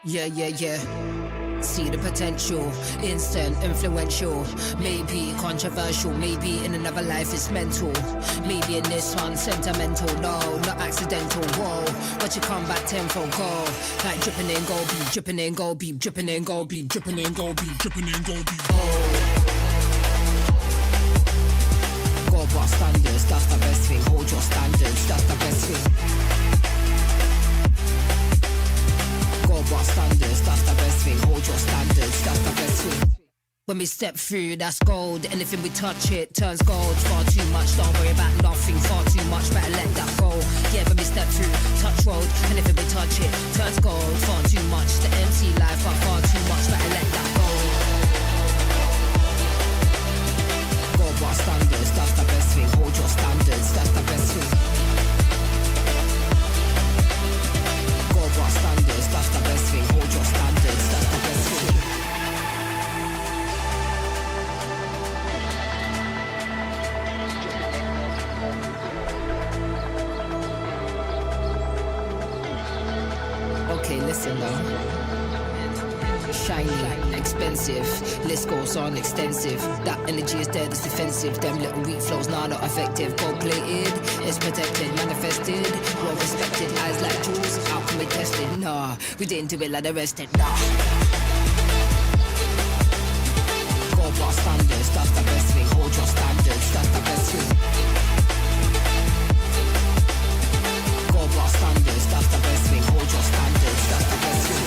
Yeah. See the potential, instant, influential, maybe controversial, maybe in another life it's mental, maybe in this one sentimental, no, not accidental, whoa, watch it come back tenfold, go, like dripping in gold, be dripping in gold, be dripping in gold, be dripping in gold, be dripping in gold, be gold bar standards, that's the best thing, hold your standards, that's the best thing. Gold bar standards, that's the best thing. Hold your standards, that's the best thing. When we step through, that's gold. Anything we touch, it turns gold. Far too much, don't worry about nothing. Far too much, better let that go. Yeah, when we step through, touch road. Anything we touch, it turns gold. Far too much, the MC life, but far too much, better let that go. Gold bar standards, that's the best thing. Hold your standards, that's the best thing. Bar standards, that's the best thing. Hold your standards, that's the best thing. Okay, listen now. Shiny, expensive, list goes on extensive. That energy is dead, it's defensive. Them little weak flows, nah, not effective. Gold plated, it's protected, manifested, well respected. Eyes like jewels, how can we test it? Nah, we didn't do it like the rest did, nah. Gold bar standards, that's the best thing. Hold your standards, that's the best thing. Gold bar standards, that's the best thing. Hold your standards, that's the best thing.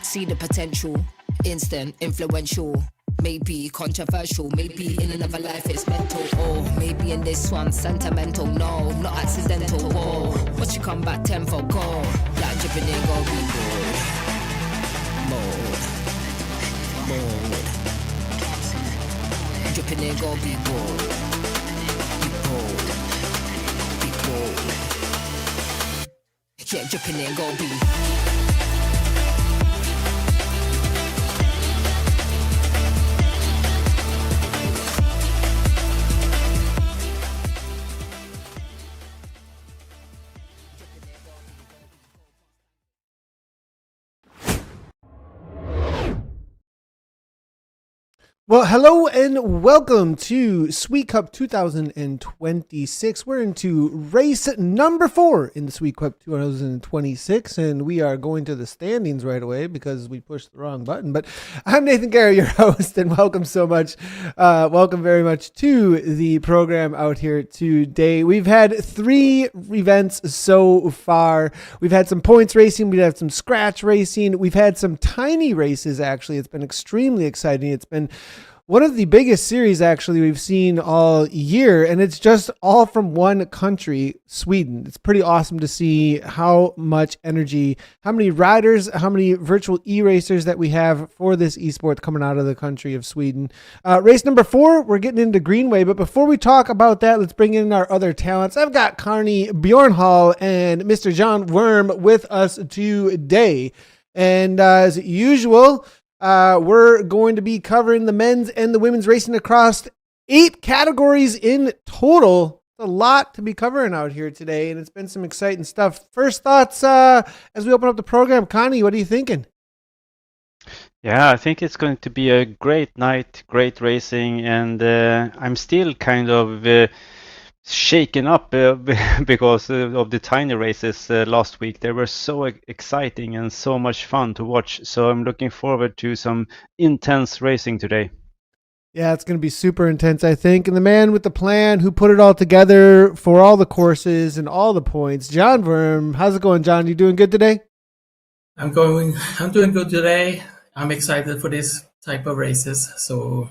See the potential, instant, influential, maybe controversial, maybe in another life it's mental, or maybe in this one sentimental, no, not accidental, whoa, watch you come back tenfold, go, like dripping in gold, be bold, dripping in gold, be bold, yeah, dripping in gold, be. Well, hello and welcome to SWE CUP 2026. We're into race number 4 in the SWE CUP 2026, and we are going to the standings right away because we pushed the wrong button. But I'm Nathan Gary, your host, and welcome so much. Welcome very much to the program out here today. We've had 3 events so far. We've had some points racing. We've had some scratch racing. We've had some tiny races, actually. It's been extremely exciting. It's been one of the biggest series actually we've seen all year, and it's just all from one country, Sweden. It's pretty awesome to see how much energy, how many riders, how many virtual e-racers that we have for this esport coming out of the country of Sweden. Race number 4, we're getting into Greenway, but before we talk about that, let's bring in our other talents. I've got Carney Bjornhall and Mr. John Worm with us today. And as usual, we're going to be covering the men's and the women's racing across 8 categories in total. It's a lot to be covering out here today, and it's been some exciting stuff. First thoughts as we open up the program. Connie, what are you thinking? Yeah, I think it's going to be a great night, great racing, and I'm still kind of shaken up because of the tiny races last week. They were so exciting and so much fun to watch. So I'm looking forward to some intense racing today. Yeah, it's going to be super intense, I think. And the man with the plan who put it all together for all the courses and all the points, John Worm. How's it going, John? You doing good today? I'm doing good today. I'm excited for this type of races. So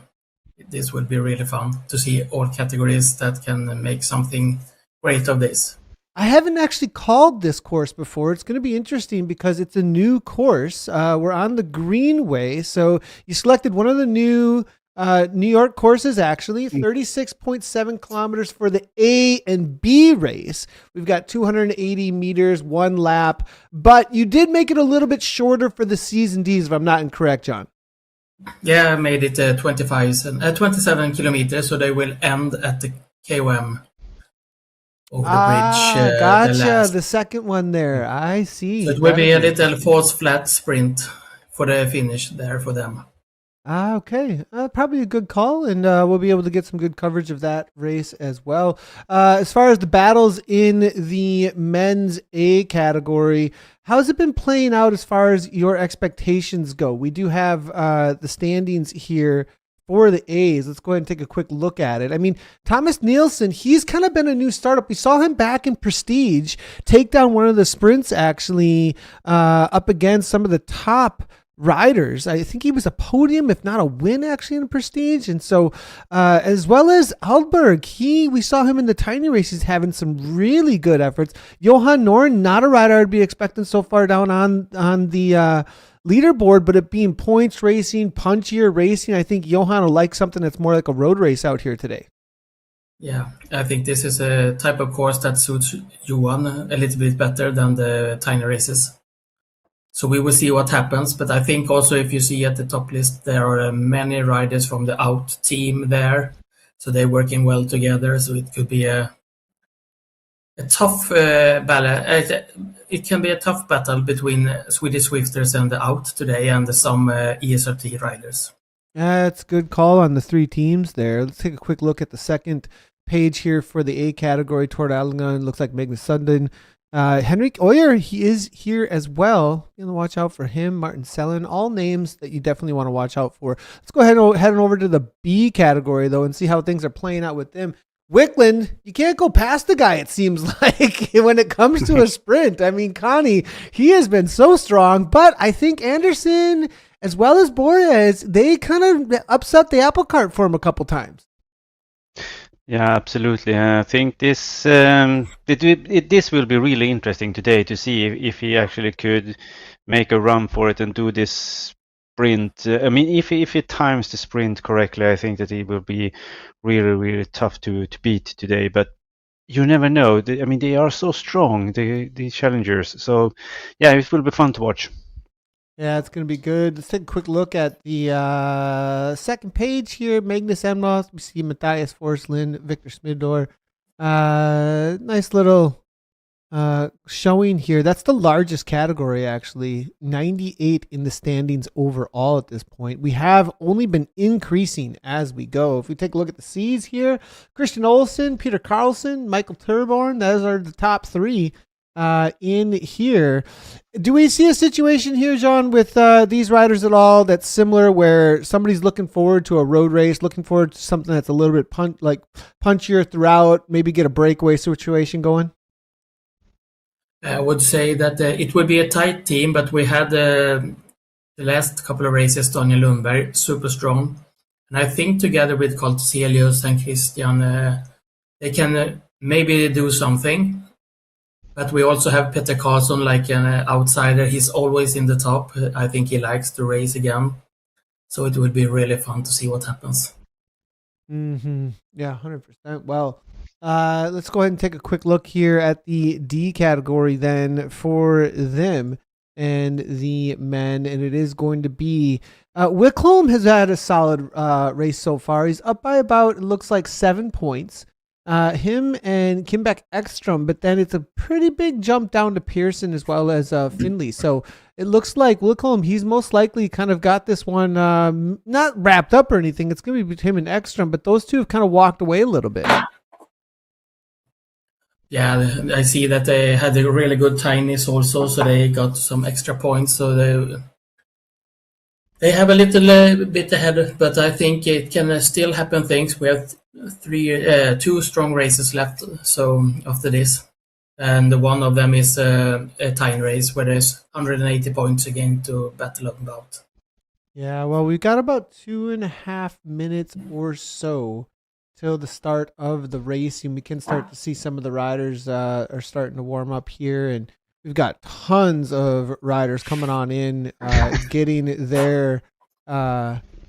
this will be really fun to see all categories that can make something great of this. I haven't actually called this course before. It's going to be interesting because it's a new course. We're on the Greenway. So you selected one of the new New York courses actually 36.7 kilometers for the A and B race. We've got 280 meters, 1 lap, but you did make it a little bit shorter for the C's and D's, if I'm not incorrect, John. Yeah, I made it 27 kilometers, so they will end at the KOM over the bridge. Gotcha. The second one there. I see. So it will be a little false flat sprint for the finish there for them. Okay. Probably a good call, and we'll be able to get some good coverage of that race as well. As far as the battles in the men's A category, how's it been playing out as far as your expectations go? We do have the standings here for the A's. Let's go ahead and take a quick look at it. I mean, Thomas Nielsen, he's kind of been a new startup. We saw him back in Prestige take down one of the sprints actually up against some of the top riders. I think he was a podium, if not a win, actually in Prestige. And so, as well as Aldberg, we saw him in the tiny races having some really good efforts. Johan Norn, not a rider I'd be expecting so far down on the leaderboard, but it being points racing, punchier racing, I think Johan will like something that's more like a road race out here today. Yeah, I think this is a type of course that suits Johan a little bit better than the tiny races. So we will see what happens, but I think also if you see at the top list, there are many riders from the out team there, so they're working well together. So it could be a tough battle. It can be a tough battle between Swedish Swifters and the out today, and some ESRT riders. That's a good call on the 3 teams there. Let's take a quick look at the second page here for the A category. Tord Allingon looks like Magnus Sundin. Henrik Oyer, he is here as well. You know, watch out for him. Martin Sellen, all names that you definitely want to watch out for. Let's go ahead and head over to the B category though and see how things are playing out with them. Wickland, you can't go past the guy, it seems like, when it comes to a sprint. I mean, Connie, he has been so strong, but I think Anderson as well as Borges, they kind of upset the apple cart for him a couple times. Yeah, absolutely. I think this this will be really interesting today to see if he actually could make a run for it and do this sprint. I mean, if he times the sprint correctly, I think that he will be really, really tough to beat today. But you never know. I mean, they are so strong, the challengers. So, yeah, it will be fun to watch. Yeah, it's going to be good. Let's take a quick look at the second page here. Magnus Emnoth, we see Matthias Forslund, Victor Smidor. Nice little showing here. That's the largest category, actually. 98 in the standings overall at this point. We have only been increasing as we go. If we take a look at the C's here, Christian Olsen, Peter Carlson, Michael Turborn, those are the top 3 in here. Do we see a situation here, John, with these riders at all that's similar, where somebody's looking forward to a road race, looking forward to something that's a little bit punchier throughout, maybe get a breakaway situation going? I would say that it would be a tight team, but we had the last couple of races, Daniel Lundberg, super strong. And I think together with Carl Celius and Christian, they can maybe do something. But we also have Peter Karlsson, like an outsider. He's always in the top. I think he likes to race again. So it would be really fun to see what happens. Mm-hmm. Yeah, 100%. Well, let's go ahead and take a quick look here at the D category then for them and the men. And it is going to be Wickholm has had a solid race so far. He's up by about, it looks like 7 points. Him and Kimbeck Ekstrom, but then it's a pretty big jump down to Pearson as well as Finley. So it looks like Wickholm, he's most likely kind of got this one not wrapped up or anything. It's going to be between him and Ekstrom, but those two have kind of walked away a little bit. Yeah, I see that they had a really good tinies also, so they got some extra points. So they have a little bit ahead, but I think it can still happen things. We have 2 strong races left, so after this. And one of them is a tiny race where there's 180 points again to battle about. Yeah, well, we've got about 2.5 minutes or so till the start of the race, and we can start to see some of the riders are starting to warm up here, and we've got tons of riders coming on in, getting their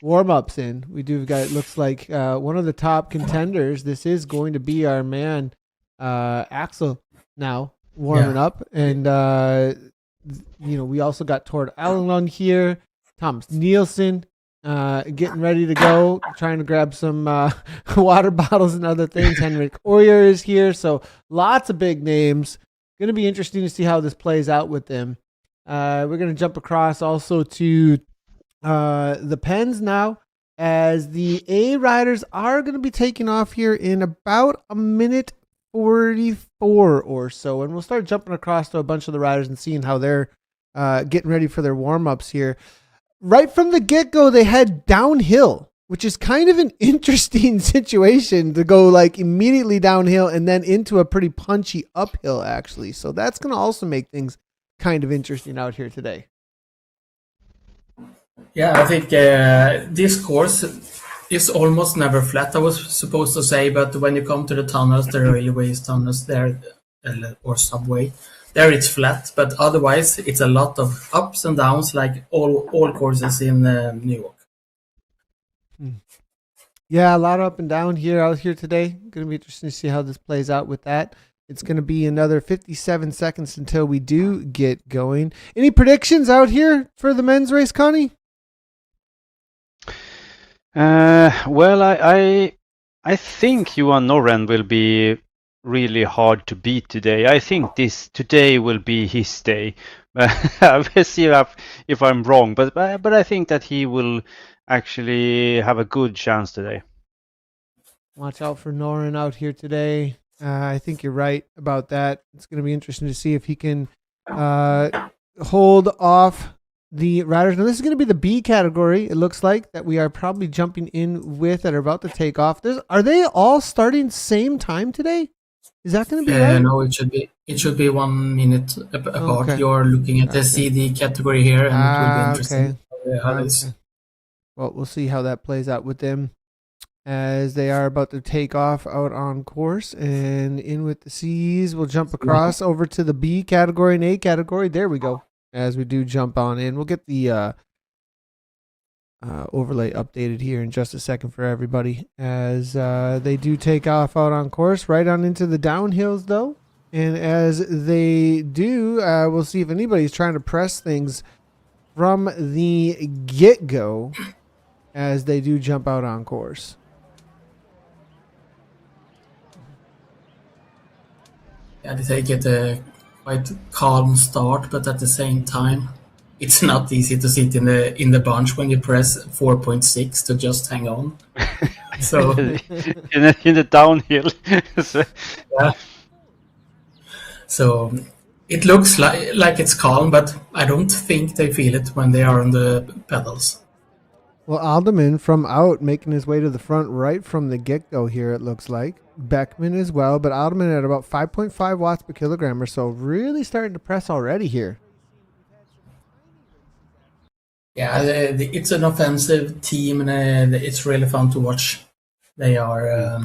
warm-ups in. We do got, it looks like one of the top contenders. This is going to be our man Axel now warming up, and we also got Tord Allen here, Thomas Nielsen getting ready to go, trying to grab some water bottles and other things. Henrik Oyer is here, so lots of big names. Going to be interesting to see how this plays out with them. We're going to jump across also to the Pens now, as the A riders are going to be taking off here in about a minute 44 or so, and we'll start jumping across to a bunch of the riders and seeing how they're getting ready for their warm-ups here. Right from the get-go, they head downhill, which is kind of an interesting situation to go like immediately downhill and then into a pretty punchy uphill, actually. So that's going to also make things kind of interesting out here today. Yeah, I think this course is almost never flat, I was supposed to say, but when you come to the tunnels, the railways tunnels there, or subway, there it's flat, but otherwise it's a lot of ups and downs like all courses in New York. Yeah, a lot of up and down here out here today. Going to be interesting to see how this plays out with that. It's going to be another 57 seconds until we do get going. Any predictions out here for the men's race, Connie? Well, I think Johan Norren will be really hard to beat today. I think today will be his day. We'll see if I'm wrong, but I think that he will actually have a good chance today. Watch out for Norren out here today. I think you're right about that. It's going to be interesting to see if he can hold off the riders. Now, this is going to be the B category, it looks like, that we are probably jumping in with that are about to take off. Are they all starting same time today? Is that going to be right? No, it should be 1 minute apart. Okay. You're looking at the CD category here, and it will be interesting. Okay. Well, we'll see how that plays out with them as they are about to take off out on course. And in with the C's, we'll jump across over to the B category and A category. There we go. As we do jump on in, we'll get the overlay updated here in just a second for everybody as they do take off out on course, right on into the downhills though. And as they do, we'll see if anybody's trying to press things from the get-go as they do jump out on course. Yeah, they get a quite calm start, but at the same time, it's not easy to sit in the bunch when you press 4.6 to just hang on. So in the downhill. yeah. So it looks like it's calm, but I don't think they feel it when they are on the pedals. Well, Alderman from out making his way to the front right from the get-go here, it looks like. Beckman as well, but Alderman at about 5.5 watts per kilogram or so, really starting to press already here. Yeah, it's an offensive team, and it's really fun to watch. They are,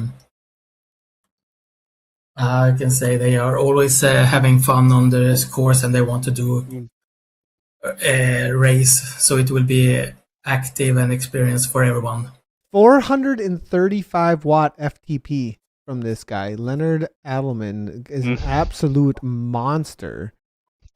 I can say they are always having fun on the course, and they want to do a race, so it will be active and experience for everyone. 435 watt FTP from this guy. Leonard Adelman is an absolute monster.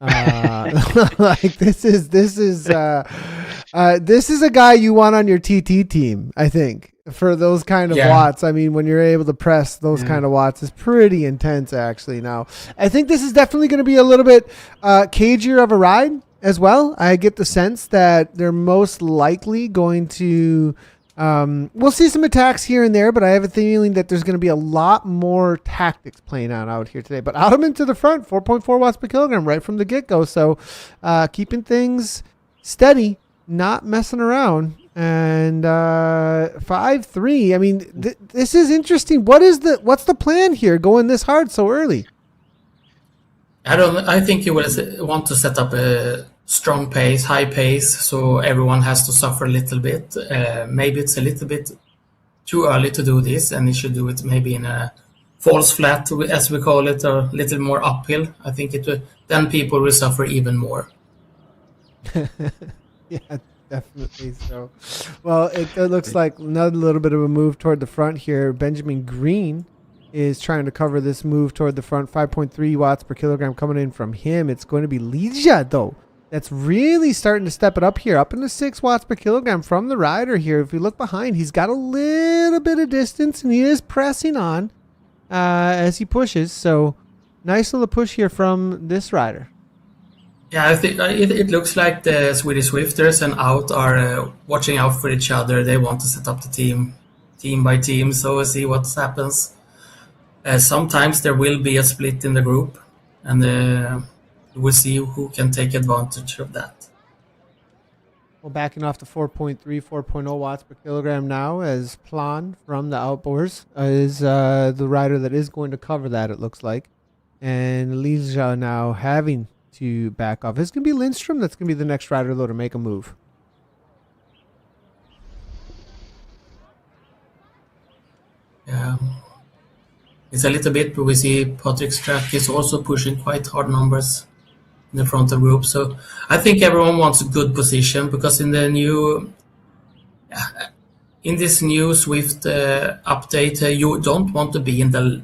Like this is a guy you want on your TT team, I think, for those kind of watts. I mean, when you're able to press those kind of watts, is pretty intense actually. Now, I think this is definitely going to be a little bit cagier of a ride as well. I get the sense that they're most likely going to we'll see some attacks here and there, but I have a feeling that there's going to be a lot more tactics playing out here today. But Ottoman to the front, 4.4 watts per kilogram right from the get-go. So keeping things steady, not messing around. And 5.3. I mean, this is interesting. What's the plan here going this hard so early? I think you will want to set up a strong pace, high pace, so everyone has to suffer a little bit. Maybe it's a little bit too early to do this, and you should do it maybe in a false flat, as we call it, or a little more uphill. I think then people will suffer even more. Yeah, Definitely so. Well, it looks like another little bit of a move toward the front here. Benjamin Green is trying to cover this move toward the front. 5.3 watts per kilogram coming in from him. It's going to be Lija, though. That's really starting to step it up here. Up into 6 watts per kilogram from the rider here. If we look behind, he's got a little bit of distance, and he is pressing on as he pushes. So nice little push here from this rider. Yeah, I think it looks like the Swedish Swifters and Out are watching out for each other. They want to set up the team by team, so we'll see what happens. Sometimes there will be a split in the group, and we'll see who can take advantage of that. Well, backing off to 4.3, 4.0 watts per kilogram now as Plan from the Outboards is the rider that is going to cover that, it looks like. And Lija now having to back off. It's going to be Lindstrom that's going to be the next rider, though, to make a move. Yeah. It's a little bit, but we see Patrick Strack is also pushing quite hard numbers in the front of group. So I think everyone wants a good position because in this new Swift update, you don't want to be in the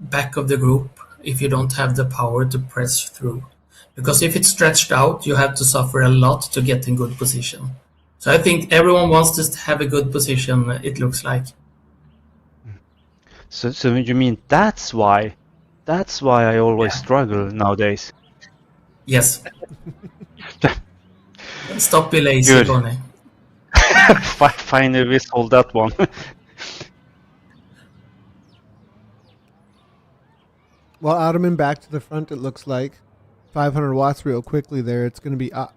back of the group if you don't have the power to press through. Because if it's stretched out, you have to suffer a lot to get in good position. So I think everyone wants to have a good position, it looks like. So you mean that's why I always struggle nowadays? Yes. Stop be lazy, Good. Conny. Finally we solved that one. Well, Ottoman back to the front, it looks like. 500 watts real quickly there. It's going to be odd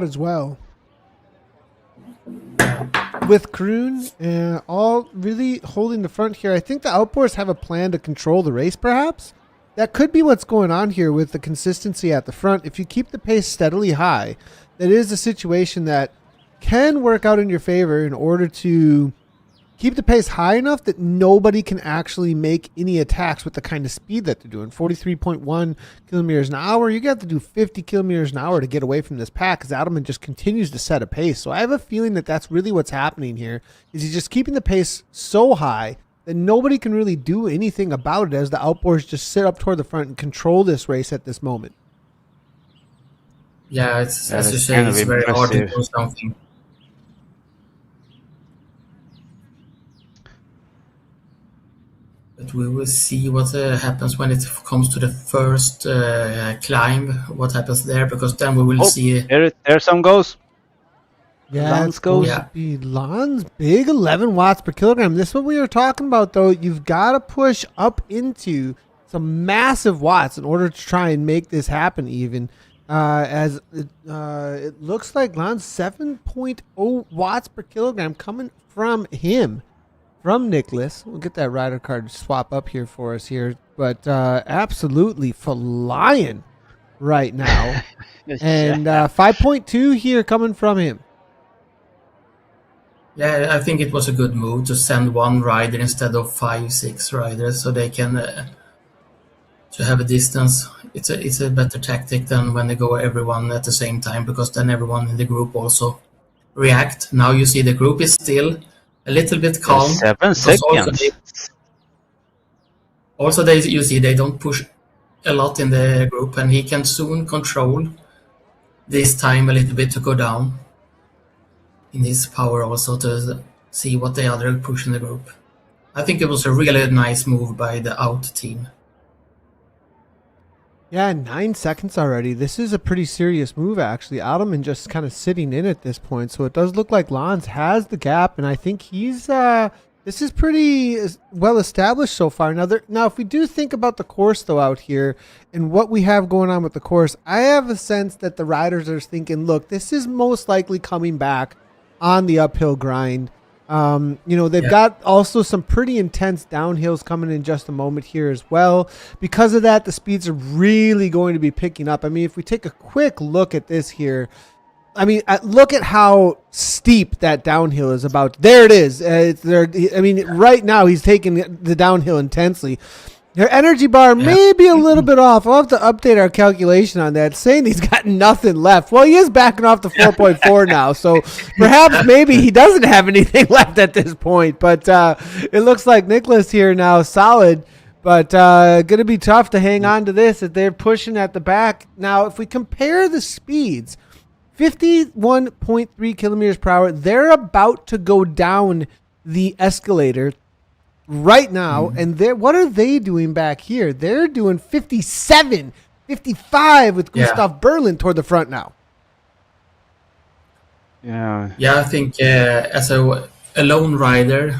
as well. With Kroon all really holding the front here, I think the Outboards have a plan to control the race, perhaps. That could be what's going on here with the consistency at the front. If you keep the pace steadily high, that is a situation that can work out in your favor in order to keep the pace high enough that nobody can actually make any attacks with the kind of speed that they're doing. 43.1 kilometers an hour. You got to do 50 kilometers an hour to get away from this pack because Adelman just continues to set a pace. So I have a feeling that that's really what's happening here is he's just keeping the pace so high that nobody can really do anything about it as the Outboards just sit up toward the front and control this race at this moment. Yeah, it's, as you say, it's very hard to do something. But we will see what happens when it comes to the first climb, what happens there, because then we will see... There some goes. Yeah, Lance it's going goes. to be Lan's big 11 watts per kilogram. This is what we were talking about, though. You've got to push up into some massive watts in order to try and make this happen even. As it looks like Lan's 7.0 watts per kilogram coming from him. From Nicholas. We'll get that rider card swap up here for us here. But absolutely flying right now. And 5.2 here coming from him. Yeah, I think it was a good move to send one rider instead of 5-6 riders so they can to have a distance. It's a better tactic than when they go everyone at the same time because then everyone in the group also react. Now you see the group is still a little bit calm. 7 seconds. Also, you see they don't push a lot in the group, and he can soon control this time a little bit to go down in his power also to see what the other push in the group. I think it was a really nice move by the out team. Yeah, 9 seconds already. This is a pretty serious move, actually. Ottoman just kind of sitting in at this point. So it does look like Lans has the gap, and I think he's... this is pretty well established so far. Now, if we do think about the course, though, out here, and what we have going on with the course, I have a sense that the riders are thinking, look, this is most likely coming back on the uphill grind. They've got also some pretty intense downhills coming in just a moment here as well. Because of that, the speeds are really going to be picking up. I mean, if we take a quick look at this here, look at how steep that downhill is about. There it is. Right now he's taking the downhill intensely. Your energy bar may be a little bit off. I'll have to update our calculation on that. Saying he's got nothing left. Well, he is backing off to 4.4 now, so perhaps maybe he doesn't have anything left at this point. But it looks like Nicholas here now solid, but going to be tough to hang on to this if they're pushing at the back. Now, if we compare the speeds, 51.3 kilometers per hour, they're about to go down the escalator right now, and what are they doing back here? They're doing 57, 55 with Gustav Berlin toward the front now. Yeah. Yeah, I think as a lone rider,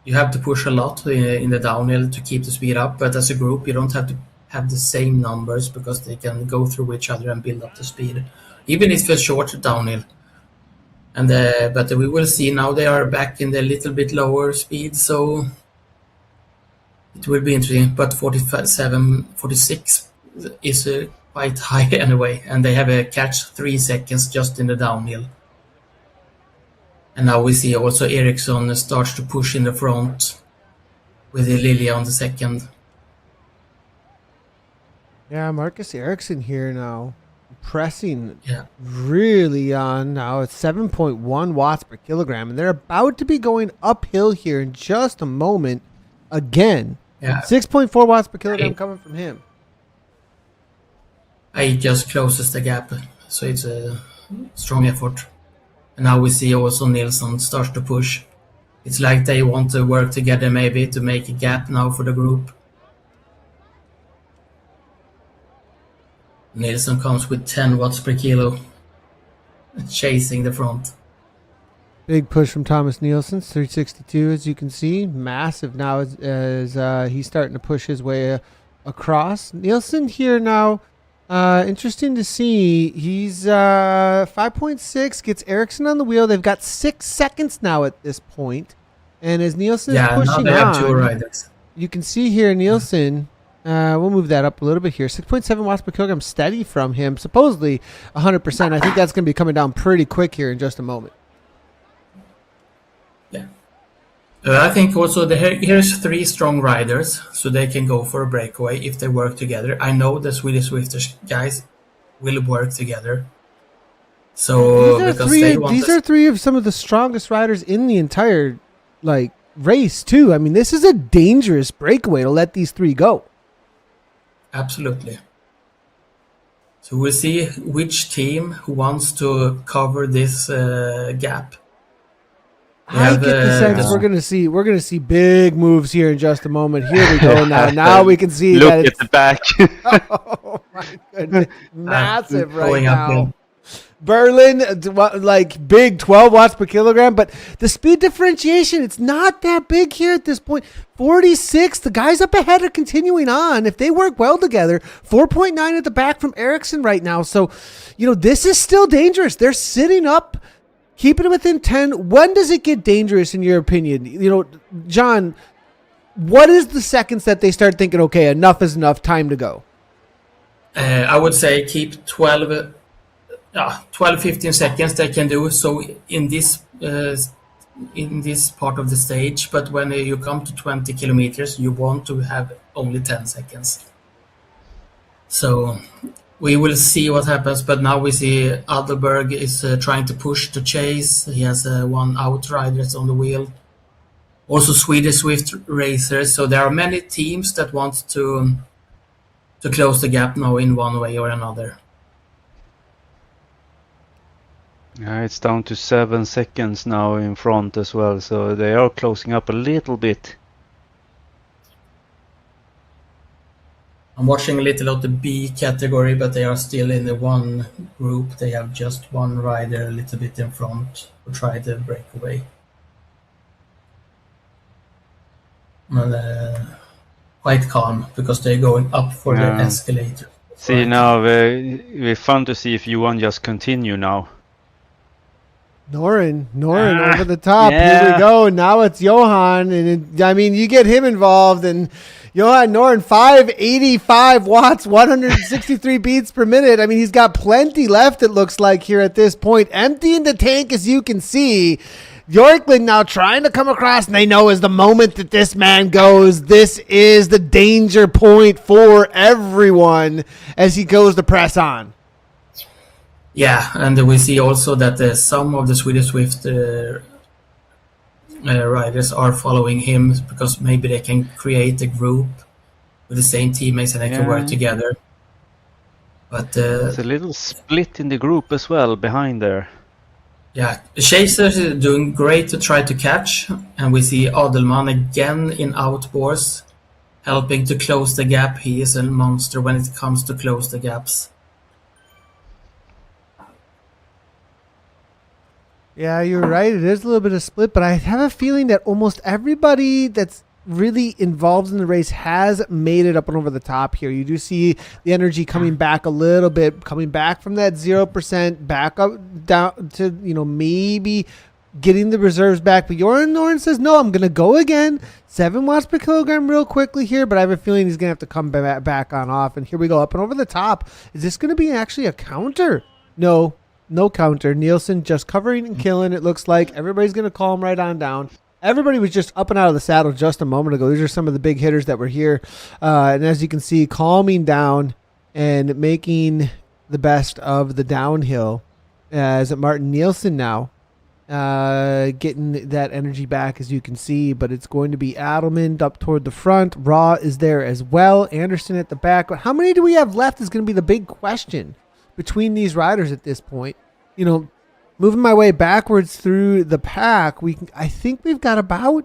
you have to push a lot in the downhill to keep the speed up. But as a group, you don't have to have the same numbers because they can go through each other and build up the speed, even if it's short downhill. And but we will see now they are back in the little bit lower speed, so it will be interesting. But 47, 46 is quite high anyway, and they have a catch 3 seconds just in the downhill. And now we see also Ericsson starts to push in the front with Lilia on the second. Yeah, Marcus Ericsson here now. Pressing really on now. It's 7.1 watts per kilogram, and they're about to be going uphill here in just a moment again. 6.4 watts per kilogram coming from him. He just closes the gap, so it's a strong effort. And now we see also Nilsson starts to push. It's like they want to work together maybe to make a gap now for the group. Nilsson comes with 10 watts per kilo, chasing the front. Big push from Thomas Nielsen, 362 as you can see. Massive now as he's starting to push his way across. Nielsen here now, interesting to see. He's 5.6, gets Ericsson on the wheel. They've got 6 seconds now at this point. And as Nielsen is pushing now they have 2 riders. You can see here Nielsen... we'll move that up a little bit here. 6.7 watts per kilogram steady from him. Supposedly 100%. I think that's going to be coming down pretty quick here in just a moment. Yeah. I think also here's 3 strong riders, so they can go for a breakaway if they work together. I know the Swedish Swifters guys will work together. So these are 3 of some of the strongest riders in the entire race too. I mean, this is a dangerous breakaway to let these 3 go. Absolutely. So we'll see which team who wants to cover this gap. I get the sense we're gonna see big moves here in just a moment. Here we go now. Now we can see Look that at the back. oh my goodness, massive right going now. uphill. Berlin, big 12 watts per kilogram, but the speed differentiation, it's not that big here at this point. 46, the guys up ahead are continuing on. If they work well together, 4.9 at the back from Ericsson right now. So, this is still dangerous. They're sitting up, keeping it within 10. When does it get dangerous in your opinion? John, what is the seconds that they start thinking, okay, enough is enough, time to go? I would say keep 12, 15 seconds they can do so in this part of the stage, but when you come to 20 kilometers you want to have only 10 seconds. So we will see what happens, but now we see Adelberg is trying to push to chase. He has 1 outriders on the wheel, also Swedish Swift racers, so there are many teams that want to close the gap now in one way or another. It's down to 7 seconds now in front as well, so they are closing up a little bit. I'm watching a little of the B category, but they are still in the one group. They have just 1 rider a little bit in front who try the breakaway. And, quite calm because they're going up for the escalator. See, now we're fun to see if Johan just continue now. Norin over the top. Here we go. Now it's Johan, and you get him involved, and Johan Norin, 585 watts, 163 beats per minute. I mean, he's got plenty left, it looks like, here at this point. Emptying the tank, as you can see. Bjorklund now trying to come across, and they know as the moment that this man goes, this is the danger point for everyone as he goes to press on. Yeah, and we see also that some of the Swedish Swift riders are following him because maybe they can create a group with the same teammates and they can work together. But there's a little split in the group as well behind there. Yeah, Chasers is doing great to try to catch, and we see Adelman again in outboards, helping to close the gap. He is a monster when it comes to close the gaps. Yeah, you're right. It is a little bit of split, but I have a feeling that almost everybody that's really involved in the race has made it up and over the top here. You do see the energy coming back a little bit, coming back from that 0% back up down to, maybe getting the reserves back. But Noren says, no, I'm going to go again. 7 watts per kilogram real quickly here, but I have a feeling he's going to have to come back on off. And here we go, up and over the top. Is this going to be actually a counter? No counter. Nielsen just covering and killing. It looks like everybody's going to call him right on down. Everybody was just up and out of the saddle just a moment ago. These are some of the big hitters that were here. And as you can see, calming down and making the best of the downhill as Martin Nielsen now getting that energy back, as you can see. But it's going to be Adelman up toward the front. Raw is there as well. Anderson at the back. How many do we have left is going to be the big question between these riders at this point. Moving my way backwards through the pack, I think we've got about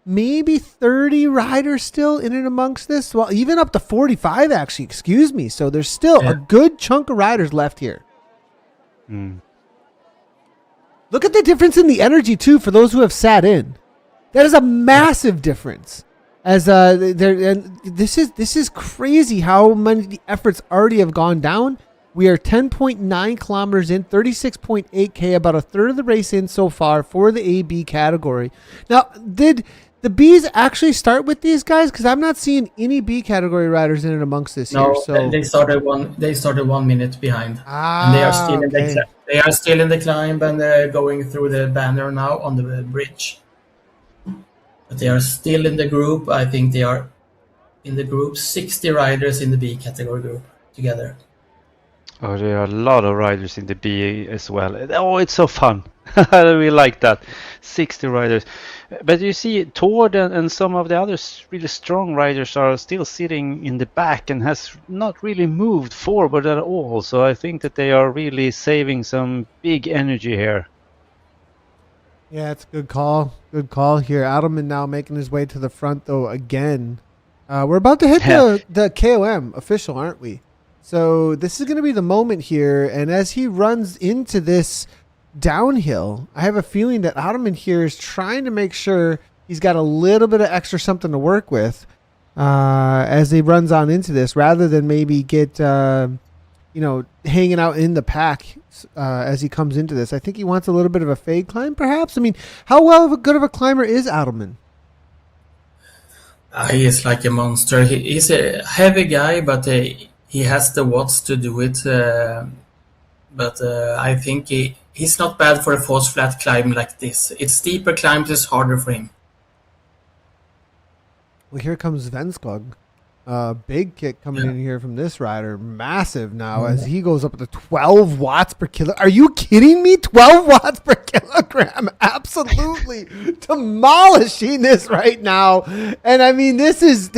maybe 30 riders still in and amongst this. Well, even up to 45, actually, excuse me. So there's still a good chunk of riders left here. Look at the difference in the energy, too, for those who have sat in. That is a massive difference. As this is crazy how many efforts already have gone down. We are 10.9 kilometers in, 36.8K, about a third of the race in so far for the AB category. Now, did the Bs actually start with these guys? Because I'm not seeing any B category riders in and amongst this here. So they started 1 minute behind, and they are still in they are still in the climb, and they're going through the banner now on the bridge. But they are still in the group. I think they are in the group 60 riders in the B category group together. Oh, there are a lot of riders in the B as well. Oh, it's so fun. I really like that. 60 riders. But you see, Tord and some of the other really strong riders are still sitting in the back and has not really moved forward at all. So I think that they are really saving some big energy here. Yeah, it's a good call. Good call here. Adelman now making his way to the front, though, again. We're about to hit the KOM official, aren't we? So this is going to be the moment here. And as he runs into this downhill, I have a feeling that Adelman here is trying to make sure he's got a little bit of extra something to work with as he runs on into this, rather than maybe get, hanging out in the pack as he comes into this. I think he wants a little bit of a fade climb, perhaps. I mean, how good of a climber is Adelman? He is like a monster. He's a heavy guy, but he has the watts to do it. But I think he's not bad for a false flat climb like this. It's steeper climbs is harder for him. Well, here comes Venskog. Big kick coming in here from this rider. Massive now as he goes up to 12 watts per kilo. Are you kidding me? 12 watts per kilogram. Absolutely demolishing this right now. And I mean, this is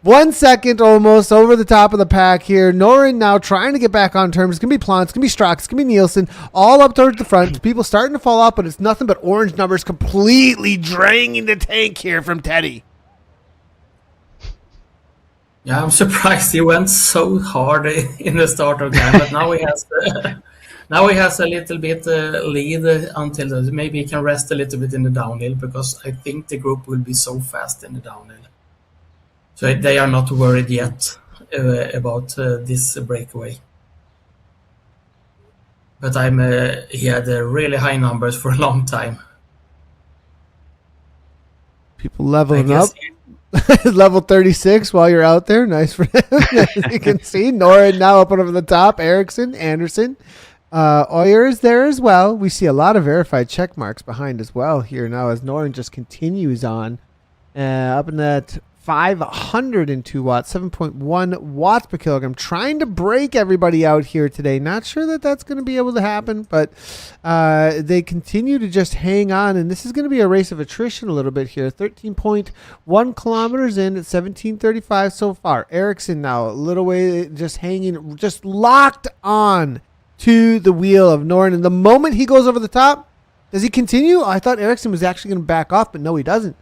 1 second almost over the top of the pack here. Noren now trying to get back on terms. It's going to be Plants, it's going to be Strock, it's going to be Nielsen, all up towards the front. People starting to fall off, but it's nothing but orange numbers completely draining the tank here from Teddy. Yeah, I'm surprised he went so hard in the start of the game, but now he has a little bit lead until maybe he can rest a little bit in the downhill, because I think the group will be so fast in the downhill. So they are not worried yet about this breakaway. But he had really high numbers for a long time. People leveling up. Level 36 while you're out there. Nice for him. As you can see, Noren now up over the top. Eriksson, Anderson, Oyer is there as well. We see a lot of verified check marks behind as well here now as Norin just continues on up in that 502 watts, 7.1 watts per kilogram. Trying to break everybody out here today. Not sure that that's going to be able to happen, but they continue to just hang on. And this is going to be a race of attrition a little bit here. 13.1 kilometers in at 17:35 so far. Ericsson now a little way just hanging, just locked on to the wheel of Norin. And the moment he goes over the top, does he continue? I thought Ericsson was actually going to back off, but no, he doesn't.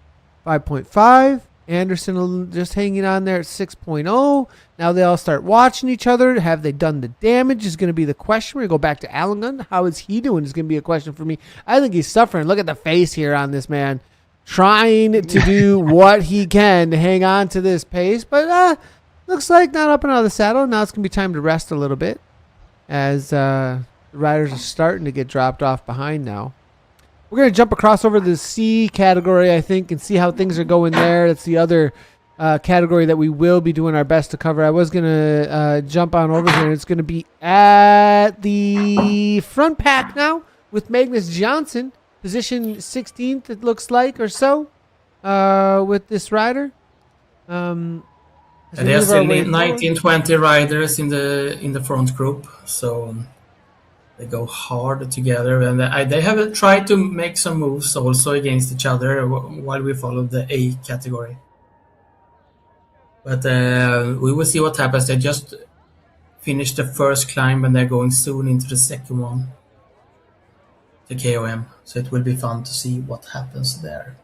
5.5. Anderson just hanging on there at 6.0. Now they all start watching each other. Have they done the damage is going to be the question. We're going to go back to Allengun. How is he doing is going to be a question for me. I think he's suffering. Look at the face here on this man. Trying to do what he can to hang on to this pace. But looks like not up and out of the saddle. Now it's going to be time to rest a little bit as the riders are starting to get dropped off behind now. We're going to jump across over to the C category, I think, and see how things are going there. That's the other category that we will be doing our best to cover. I was going to jump on over here, and it's going to be at the front pack now with Magnus Johnson, position 16th, it looks like, or so, with this rider. And there's still 19-20 riders in the front group, so they go hard together, and they have tried to make some moves also against each other while we follow the A category. But we will see what happens. They just finished the first climb, and they're going soon into the second one, the KOM. So it will be fun to see what happens there.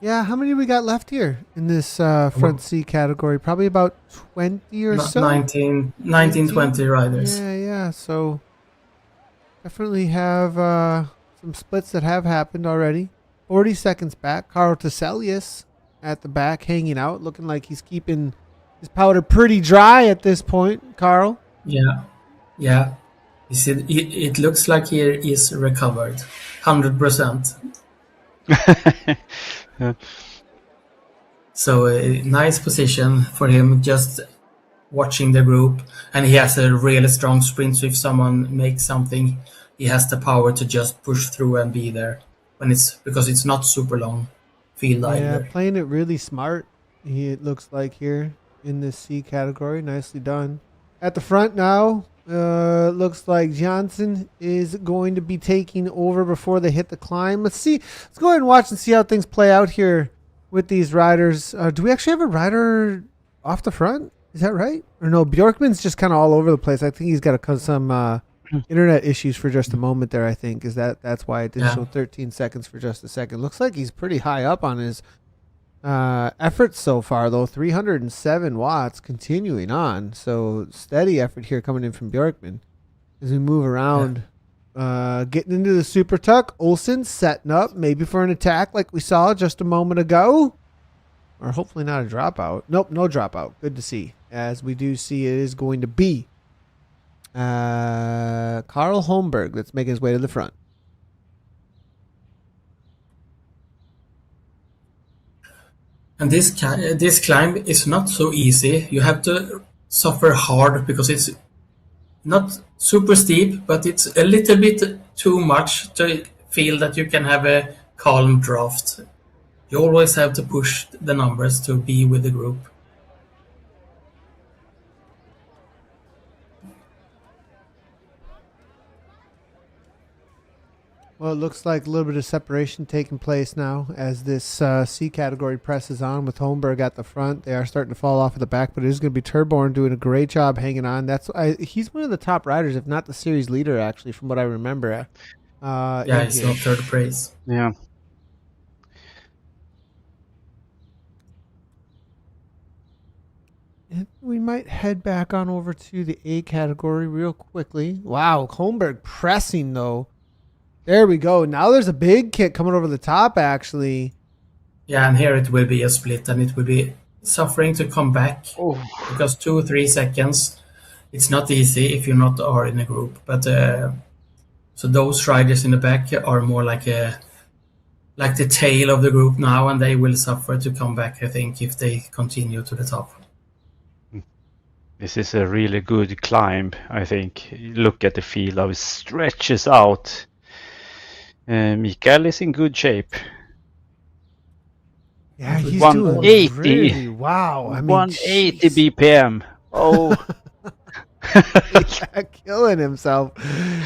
Yeah, how many we got left here in this front C category? Probably about 20 or so? 19, 20 riders. Yeah. So definitely have some splits that have happened already. 40 seconds back. Carl Teselius at the back hanging out, looking like he's keeping his powder pretty dry at this point, Carl. Yeah. You see, it looks like he is recovered, 100%. Yeah. So a nice position for him, just watching the group, and he has a really strong sprint. So if someone makes something, he has the power to just push through and be there because it's not super long field either. Yeah, playing it really smart. It looks like here in this C category, nicely done. At the front now, looks like Johnson is going to be taking over before they hit the climb. Let's go ahead and watch and see how things play out here with these riders. Do we actually have a rider off the front? Is that right? Or no, Bjorkman's just kind of all over the place. I think he's got some internet issues for just a moment there, I think. That's why it didn't show 13 seconds for just a second. Looks like he's pretty high up on his efforts so far, though. 307 watts continuing on. So steady effort here coming in from Bjorkman as we move around. Getting into the super tuck. Olsen setting up maybe for an attack like we saw just a moment ago. Or hopefully not a dropout. Nope, no dropout. Good to see. As we do see it is going to be Carl Holmberg that's making his way to the front. And this climb is not so easy. You have to suffer hard because it's not super steep, but it's a little bit too much to feel that you can have a calm draft. You always have to push the numbers to be with the group. Well, it looks like a little bit of separation taking place now as this C category presses on with Holmberg at the front. They are starting to fall off at the back, but it is going to be Turborn doing a great job hanging on. He's one of the top riders, if not the series leader, actually, from what I remember. He's not third place. Yeah. And we might head back on over to the A category real quickly. Wow, Holmberg pressing, though. There we go. Now there's a big kick coming over the top, actually. Yeah, and here it will be a split, and it will be suffering to come back. Because 2 or 3 seconds, it's not easy if you're not are in a group. But so those riders in the back are more like the tail of the group now, and they will suffer to come back, I think, if they continue to the top. This is a really good climb, I think. Look at the field, how it stretches out. Mikael is in good shape. Yeah, he's doing 180. really wow. I mean, 180 jeez. BPM. Oh. Yeah, killing himself.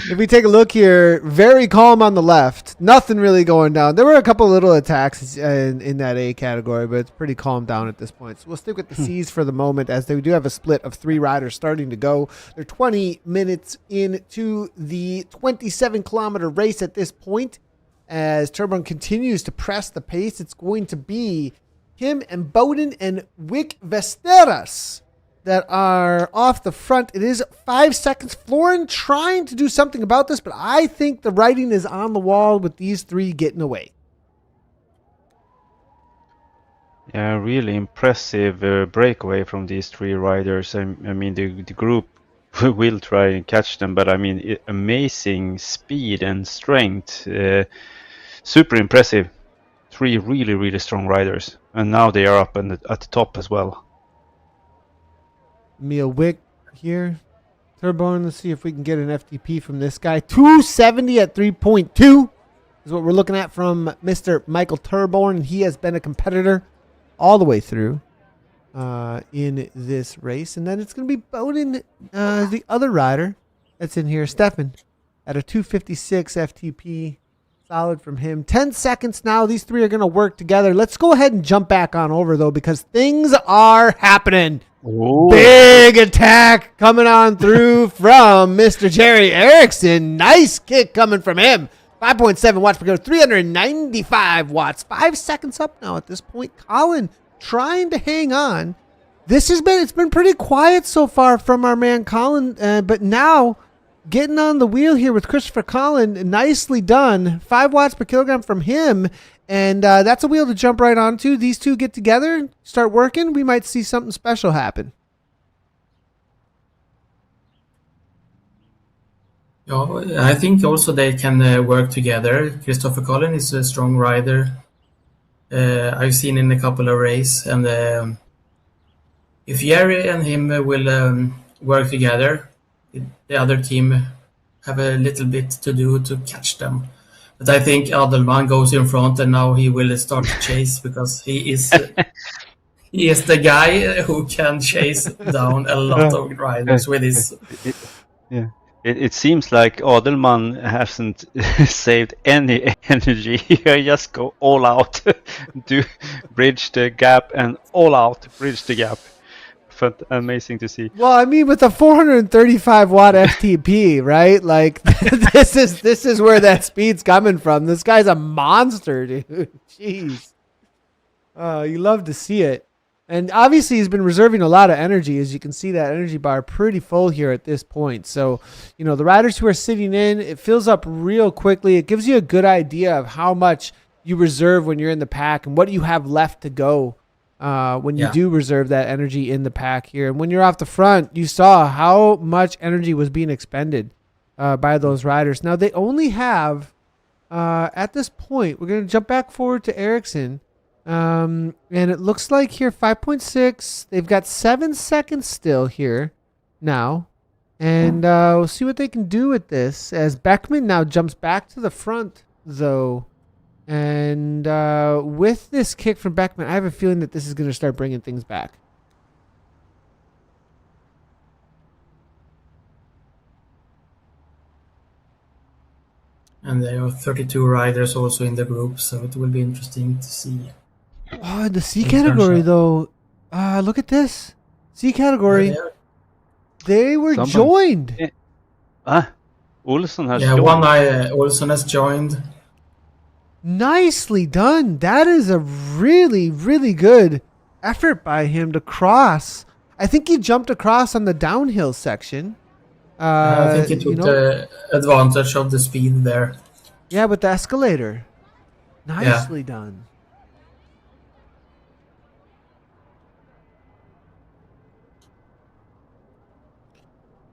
If we take a look here, very calm on the left. Nothing really going down. There were a couple little attacks in that A category, but it's pretty calm down at this point. So we'll stick with the C's for the moment, as they do have a split of 3 riders starting to go. They're 20 minutes into the 27-kilometer race at this point. As Turbone continues to press the pace, it's going to be him and Bowden and Wick Vesteras that are off the front. It is 5 seconds. Florin trying to do something about this, but I think the writing is on the wall with these 3 getting away. Yeah, really impressive breakaway from these 3 riders. I mean, the group will try and catch them, but I mean, amazing speed and strength. Super impressive. 3 really, really strong riders. And now they are up at the top as well. Emil Wick here. Turbone, let's see if we can get an FTP from this guy. 270 at 3.2 is what we're looking at from Mr. Michael Turbone. He has been a competitor all the way through in this race. And then it's going to be Bowden, the other rider that's in here, Stefan, at a 256 FTP. Solid from him. 10 seconds now. These 3 are going to work together. Let's go ahead and jump back on over, though, because things are happening. Ooh. Big attack coming on through from Mr. Jerry Erickson. Nice kick coming from him. 5.7 watts per kilogram, 395 watts. 5 seconds up now at this point. Colin trying to hang on. It's been pretty quiet so far from our man Colin, but now getting on the wheel here with Christopher Collin. Nicely done. 5 watts per kilogram from him. And that's a wheel to jump right onto. These 2 get together, start working. We might see something special happen. Yeah, I think also they can work together. Christopher Collin is a strong rider. I've seen in a couple of races. And if Jerry and him will work together, the other team have a little bit to do to catch them. But I think Adelman goes in front, and now he will start to chase because he is the guy who can chase down a lot of riders with his. It seems like Adelman hasn't saved any energy. He just go all out, do bridge the gap, and all out bridge the gap. But amazing to see. Well, I mean, with a 435 watt FTP, right? Like this is where that speed's coming from. This guy's a monster, dude. Jeez. You love to see it. And obviously he's been reserving a lot of energy. As you can see, that energy bar pretty full here at this point. So, you know, the riders who are sitting in, it fills up real quickly. It gives you a good idea of how much you reserve when you're in the pack and what you have left to go when you do reserve that energy in the pack here. And when you're off the front, you saw how much energy was being expended by those riders. Now, they only have, at this point, we're going to jump back forward to Ericsson. And it looks like here 5.6. They've got 7 seconds still here now. And we'll see what they can do with this as Beckman now jumps back to the front, though. And with this kick from Beckman, I have a feeling that this is going to start bringing things back. And there are 32 riders also in the group, so it will be interesting to see. Oh, the C category, though. Look at this. C category. They were joined. Olson has joined. joined. One eye, Olson has joined. Nicely done. That is a really, really good effort by him to cross. I think he jumped across on the downhill section. I think he took the advantage of the speed there. Yeah, with the escalator. Nicely done.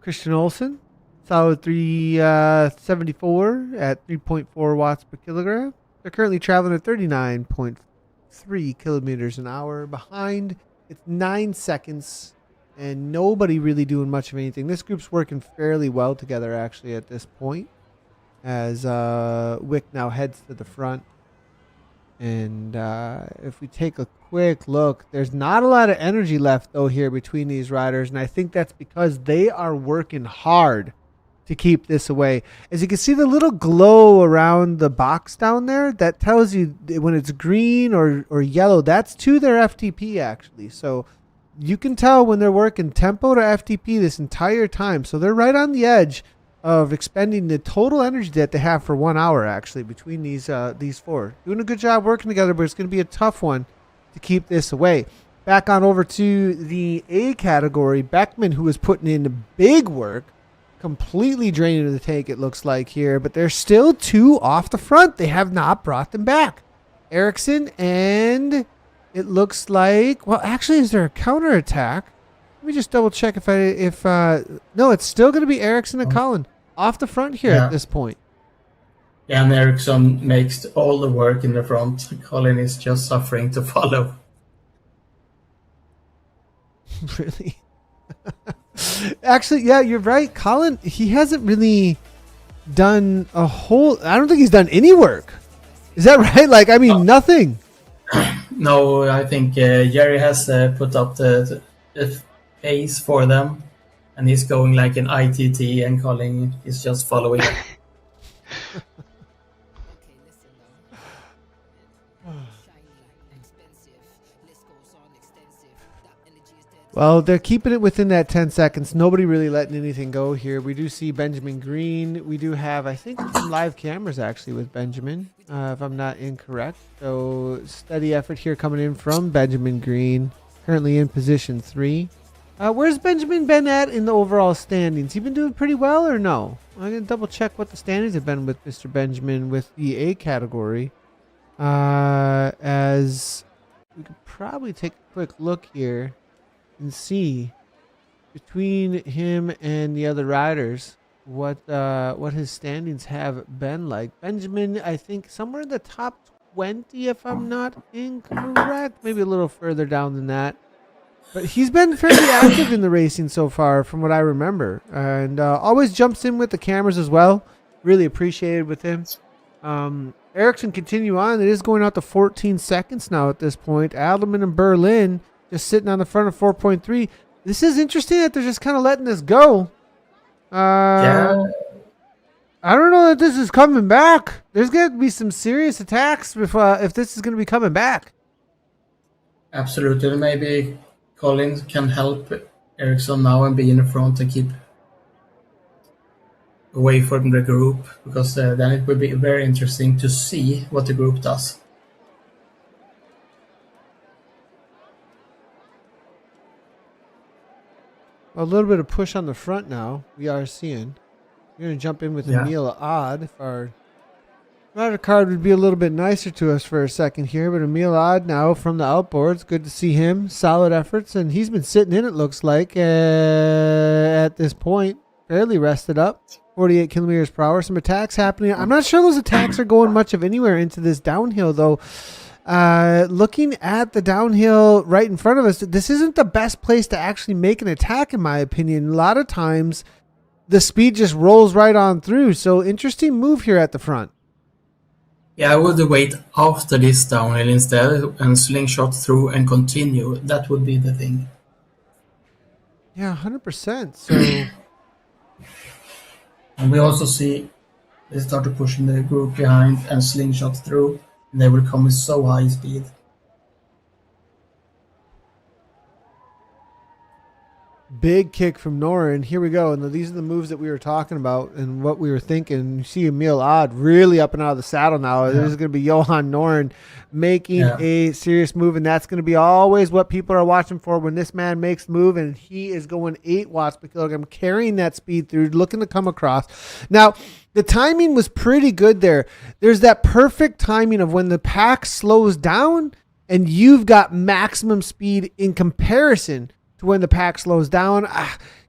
Christian Olsen, solid 374 at 3.4 watts per kilogram. They're currently traveling at 39.3 kilometers an hour. Behind, it's 9 seconds and nobody really doing much of anything. This group's working fairly well together, actually, at this point, as Wick now heads to the front. And if we take a quick look, there's not a lot of energy left, though, here between these riders, and I think that's because they are working hard to keep this away. As you can see, the little glow around the box down there, that tells you when it's green or yellow, that's to their FTP, actually. So you can tell when they're working tempo to FTP this entire time. So they're right on the edge of expending the total energy that they have for 1 hour, actually, between these four. Doing a good job working together, but it's going to be a tough one to keep this away. Back on over to the A category, Beckman, who is putting in big work, completely draining the tank, it looks like here, but there's still 2 off the front. They have not brought them back. Ericsson, and it looks like, well, actually, is there a counterattack? Let me just double check no, it's still going to be Ericsson and Colin off the front here at this point. Yeah, and Ericsson makes all the work in the front. Colin is just suffering to follow. Really? Actually, yeah, you're right. Colin, he hasn't really done a whole, I don't think he's done any work. Is that right? Like, I mean, nothing. No, I think Jerry has put up the pace for them, and he's going like an ITT, and Colin is just following. Okay, listen now. Shiny, expensive, list goes on extensive. That energy is dead. Well, they're keeping it within that 10 seconds. Nobody really letting anything go here. We do see Benjamin Green. We do have, I think, some live cameras actually with Benjamin, if I'm not incorrect. So steady effort here coming in from Benjamin Green, currently in position 3. Where's Benjamin been at in the overall standings? He been doing pretty well or no? I'm going to double check what the standings have been with Mr. Benjamin with the A category. As we could probably take a quick look here and see between him and the other riders what his standings have been like. Benjamin, I think somewhere in the top 20, if I'm not incorrect, maybe a little further down than that. But he's been fairly active in the racing so far, from what I remember, and always jumps in with the cameras as well. Really appreciated with him. Ericsson continue on. It is going out to 14 seconds now at this point. Alderman and Berlin just sitting on the front of 4.3. This is interesting that they're just kind of letting this go. Yeah. I don't know that this is coming back. There's going to be some serious attacks if this is going to be coming back. Absolutely. Maybe Colin can help Ericsson now and be in the front and keep away from the group, because then it will be very interesting to see what the group does. A little bit of push on the front now. We are seeing. We're going to jump in with Emil Odd. If our rider card would be a little bit nicer to us for a second here, but Emil Odd now from the outboards. Good to see him. Solid efforts, and he's been sitting in, it looks like, at this point. Fairly rested up. 48 kilometers per hour. Some attacks happening. I'm not sure those attacks are going much of anywhere into this downhill, though. Looking at the downhill right in front of us, this isn't the best place to actually make an attack, in my opinion. A lot of times, the speed just rolls right on through. So, interesting move here at the front. Yeah, I would wait after this downhill instead and slingshot through and continue. That would be the thing. Yeah, 100%. So, and we also see they start pushing the group behind and slingshot through. And they will come with so high speed. big kick from Norin. Here we go. And these are the moves that we were talking about and what we were thinking. You see Emil Odd really up and out of the saddle now. Yeah. This is going to be Johan Norin making a serious move, and that's going to be always what people are watching for when this man makes the move, and he is going 8 watts per kilogram, carrying that speed through, looking to come across. Now, the timing was pretty good there. There's that perfect timing of when the pack slows down and you've got maximum speed in comparison to when the pack slows down.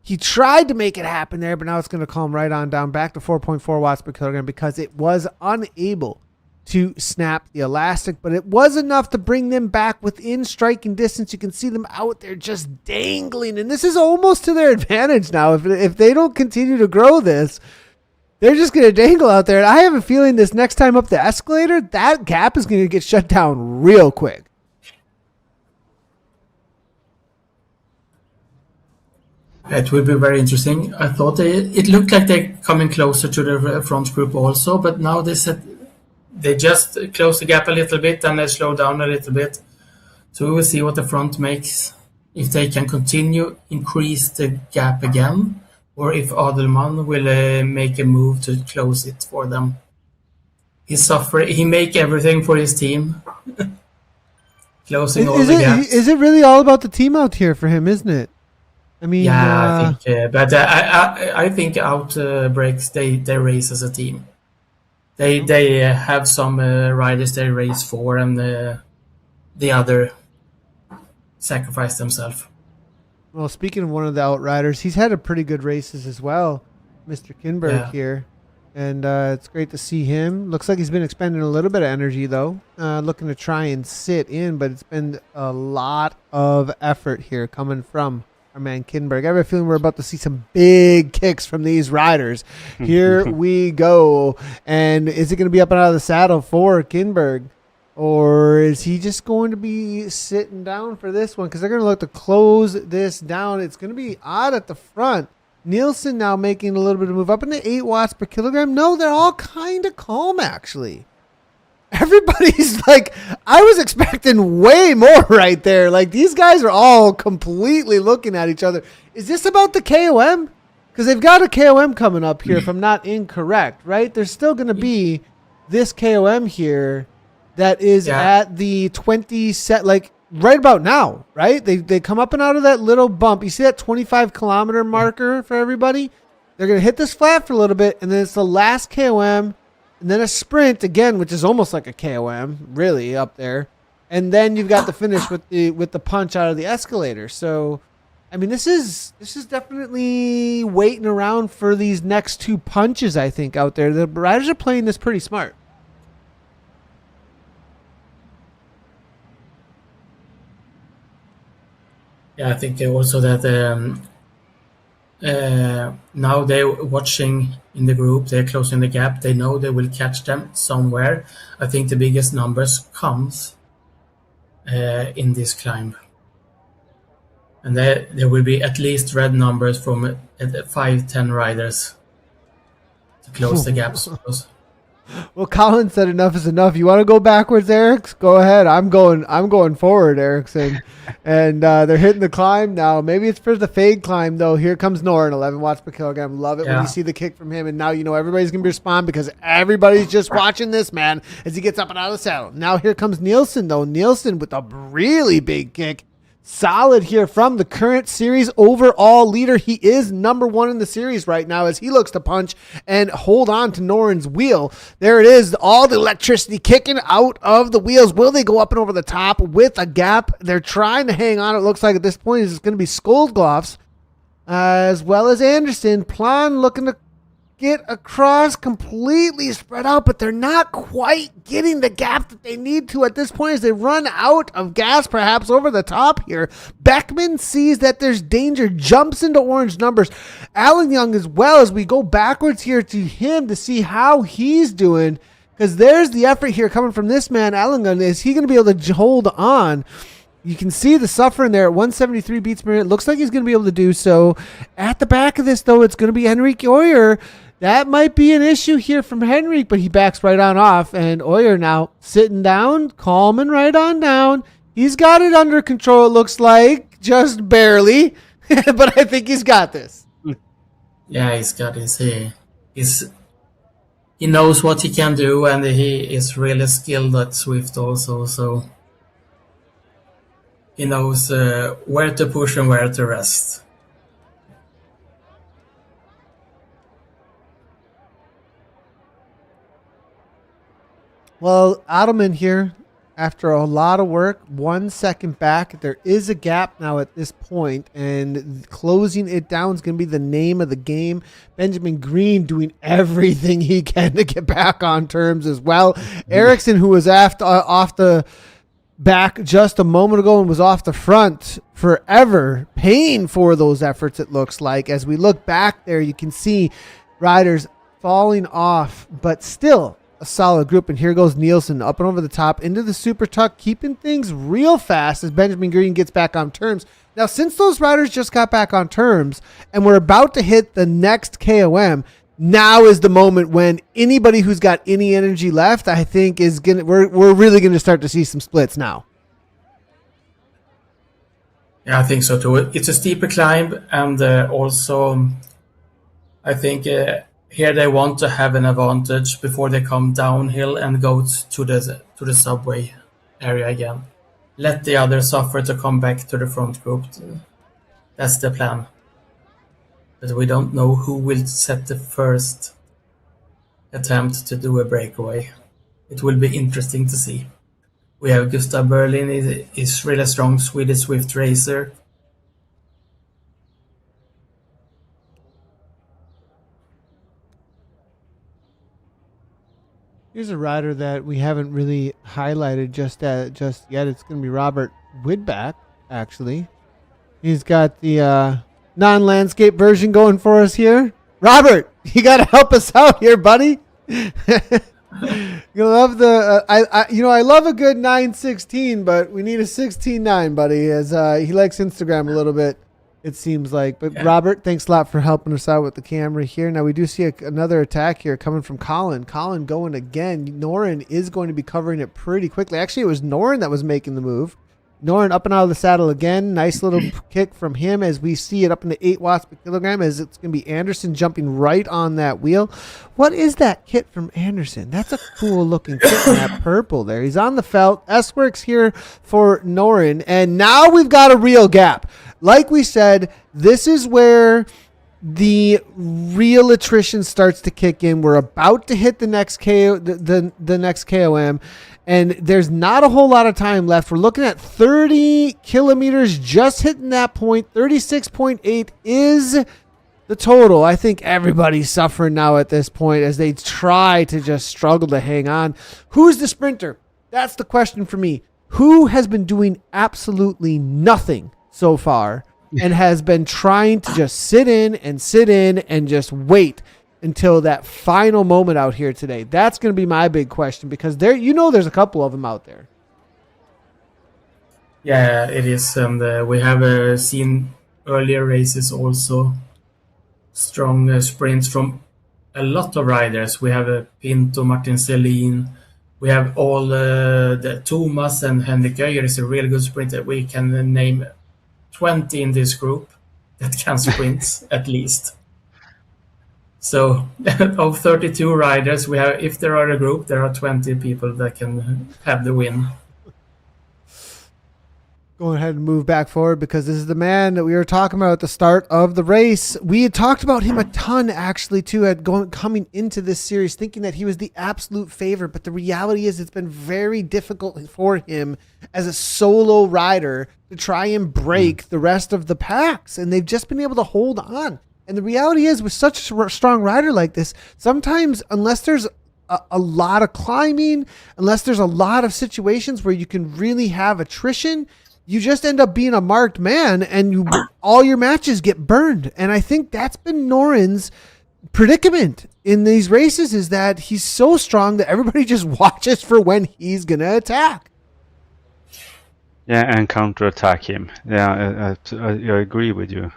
He tried to make it happen there, but now it's going to calm right on down back to 4.4 watts per kilogram because it was unable to snap the elastic, but it was enough to bring them back within striking distance. You can see them out there just dangling, and this is almost to their advantage now. If they don't continue to grow this, they're just going to dangle out there. And I have a feeling this next time up the escalator, that gap is going to get shut down real quick. It will be very interesting. I thought it looked like they're coming closer to the front group also, but now they said they just close the gap a little bit and they slow down a little bit. So we will see what the front makes, if they can continue increase the gap again, or if Adelman will make a move to close it for them. He make everything for his team, closing all the gaps. Is it really all about the team out here for him, isn't it? I mean, yeah, I think, but I think Outbreaks they race as a team. They have some riders they race for, and the other sacrifice themselves. Well, speaking of one of the outriders, he's had a pretty good races as well, Mr. Kinberg here. And it's great to see him. Looks like he's been expending a little bit of energy, though. Looking to try and sit in, but it's been a lot of effort here coming from our man Kinberg. I have a feeling we're about to see some big kicks from these riders. Here we go. And is it going to be up and out of the saddle for Kinberg? Or is he just going to be sitting down for this one? Because they're going to look to close this down. It's going to be odd at the front. Nielsen now making a little bit of move up into 8 watts per kilogram. No, they're all kind of calm, actually. Everybody's like, I was expecting way more right there. Like, these guys are all completely looking at each other. Is this about the KOM? Because they've got a KOM coming up here, if I'm not incorrect, right? There's still going to be this KOM here that is at the 20 set, like right about now, right? They come up and out of that little bump. You see that 25-kilometer marker for everybody? They're going to hit this flat for a little bit, and then it's the last KOM. And then a sprint again, which is almost like a KOM, really up there. And then you've got the finish with the punch out of the escalator. So, I mean, this is definitely waiting around for these next 2 punches, I think, out there. The riders are playing this pretty smart. Yeah, I think also that now they're watching in the group, they're closing the gap, they know they will catch them somewhere. I think the biggest numbers comes in this climb. And there will be at least red numbers from 5-10 riders to close the gaps. Well, Colin said enough is enough. You want to go backwards, Eric? Go ahead. I'm going forward, Erickson. And they're hitting the climb now. Maybe it's for the fade climb, though. Here comes Noren, 11 watts per kilogram. Love it when you see the kick from him. And now you know everybody's going to respond because everybody's just watching this man as he gets up and out of the saddle. Now here comes Nielsen, though. Nielsen with a really big kick. Solid here from the current series overall leader. He is number 1 in the series right now as he looks to punch and hold on to Noren's wheel. There it is. All the electricity kicking out of the wheels. Will they go up and over the top with a gap? They're trying to hang on. It looks like at this point it's going to be Skoldgloffs as well as Anderson. Plan looking to get across, completely spread out, but they're not quite getting the gap that they need to at this point as they run out of gas, perhaps over the top here. Beckman sees that there's danger, jumps into orange numbers. Alan Young as well, as we go backwards here to him to see how he's doing, because there's the effort here coming from this man, Alan Young. Is he going to be able to hold on? You can see the suffering there at 173 beats per minute. Looks like he's going to be able to do so. At the back of this, though, it's going to be Henrik Oyer. That might be an issue here from Henrik, but he backs right on off. And Oyer now sitting down, calming right on down. He's got it under control, it looks like. Just barely. But I think he's got this. Yeah, he's got his... He knows what he can do, and he is really skilled at Swift also, so... He knows where to push and where to rest. Well, Adelman here after a lot of work, 1 second back. There is a gap now at this point, and closing it down is going to be the name of the game. Benjamin Green doing everything he can to get back on terms as well. Ericsson, who was off the back just a moment ago and was off the front forever, paying for those efforts, it looks like. As we look back there, you can see riders falling off, but still a solid group. And here goes Nielsen up and over the top into the super tuck, keeping things real fast as Benjamin Green gets back on terms. Now, since those riders just got back on terms and we're about to hit the next KOM, now is the moment when anybody who's got any energy left, I think, is gonna we're really gonna start to see some splits now. Yeah, I think so too. It's a steeper climb, and also I think here they want to have an advantage before they come downhill and go to the subway area again. Let the others suffer to come back to the front group. That's the plan. But we don't know who will set the first attempt to do a breakaway. It will be interesting to see. We have Gustav Berlin, is really strong Swedish Swift racer. Here's a rider that we haven't really highlighted just yet. It's going to be Robert Widback, actually. He's got the non-landscape version going for us here. Robert, you got to help us out here, buddy. You love the I love a good 9:16, but we need a 16:9, buddy, as he likes Instagram a little bit, it seems like. But yeah. Robert, thanks a lot for helping us out with the camera here. Now we do see another attack here coming from Colin. Colin going again. Noren is going to be covering it pretty quickly. Actually, it was Noren that was making the move. Noren up and out of the saddle again. Nice little kick from him as we see it up into 8 watts per kilogram, as it's going to be Anderson jumping right on that wheel. What is that kit from Anderson? That's a cool looking kit in that purple there. He's on the felt. S-Works here for Noren. And now we've got a real gap. Like we said, this is where the real attrition starts to kick in. We're about to hit the next the next KOM. And there's not a whole lot of time left. We're looking at 30 kilometers, just hitting that point. 36.8 is the total. I think everybody's suffering now at this point as they try to just struggle to hang on. Who's the sprinter? That's the question for me. Who has been doing absolutely nothing so far and has been trying to just sit in and just wait until that final moment out here today? That's going to be my big question, because there's a couple of them out there. Yeah, it is. And we have seen earlier races also strong sprints from a lot of riders. We have Pinto, Martin Selin. We have all the Thomas and Henrik Öijer is a really good sprinter. We can name 20 in this group that can sprint at least. So of 32 riders, we have, if there are a group, there are 20 people that can have the win. Go ahead and move back forward, because this is the man that we were talking about at the start of the race. We had talked about him a ton, actually, too, coming into this series, thinking that he was the absolute favorite. But the reality is it's been very difficult for him as a solo rider to try and break the rest of the packs. And they've just been able to hold on. And the reality is, with such a strong rider like this, sometimes unless there's a lot of climbing, unless there's a lot of situations where you can really have attrition, you just end up being a marked man and all your matches get burned. And I think that's been Noren's predicament in these races, is that he's so strong that everybody just watches for when he's going to attack. Yeah, and counterattack him. Yeah, I agree with you.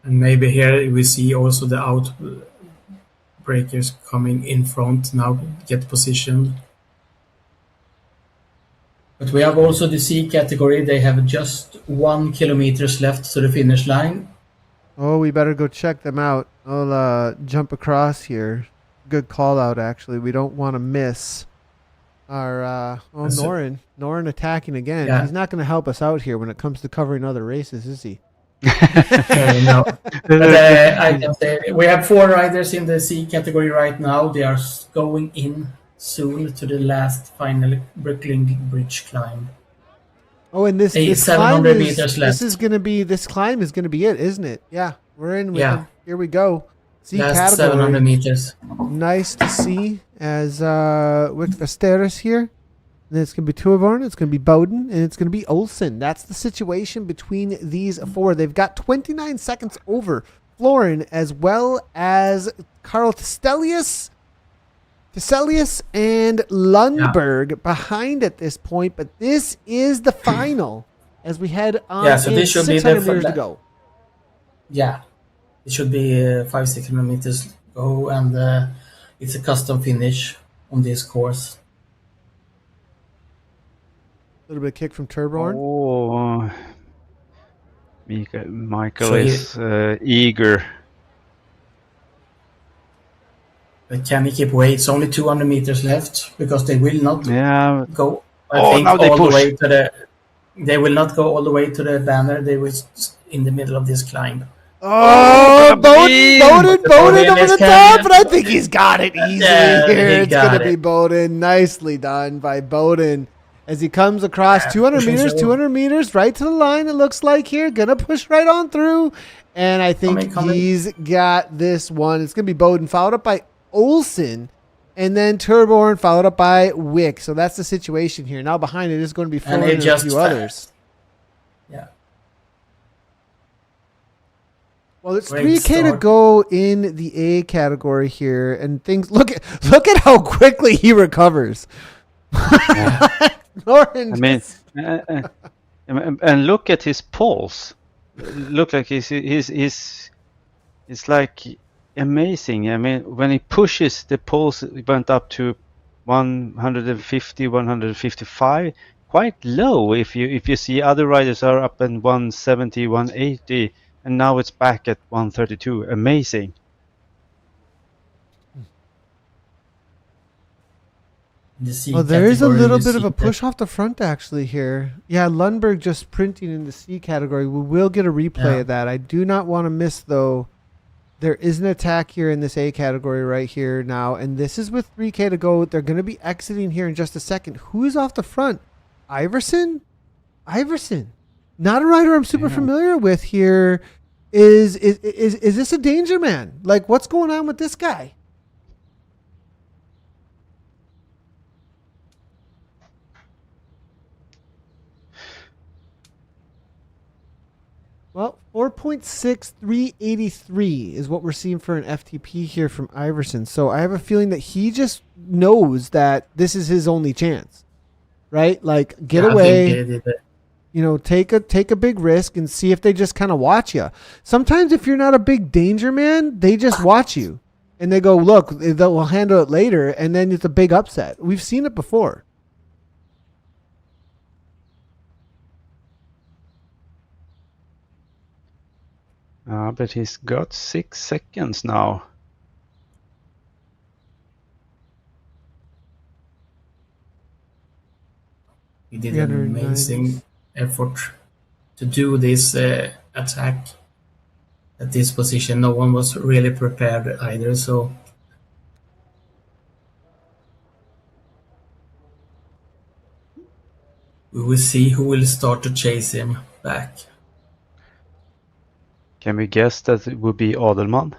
And maybe here we see also the outbreakers coming in front now, get positioned. But we have also the C category. They have just 1 kilometer left to the finish line. Oh, we better go check them out. I'll jump across here. Good call out, actually. We don't want to miss our Noren. Noren attacking again. Yeah. He's not going to help us out here when it comes to covering other races, is he? No. But, I can say we have 4 riders in the C category right now. They are going in soon to the last final Brooklyn Bridge climb. Oh, and this climb 700 is meters left. this climb is gonna be it, isn't it? Yeah, we're in with him. Here we go. C Last category. 700 meters. Nice to see as with Vesteris here. And then it's going to be Torbjorn, it's going to be Bowden, and it's going to be Olsen. That's the situation between these four. They've got 29 seconds over Florin as well as Carl Tiselius and Lundberg behind at this point. But this is the final as we head on so this should 600 be meters to go. Yeah, it should be 500-600 meters to go, and it's a custom finish on this course. A little bit of kick from Torbjorn. Oh, Michael is eager. But can he keep away? It's only 200 meters left because they will not go. I think now they all push. the way to the. They will not go all the way to the banner. They will just in the middle of this climb. Oh, Bowden over the top, but I think he's got it easily here. It's going to be Bowden. Nicely done by Bowden as he comes across 200 meters, right to the line, it looks like here. Going to push right on through, and I think he's got this one. It's going to be Bowden, followed up by Olsen, and then Torbjorn, followed up by Wick. So that's the situation here. Now behind it is going to be Florin and a few others. Yeah. Well, it's 3K to go in the A category here, and things look at how quickly he recovers. I mean, and look at his pulse. Look like he's like amazing. I mean, when he pushes, the pulse went up to 150, 155, quite low. If you see other riders are up in 170, 180. And now it's back at 132. Amazing. Oh, there is a little bit of a push off the front actually here. Yeah, Lundberg just printing in the C category. We will get a replay of that. I do not want to miss, though. There is an attack here in this A category right here now. And this is with 3K to go. They're going to be exiting here in just a second. Who is off the front? Iverson? Not a rider I'm super familiar with here. Is this a danger man? Like, what's going on with this guy? Well, 4.6383 is what we're seeing for an FTP here from Iverson. So I have a feeling that he just knows that this is his only chance, right? Like, get away. Take a big risk and see if they just kind of watch you. Sometimes if you're not a big danger man, they just watch you. And they go, look, they'll handle it later, and then it's a big upset. We've seen it before. But he's got 6 seconds now. He did an amazing effort to do this attack at this position. No one was really prepared either, so we will see who will start to chase him back. Can we guess that it would be Adelman?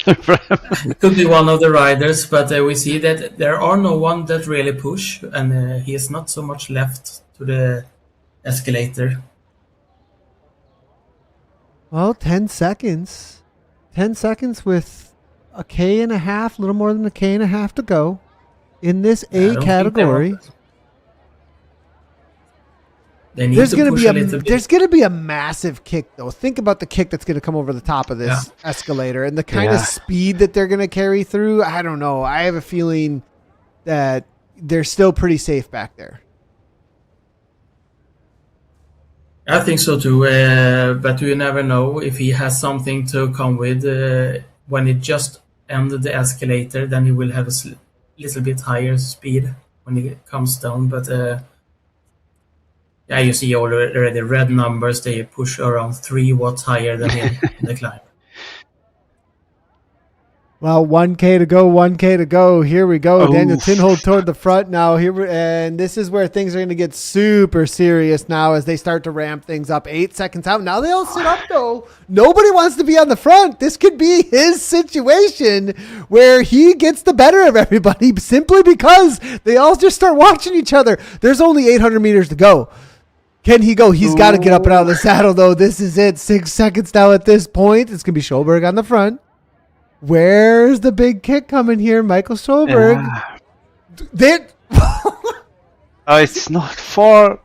It could be one of the riders, but we see that there are no one that really push, and he has not so much left to the escalator. Well, 10 seconds. 10 seconds with a K and a half, a little more than a K and a half to go in this A category. There's going to be a massive kick, though. Think about the kick that's going to come over the top of this escalator and the kind of speed that they're going to carry through. I don't know. I have a feeling that they're still pretty safe back there. I think so too, but you never know if he has something to come with. When it just ended the escalator, then he will have a little bit higher speed when he comes down, but you see already red numbers. They push around 3 watts higher than him in the climb. Well, 1K to go, 1K to go. Here we go. Daniel Oof. Tinhold toward the front now. And this is where things are going to get super serious now as they start to ramp things up. 8 seconds out. Now they all sit up, though. Nobody wants to be on the front. This could be his situation where he gets the better of everybody simply because they all just start watching each other. There's only 800 meters to go. Can he go? He's got to get up and out of the saddle, though. This is it. 6 seconds now at this point. It's going to be Schulberg on the front. Where's the big kick coming here? Michael Stolberg. It's not far.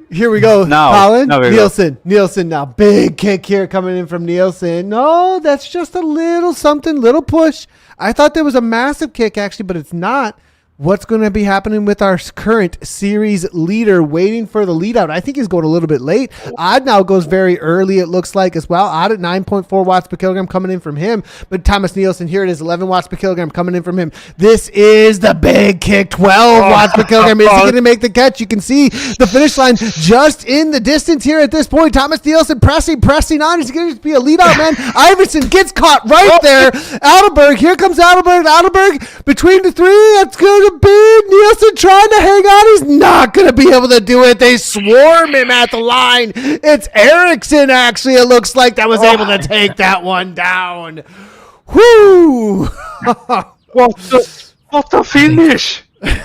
Here we go. Now, Colin. now we go. Nielsen now. Big kick here coming in from Nielsen. No, that's just a little something, little push. I thought there was a massive kick, actually, but it's not. What's going to be happening with our current series leader waiting for the lead out? I think he's going a little bit late. Odd now goes very early, it looks like, as well. Odd at 9.4 watts per kilogram coming in from him. But Thomas Nielsen, here it is, 11 watts per kilogram coming in from him. This is the big kick, 12 watts per kilogram. Is he going to make the catch? You can see the finish line just in the distance here at this point. Thomas Nielsen pressing on. He's going to be a lead out man. Iverson gets caught right there. Adelberg, here comes Adelberg. Adelberg between the three. It's going to be Nielsen trying to hang on. He's not going to be able to do it. They swarm him at the line. It's Eriksson, actually, it looks like, that was able to take that one down. Whoo! What a finish! It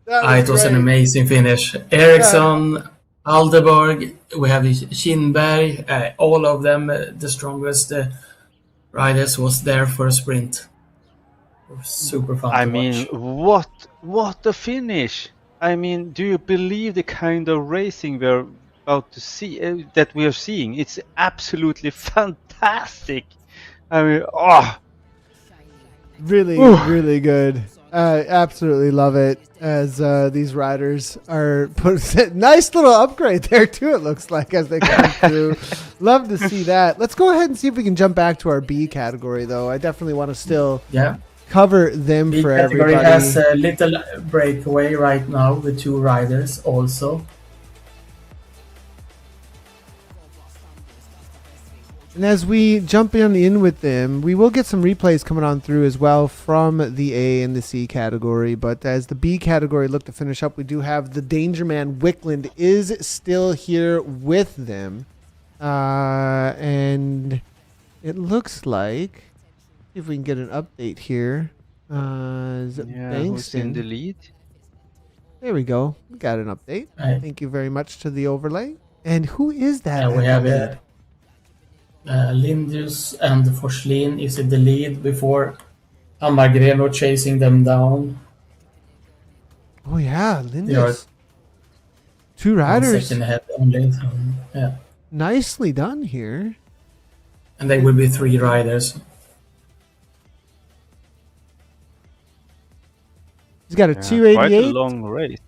was an amazing finish. Eriksson, Aldeberg, we have Kinberg, all of them, the strongest riders was there for a sprint. Super fun I to mean, watch. what a finish! I mean, do you believe the kind of racing we're about to see, that we are seeing? It's absolutely fantastic. I mean, Really good. Absolutely love it as these riders are put. Nice little upgrade there too, it looks like, as they come through. Love to see that. Let's go ahead and see if we can jump back to our B category, though. I definitely want to still cover them B for category everybody. has a little breakaway right now with 2 riders also. And as we jump in with them, we will get some replays coming on through as well from the A and the C category. But as the B category look to finish up, we do have the Danger Man Wickland is still here with them. And it looks like, if we can get an update here. Is it who's in the Bankston? lead? There we go. We got an update. Right. Thank you very much to the overlay. And who is that? And we at have the lead? Lindus and Forslin is in the lead before Hammargren chasing them down. Oh yeah, They are Lindis. 2 1 riders. second ahead only. So, yeah. Nicely done here. And they will be 3 riders. He's got a Quite a 288. long race.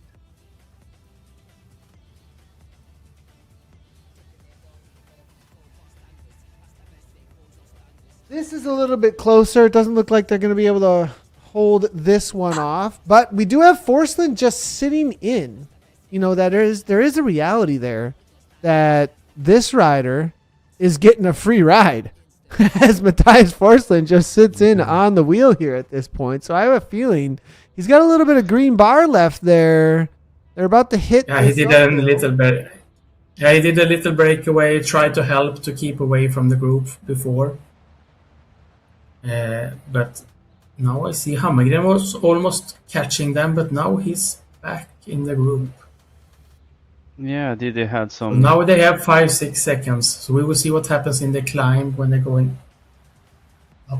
This is a little bit closer. It doesn't look like they're going to be able to hold this one off. But we do have Forsland just sitting in. You know, that there is a reality there that this rider is getting a free ride. As Matthias Forsland just sits in on the wheel here at this point. So I have a feeling he's got a little bit of green bar left there. They're about to hit. Yeah, he this did a uphill. little bit. Yeah, he did a little breakaway, tried to help to keep away from the group before. But now I see Hammargren was almost catching them, but now he's back in the group. Yeah, did they had some? Now they have 5-6 seconds, so we will see what happens in the climb when they're going up.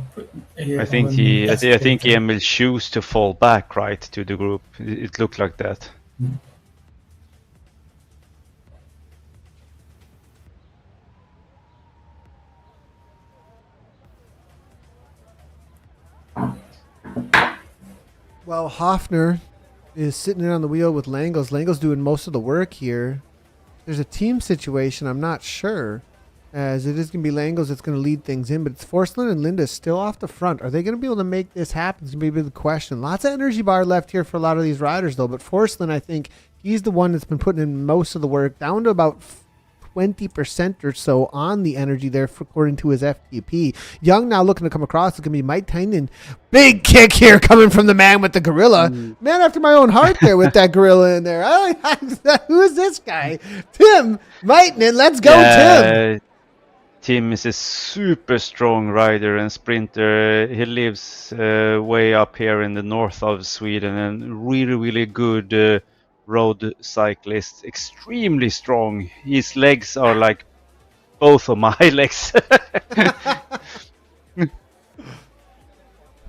I think Emil chose to fall back right to the group. It looked like that. Well, Hoffner is sitting in on the wheel with Langos. Langos doing most of the work here. There's a team situation, I'm not sure. As it is going to be Langos that's going to lead things in, but it's Forsland and Linda still off the front. Are they going to be able to make this happen? It's going to be the question. Lots of energy bar left here for a lot of these riders, though. But Forsland, I think, he's the one that's been putting in most of the work, down to about 20% or so on the energy there, according to his FTP. Young now looking to come across. It's going to be Mike Tynan. Big kick here coming from the man with the gorilla. Man after my own heart there with that gorilla in there. Who is this guy? Tim Meitinen. Let's go, Tim. Tim is a super strong rider and sprinter. He lives way up here in the north of Sweden and really, really good road cyclist. Extremely strong. His legs are like both of my legs.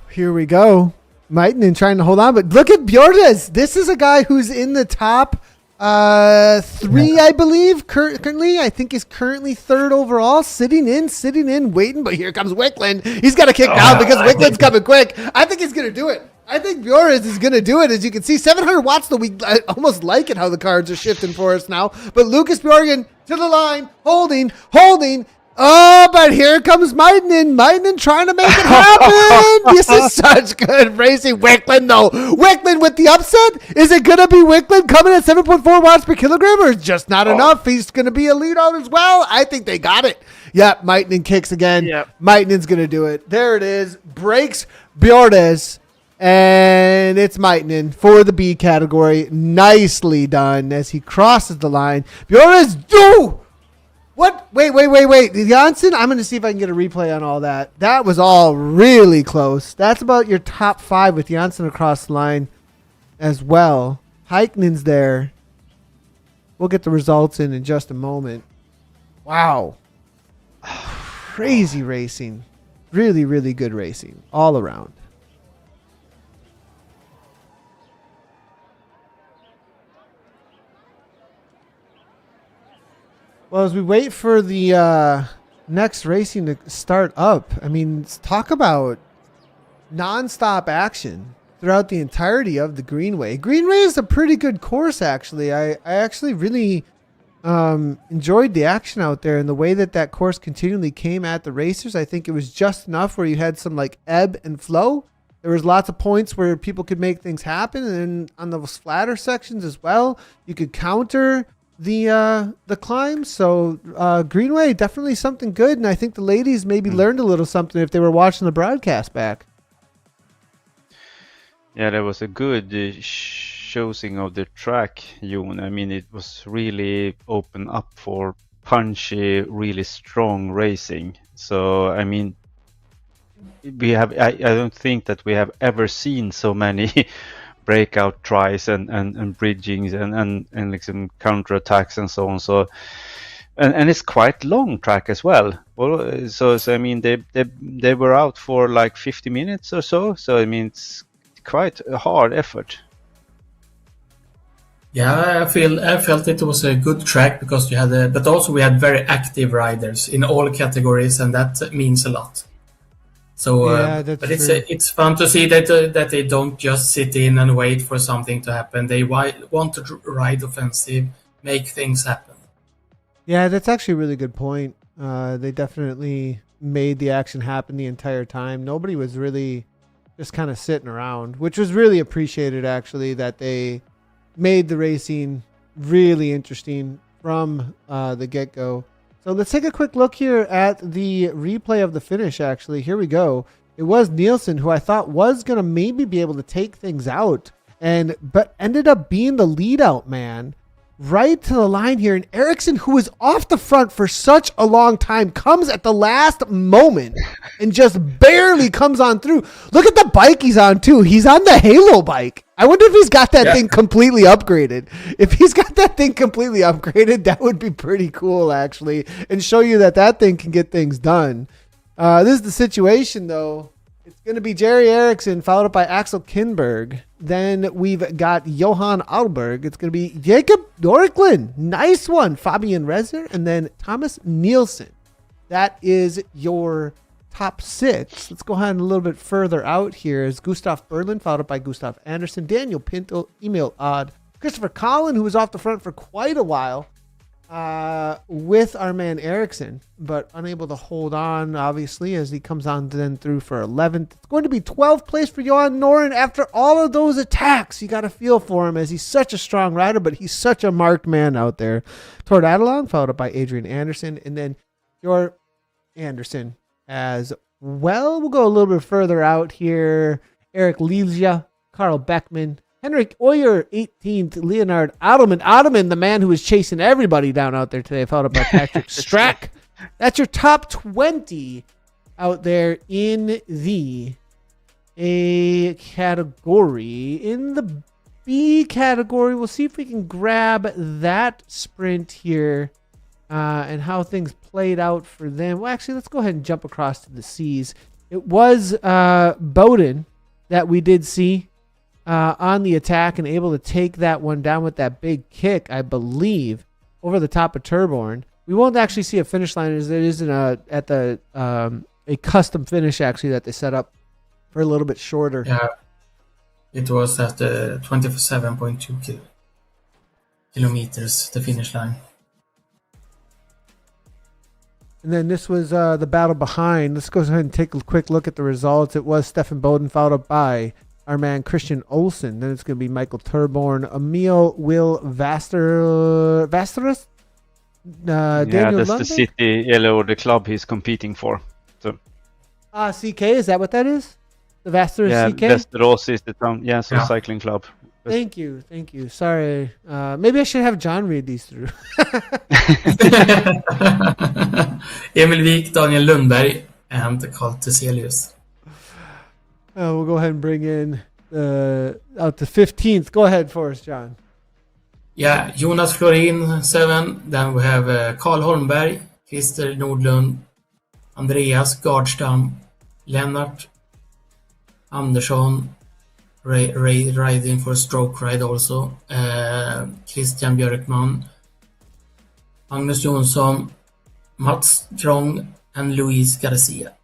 Here we go. Meitinen trying to hold on, but look at Bjordes. This is a guy who's in the top 3, I believe, currently. I think he's currently 3rd overall, sitting in, waiting. But here comes Wickland. He's got to kick now because Wickland's coming quick. I think he's going to do it. I think Bjordes is going to do it. As you can see, 700 watts, though. I almost like it how the cards are shifting for us now. But Lucas Bjorgen to the line, holding. Oh, but here comes Meitinen. Meitinen trying to make it happen. This is such good racing. Wickland, though. Wickland with the upset. Is it going to be Wickland coming at 7.4 watts per kilogram, or is just not enough? He's going to be a lead out as well. I think they got it. Yep, Meitinen kicks again. Yep. Meitinen's going to do it. There it is. Breaks Bjordes. And it's Meitinen for the B category. Nicely done as he crosses the line. Bjordes, do! What? Wait. Janssen, I'm going to see if I can get a replay on all that. That was all really close. That's about your top 5 with Janssen across the line as well. Heikkinen's there. We'll get the results in just a moment. Wow. Crazy racing. Really, really good racing all around. Well, as we wait for the next racing to start up, I mean, talk about nonstop action throughout the entirety of the Greenway. Greenway is a pretty good course, actually. I actually really enjoyed the action out there and the way that course continually came at the racers. I think it was just enough where you had some like ebb and flow. There was lots of points where people could make things happen, and then on those flatter sections as well, you could counter the climb. So Greenway, definitely something good, and I think the ladies maybe learned a little something if they were watching the broadcast back. Yeah, there was a good choosing of the track, Jon. I mean, it was really open up for punchy, really strong racing. So I mean, I don't think that we have ever seen so many breakout tries and bridgings and like some counter attacks and so on. So and it's quite long track as well. Well, so I mean they were out for like 50 minutes or so. So I mean it's quite a hard effort. Yeah, I felt it was a good track because you had but also we had very active riders in all categories, and that means a lot. So, yeah, but it's fun to see that they don't just sit in and wait for something to happen. They want to ride offensive, make things happen. Yeah, that's actually a really good point. They definitely made the action happen the entire time. Nobody was really just kind of sitting around, which was really appreciated, actually, that they made the racing really interesting from the get-go. So let's take a quick look here at the replay of the finish, actually. Here we go. It was Nielsen, who I thought was going to maybe be able to take things out, but ended up being the lead-out man right to the line here. And Eriksson, who was off the front for such a long time, comes at the last moment and just barely comes on through. Look at the bike he's on, too. He's on the Halo bike. I wonder if he's got that thing completely upgraded. If he's got that thing completely upgraded, that would be pretty cool, actually, and show you that thing can get things done. This is the situation, though. It's going to be Jerry Eriksson, followed up by Axel Kinberg. Then we've got Johan Alberg. It's going to be Jacob Dorklin. Nice one. Fabian Rezer. And then Thomas Nielsen. That is your top 6. Let's go ahead and a little bit further out here is Gustav Berlin, followed up by Gustav Anderson, Daniel Pinto, Emil Odd, Christopher Collin, who was off the front for quite a while. with our man Ericsson, but unable to hold on, obviously, as he comes on then through for 11th. It's going to be 12th place for Johan Noren after all of those attacks. You got to feel for him as he's such a strong rider, but he's such a marked man out there. Tord Adelong, followed up by Adrian Anderson, and then your Anderson as well. We'll go a little bit further out here. Eric Lilja, Carl Beckman, Henrik Oyer, 18th. Leonard Ottoman, the man who was chasing everybody down out there today, followed up by Patrick Strack. That's your top 20 out there in the A category. In the B category, we'll see if we can grab that sprint here and how things played out for them. Well, actually, let's go ahead and jump across to the C's. It was Bowden that we did see on the attack and able to take that one down with that big kick, I believe, over the top of Turborn. We won't actually see a finish line as it is at the a custom finish actually that they set up for a little bit shorter. Yeah, it was at 27.2 kilometers, the finish line. And then this was the battle behind. Let's go ahead and take a quick look at the results. It was Stefan Bowden followed up by our man Christian Olsen. Then it's going to be Michael Turborn, Emil Will Vasterus, Daniel that's Lundberg? the city or the club he's competing for. So CK, is that what that is? The Vasterus yeah, CK? Västerås is the town. Yeah, so cycling club. Thank you. Sorry. Maybe I should have John read these through. Emil Wik, Daniel Lundberg, and Carl Teselius. We'll go ahead and bring in out to 15th. Go ahead for us, John. Yeah, Jonas Florin, 7. Then we have Carl Holmberg, Christer Nordlund, Andreas Gardstam, Lennart Andersson, riding for stroke ride also, Christian Björkman, Magnus Jonsson, Mats Strong, and Luis Garcia.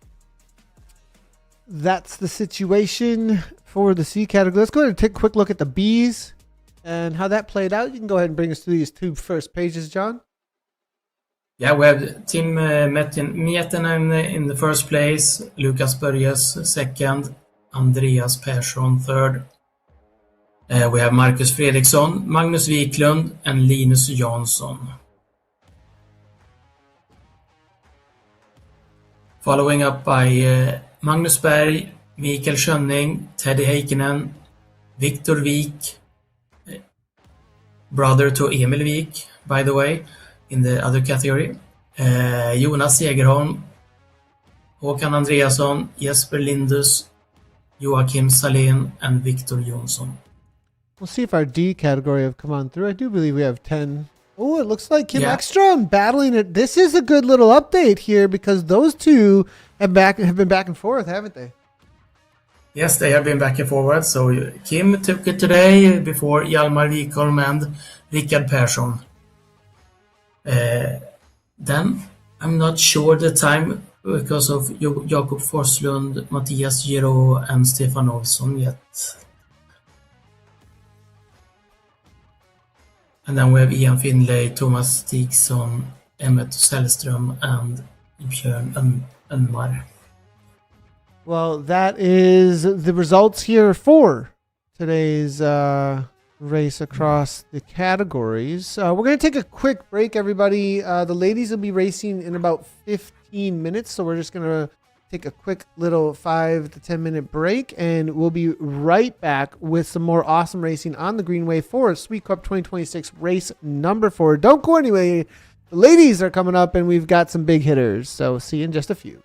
That's the situation for the C category. Let's go ahead and take a quick look at the B's and how that played out. You can go ahead and bring us through these two first pages, John. Yeah, we have Tim Mietinen in the first place, Lukas Börjes second, Andreas Persson third. We have Marcus Fredriksson, Magnus Wiklund, and Linus Jansson. Following up by Magnus Berg, Mikael Schönning, Teddy Heikkinen, Viktor Wik, brother to Emil Wik, by the way, in the other category. Jonas Segerholm, Håkan Andreasson, Jesper Lindus, Joakim Salén, and Victor Jonsson. We'll see if our D category have come on through. I do believe we have 10. Oh, it looks like Kim Ekstrom battling it. This is a good little update here because those two have been back and forth, haven't they? Yes, they have been back and forward. So Kim took it today before Hjalmar Wikholm and Rickard Persson. Then I'm not sure the time because of Jakob Forslund, Mattias Giro, and Stefan Olsson yet. And then we have Ian Finlay, Thomas Stigson, Emmet Sällström, and Björn Önmar. Well, that is the results here for today's race across the categories. We're going to take a quick break, everybody. The ladies will be racing in about 15 minutes, so we're just going to take a quick little 5 to 10 minute break, and we'll be right back with some more awesome racing on the Greenway for SWE CUP 2026 race number 4. Don't go anywhere. The ladies are coming up, and we've got some big hitters, so see you in just a few.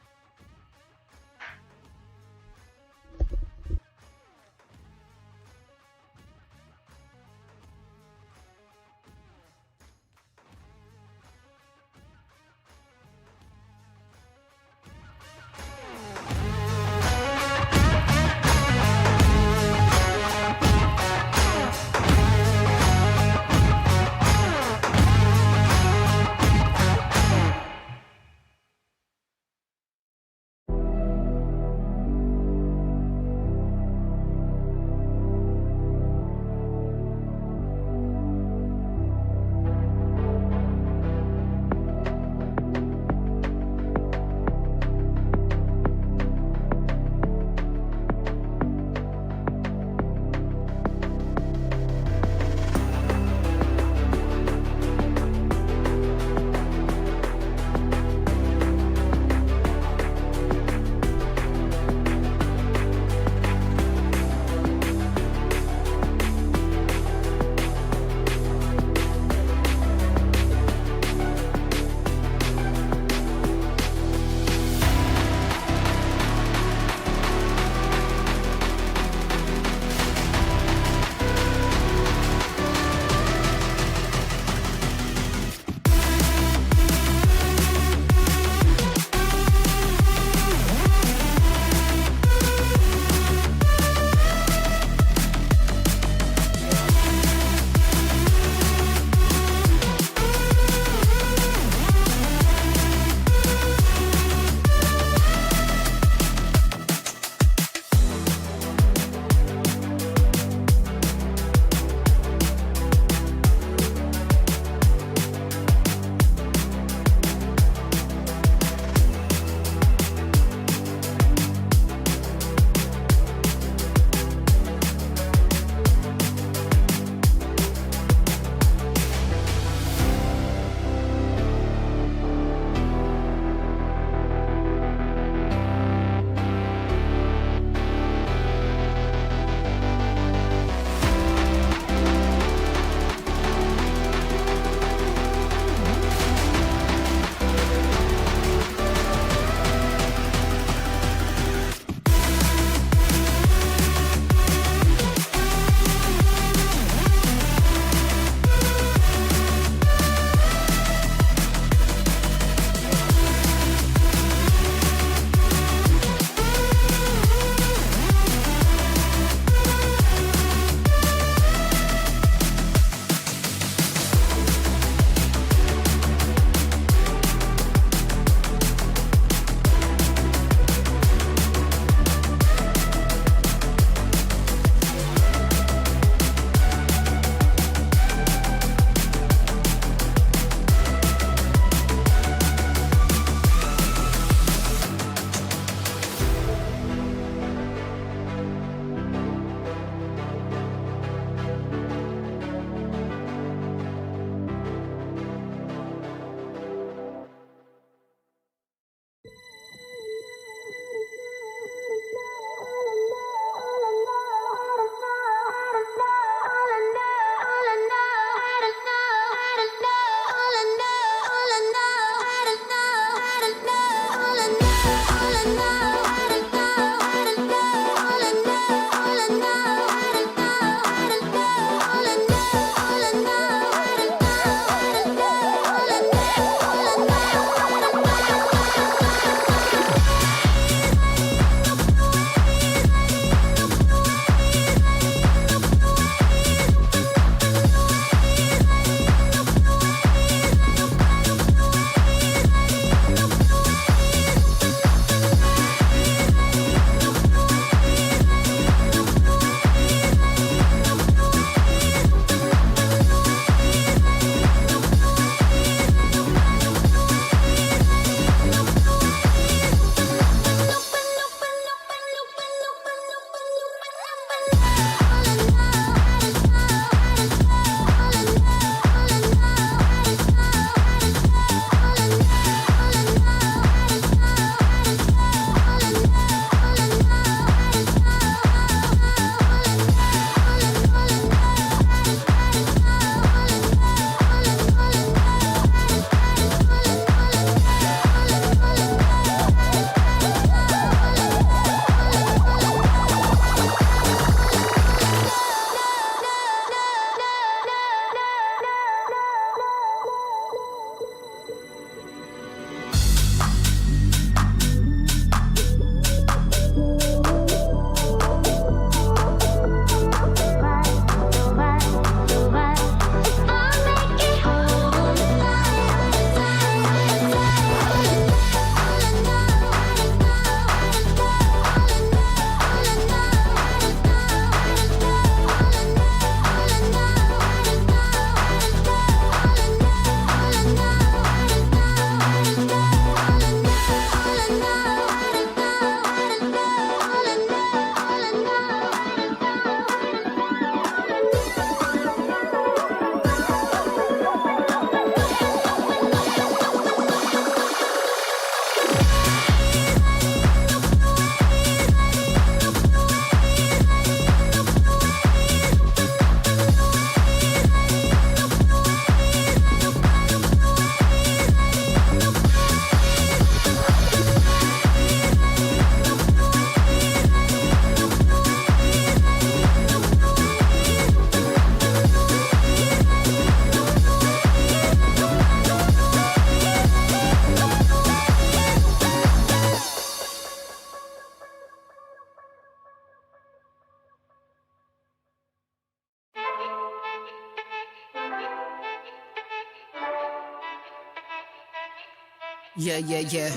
Yeah.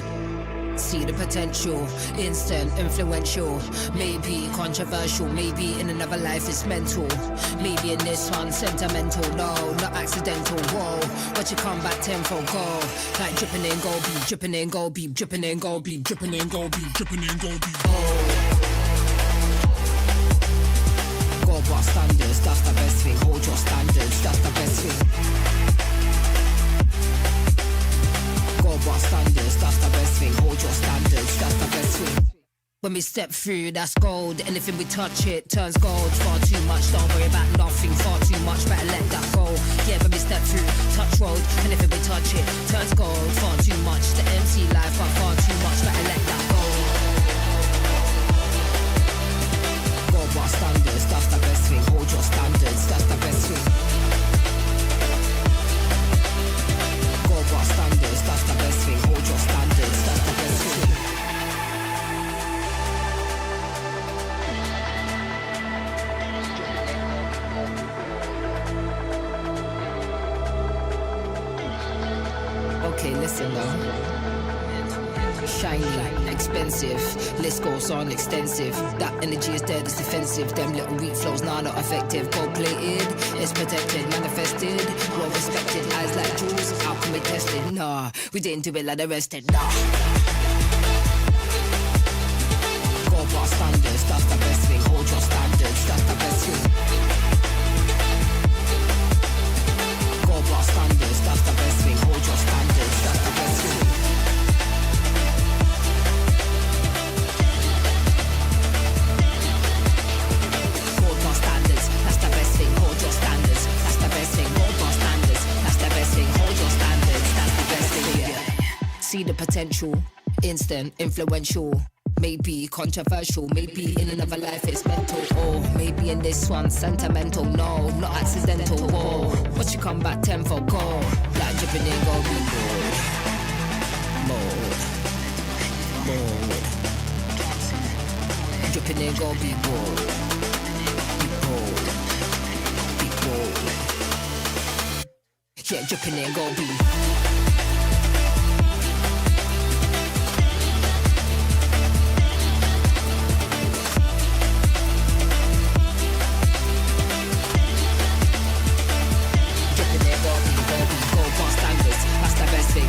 See the potential, instant, influential, maybe controversial, maybe in another life it's mental, maybe in this one sentimental, no, not accidental, whoa, but you come back tenfold, go, like dripping in gold beam, dripping in gold beam, dripping in gold beam, dripping in gold beam, dripping in gold beam, gold bar standards, that's the best thing, hold your standards, that's the best thing. Gold bar standards, that's the best thing. Hold your standards, that's the best thing. When we step through, that's gold. Anything we touch, it turns gold. Far too much, don't worry about nothing. Far too much, better let that go. Yeah, when we step through, touch road. Anything we touch, it turns gold. Far too much, the MC life, but far too much, better let that go. Gold bar standards, that's the best thing. Hold your standards, that's the best thing. Gold bar standards, that's the best thing. Hold your standards, that's the best thing. Okay, listen now. Shiny, expensive, list goes on extensive. That energy is dead, it's defensive. Them little weak flows, nah, not effective. Gold plated, it's protected, manifested, well respected. Eyes like jewels, alchemy tested. Nah, we didn't do it like the rest did. Nah. Gold bar standards, that's the best thing. Hold your standards, that's the best thing. Gold bar standards, that's the best thing. Hold your standards, that's the best thing. See the potential, instant, influential, maybe controversial, maybe in another life it's mental, or maybe in this one sentimental, no, not accidental, whoa, but you come back tenfold, go, like dripping in gold, be bold, dripping in gold, be bold, yeah, dripping in gold, be.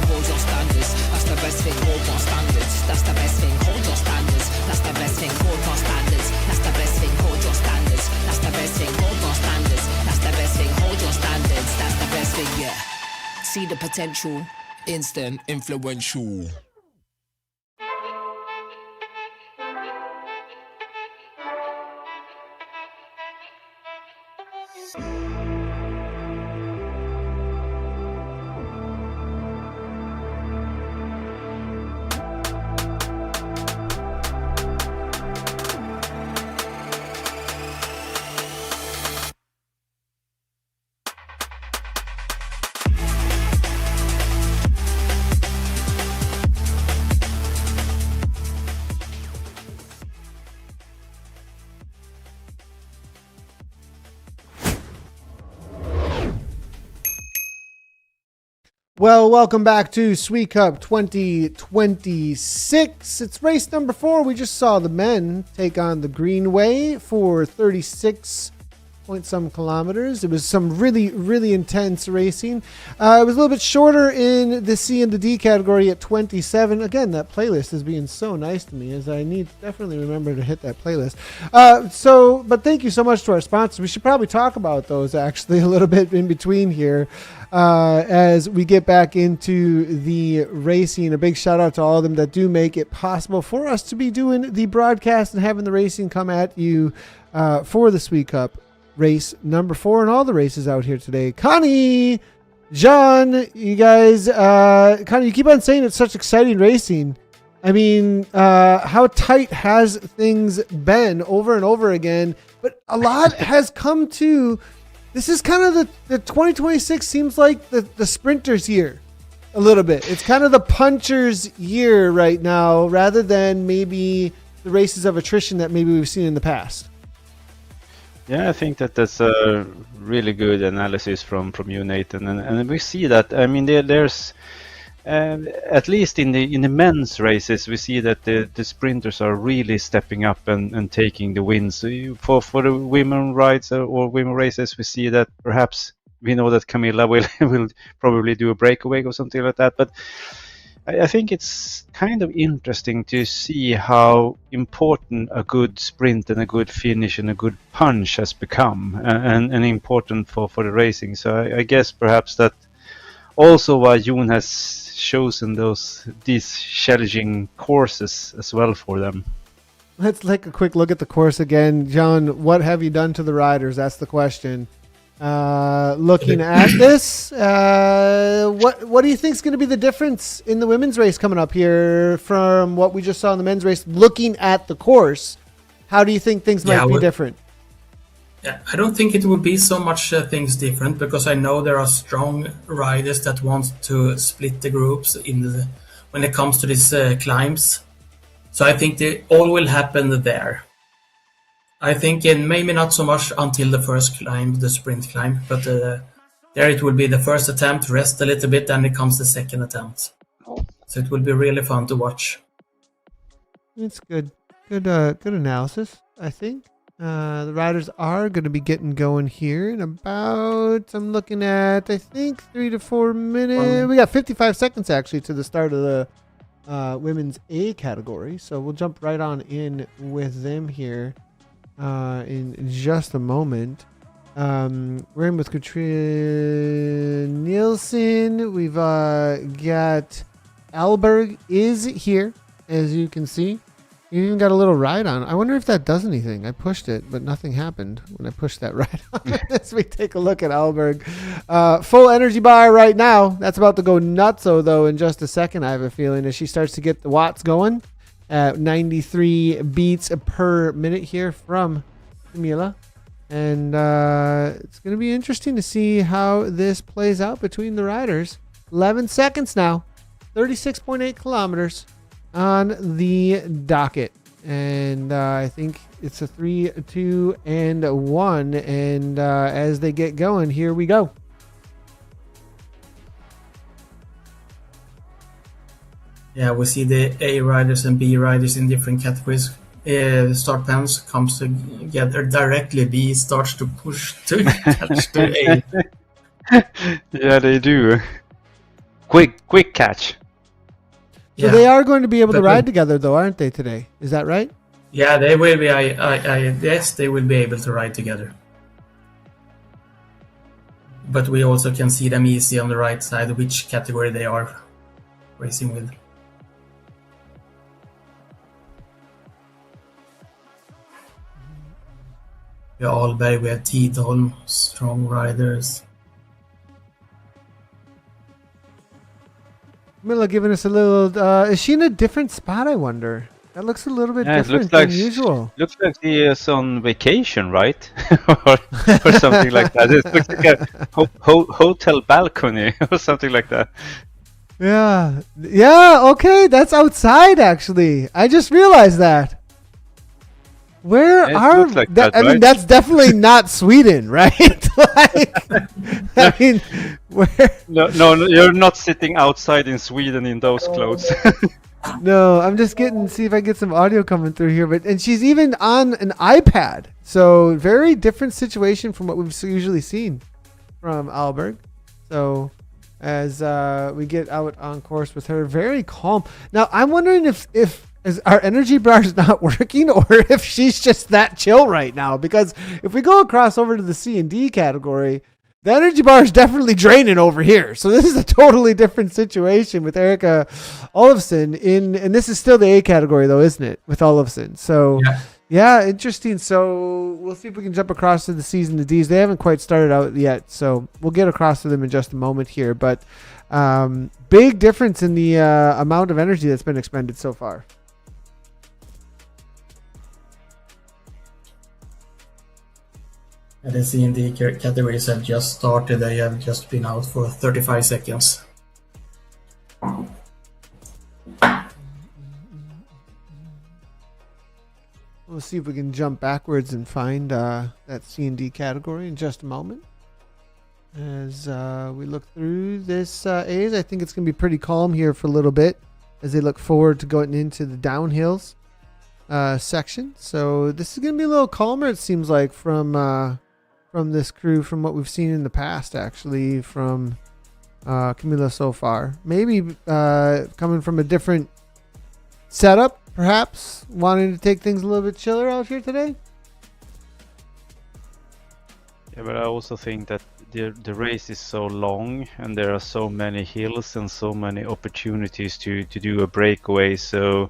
Hold your standards, that's the best thing, hold your standards, that's the best thing, hold your standards, that's the best thing, hold your standards, that's the best thing, hold your standards, that's the best thing, hold your standards, that's the best thing, hold your standards, that's the best thing, yeah. See the potential, instant, influential. Well, welcome back to SWE CUP 2026. It's race number 4. We just saw the men take on the Greenway for 36 point some kilometers. It was some really intense racing. It was a little bit shorter in the C and the D category at 27. Again, that playlist is being so nice to me, as I need to definitely remember to hit that playlist. But thank you so much to our sponsors. We should probably talk about those actually a little bit in between here. As we get back into the racing, a big shout out to all of them that do make it possible for us to be doing the broadcast and having the racing come at you for the SWE CUP race number 4 and all the races out here today. Connie, John, you guys, Connie, you keep on saying it's such exciting racing. I mean, how tight has things been over and over again? But a lot has come to. This is kind of the 2026 seems like the sprinters year a little bit. It's kind of the punchers year right now rather than maybe the races of attrition that maybe we've seen in the past. Yeah, I think that's a really good analysis from you, Nathan, and we see that. I mean, there's at least in the men's races, we see that the sprinters are really stepping up and taking the wins. So for the women rides or women races, we see that perhaps we know that Camilla will will probably do a breakaway or something like that. But I think it's kind of interesting to see how important a good sprint and a good finish and a good punch has become, and important for the racing. So I guess perhaps that also why Jon has chosen these challenging courses as well for them. Let's take a quick look at the course again. John, what have you done to the riders? That's the question. Looking at this, what do you think is going to be the difference in the women's race coming up here from what we just saw in the men's race? Looking at the course, how do you think things might be different? Yeah, I don't think it will be so much things different, because I know there are strong riders that want to split the groups when it comes to these climbs. So I think they all will happen there. I think maybe not so much until the first climb, the sprint climb, but there it will be the first attempt, rest a little bit, then it comes the second attempt. So it will be really fun to watch. It's good analysis, I think. The riders are going to be getting going here in about, I'm looking at, I think 3 to 4 minutes. We got 55 seconds actually to the start of the women's A category. So we'll jump right on in with them here in just a moment. We're in with Katrina Nielsen. We've got Alberg is here, as you can see. You even got a little ride on. I wonder if that does anything. I pushed it, but nothing happened when I pushed that ride on. As we take a look at Alberg. Full energy bar right now. That's about to go nutso, though, in just a second, I have a feeling, as she starts to get the watts going at 93 beats per minute here from Camilla. And it's going to be interesting to see how this plays out between the riders. 11 seconds now. 36.8 kilometers on the docket, and I think it's a 3, 2, and 1. And as they get going, here we go. Yeah, we see the A riders and B riders in different categories. The start pens comes together directly. B starts to push to catch the A. Yeah, they do. Quick catch. So they are going to be able to ride together, though, aren't they, today? Is that right? Yeah, they will be. I guess they will be able to ride together. But we also can see them easy on the right side, which category they are racing with. We have Alberg, we have Tidholm, strong riders. Camilla giving us a little. Is she in a different spot, I wonder? That looks a little bit different than usual. Looks like she is on vacation, right? or something like that. It looks like a hotel balcony or something like that. Yeah. Okay, that's outside. Actually, I just realized that. Where are like that, I mean, right? that's definitely not Sweden, right? I mean, where? No, you're not sitting outside in Sweden in those clothes. No, I'm just see if I get some audio coming through here. And she's even on an iPad, so very different situation from what we've usually seen from Alberg. So as we get out on course with her, very calm. Now I'm wondering if is our energy bar is not working, or if she's just that chill right now. Because if we go across over to the C and D category, the energy bar is definitely draining over here. So this is a totally different situation with Erica Olofsson and this is still the A category though, isn't it? With Olofsson. So yeah, interesting. So we'll see if we can jump across to the C's and the D's. They haven't quite started out yet, so we'll get across to them in just a moment here. But big difference in the amount of energy that's been expended so far. The C and D categories have just started. They have just been out for 35 seconds. We'll see if we can jump backwards and find that C and D category in just a moment. As we look through this A's, I think it's going to be pretty calm here for a little bit as they look forward to going into the downhills section. So this is going to be a little calmer, it seems like, from this crew, from what we've seen in the past, actually, from Camila so far. Maybe coming from a different setup, perhaps, wanting to take things a little bit chiller out here today. Yeah, but I also think that the race is so long and there are so many hills and so many opportunities to do a breakaway, so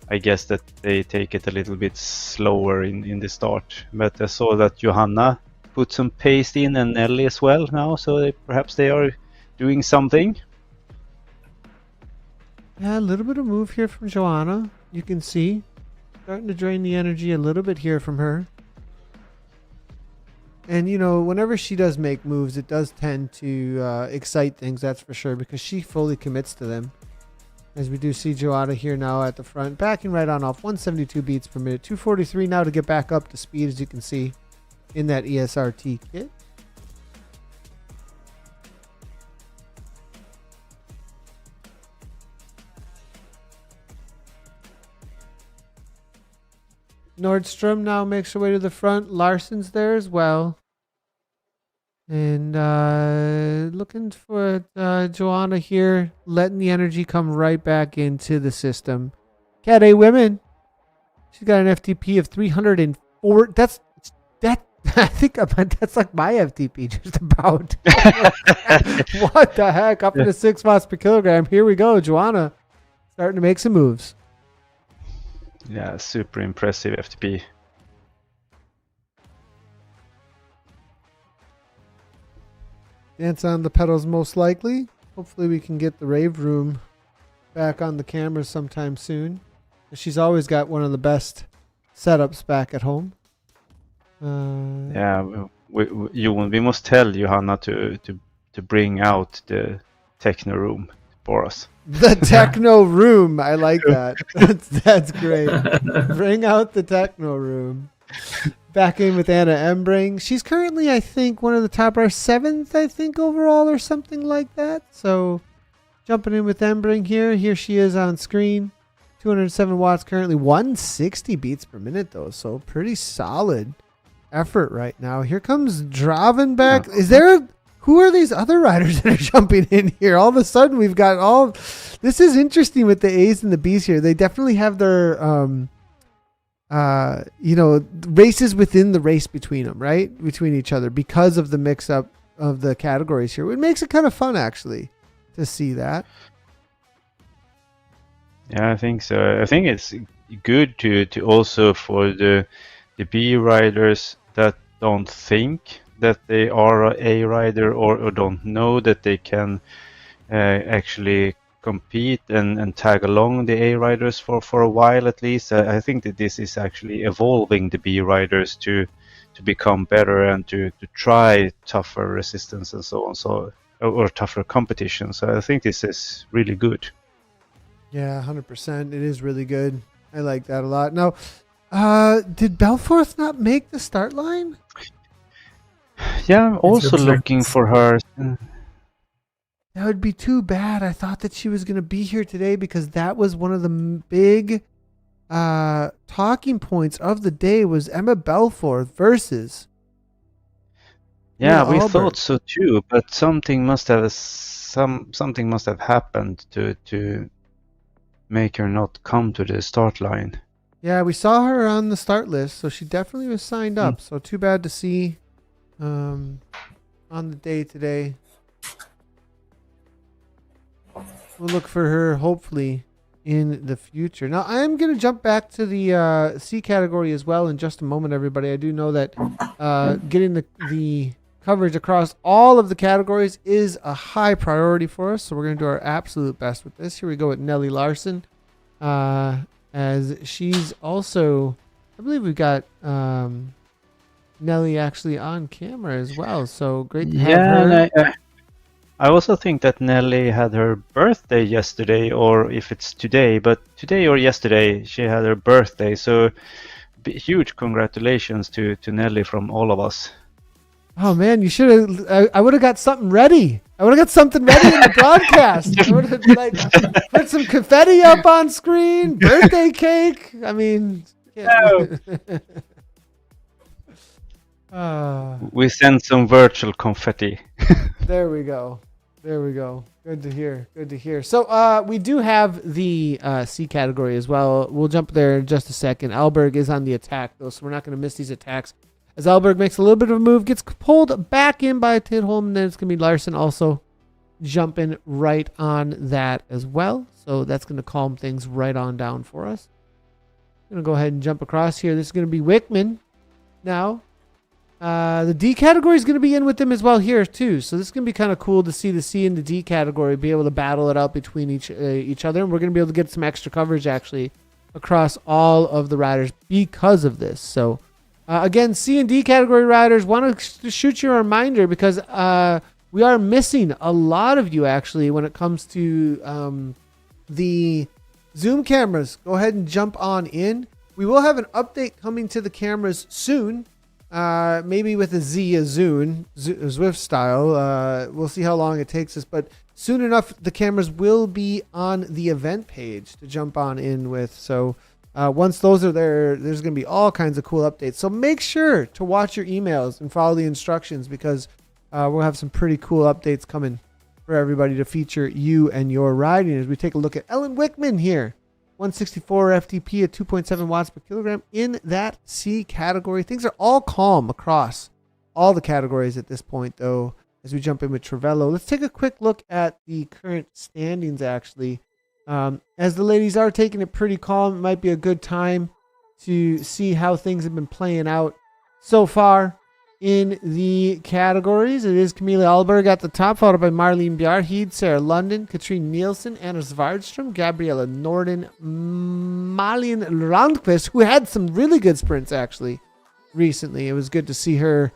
I guess that they take it a little bit slower in the start. But I saw that Johanna put some pace in, and Nelly as well now, so perhaps they are doing something. Yeah, a little bit of move here from Joanna. You can see starting to drain the energy a little bit here from her. And, you know, whenever she does make moves, it does tend to excite things, that's for sure, because she fully commits to them. As we do see Joanna here now at the front, backing right on off, 172 beats per minute, 243 now to get back up to speed, as you can see in that ESRT kit. Nordstrom now makes her way to the front. Larson's there as well. And looking for Joanna here, letting the energy come right back into the system. Cat A Women. She's got an FTP of 304. That I think that's like my FTP, just about. What the heck? Up into 6 watts per kilogram. Here we go. Joanna starting to make some moves. Yeah, super impressive FTP. Dance on the pedals most likely. Hopefully we can get the rave room back on the camera sometime soon. She's always got one of the best setups back at home. Yeah, we must tell Johanna to bring out the techno room for us. The techno room. I like that. That's great. Bring out the techno room. Back in with Anna Embring. She's currently, I think, one of the top riders, 7th, I think, overall or something like that. So jumping in with Embring here. Here she is on screen. 207 watts currently. 160 beats per minute, though. So pretty solid effort right now. Here comes Draven back. Yeah. Who are these other riders that are jumping in here? All of a sudden, we've got all... This is interesting with the A's and the B's here. They definitely have their... races within the race between them, right? Between each other because of the mix up of the categories here. It makes it kind of fun, actually, to see that. Yeah, I think so. I think it's good to also for the B riders that don't think that they are a rider or don't know that they can actually compete and tag along the A riders for a while at least. I think that this is actually evolving the B riders to become better and to try tougher resistance and so on, or tougher competition. So I think this is really good. Yeah, 100%. It is really good. I like that a lot. Now, did Belforth not make the start line? Yeah, I'm also looking for her. That would be too bad. I thought that she was going to be here today because that was one of the big talking points of the day was Emma Belforth versus. Yeah, we thought so too, but something must have happened to make her not come to the start line. Yeah, we saw her on the start list, so she definitely was signed up. So too bad to see on the day today. We'll look for her hopefully in the future. Now I am going to jump back to the C category as well in just a moment, everybody. I do know that getting the coverage across all of the categories is a high priority for us, so we're going to do our absolute best with this. Here we go with Nelly Larson, as she's also, I believe we've got Nelly actually on camera as well, so great to have her. I also think that Nelly had her birthday yesterday, or if it's today, but today or yesterday she had her birthday. So huge congratulations to Nelly from all of us. Oh man, you should have. I would have got something ready. I would have got something ready in the broadcast. I would have like put some confetti up on screen, birthday cake. I mean, We send some virtual confetti. there we go. There we go. Good to hear. Good to hear. So we do have the C category as well. We'll jump there in just a second. Alberg is on the attack though, so we're not going to miss these attacks. As Alberg makes a little bit of a move, gets pulled back in by Tidholm, and then it's going to be Larson also jumping right on that as well. So that's going to calm things right on down for us. I'm going to go ahead and jump across here. This is going to be Wickman now. The D category is going to be in with them as well here too. So this is going to be kind of cool to see the C and the D category be able to battle it out between each other. And we're going to be able to get some extra coverage actually across all of the riders because of this. So again, C and D category riders, want to shoot you a reminder because we are missing a lot of you actually when it comes to the Zoom cameras. Go ahead and jump on in. We will have an update coming to the cameras soon. Maybe with a Zwift style. We'll see how long it takes us, but soon enough, the cameras will be on the event page to jump on in with. So once those are there, there's going to be all kinds of cool updates. So make sure to watch your emails and follow the instructions because we'll have some pretty cool updates coming for everybody to feature you and your riding. As we take a look at Ellen Wickman here. 164 FTP at 2.7 watts per kilogram in that C category. Things are all calm across all the categories at this point, though, as we jump in with Travello. Let's take a quick look at the current standings, actually. As the ladies are taking it pretty calm, it might be a good time to see how things have been playing out so far in the categories. It is Camilla Alberg at the top, followed by Marlene Bjarhed, Sarah London, Katrine Nielsen, Anna Svardström, Gabriella Norden, Malin Randqvist, who had some really good sprints actually recently. It was good to see her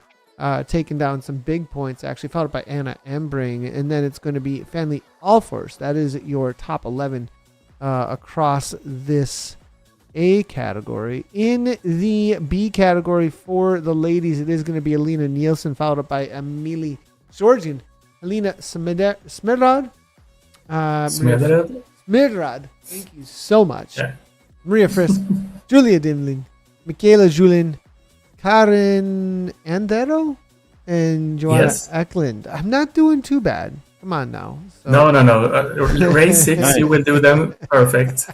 taking down some big points actually, followed by Anna Embring, and then it's going to be Fanny Alfors. That is your top 11 across this A category. In the B category for the ladies, it is going to be Alina Nielsen, followed up by Amelie Georgian, Alina Smirad. Smirad. Thank you so much. Yeah. Maria Frisk, Julia Dimlin, Michaela Julin, Karen Andero, and Joanna Eklund. I'm not doing too bad. Come on now. So. No. Race 6, you will do them perfect.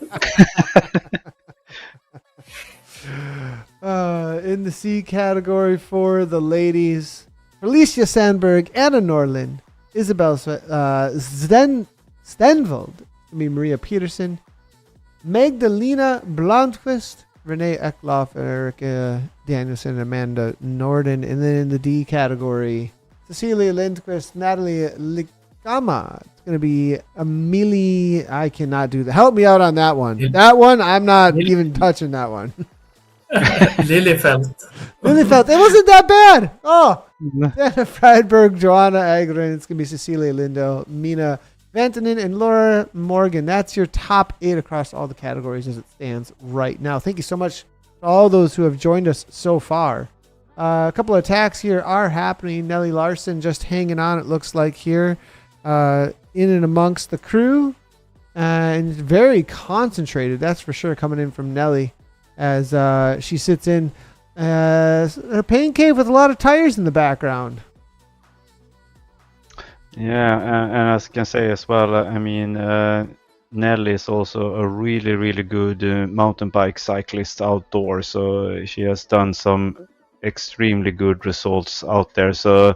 In the C category for the ladies, Felicia Sandberg, Anna Norlin, Isabel Stenvold, Maria Peterson, Magdalena Blomqvist, Renee Eckloff, Erica Danielson, Amanda Norden. And then in the D category, Cecilia Lindquist, Natalie Likama. It's going to be Amelie. I cannot do that. Help me out on that one. That one, I'm not even touching that one. Lilifelt. It wasn't that bad. Oh, Dana Friedberg, Joanna Agren. It's going to be Cecilia Lindo, Mina Vantanen, and Laura Morgan. That's your top 8 across all the categories as it stands right now. Thank you so much to all those who have joined us so far. A couple of attacks here are happening. Nellie Larson just hanging on, it looks like here, in and amongst the crew. And very concentrated, that's for sure, coming in from Nellie. As she sits in her pain cave with a lot of tires in the background. Yeah, and I can say as well, I mean, Nelly is also a really, really good mountain bike cyclist outdoors. So she has done some extremely good results out there. So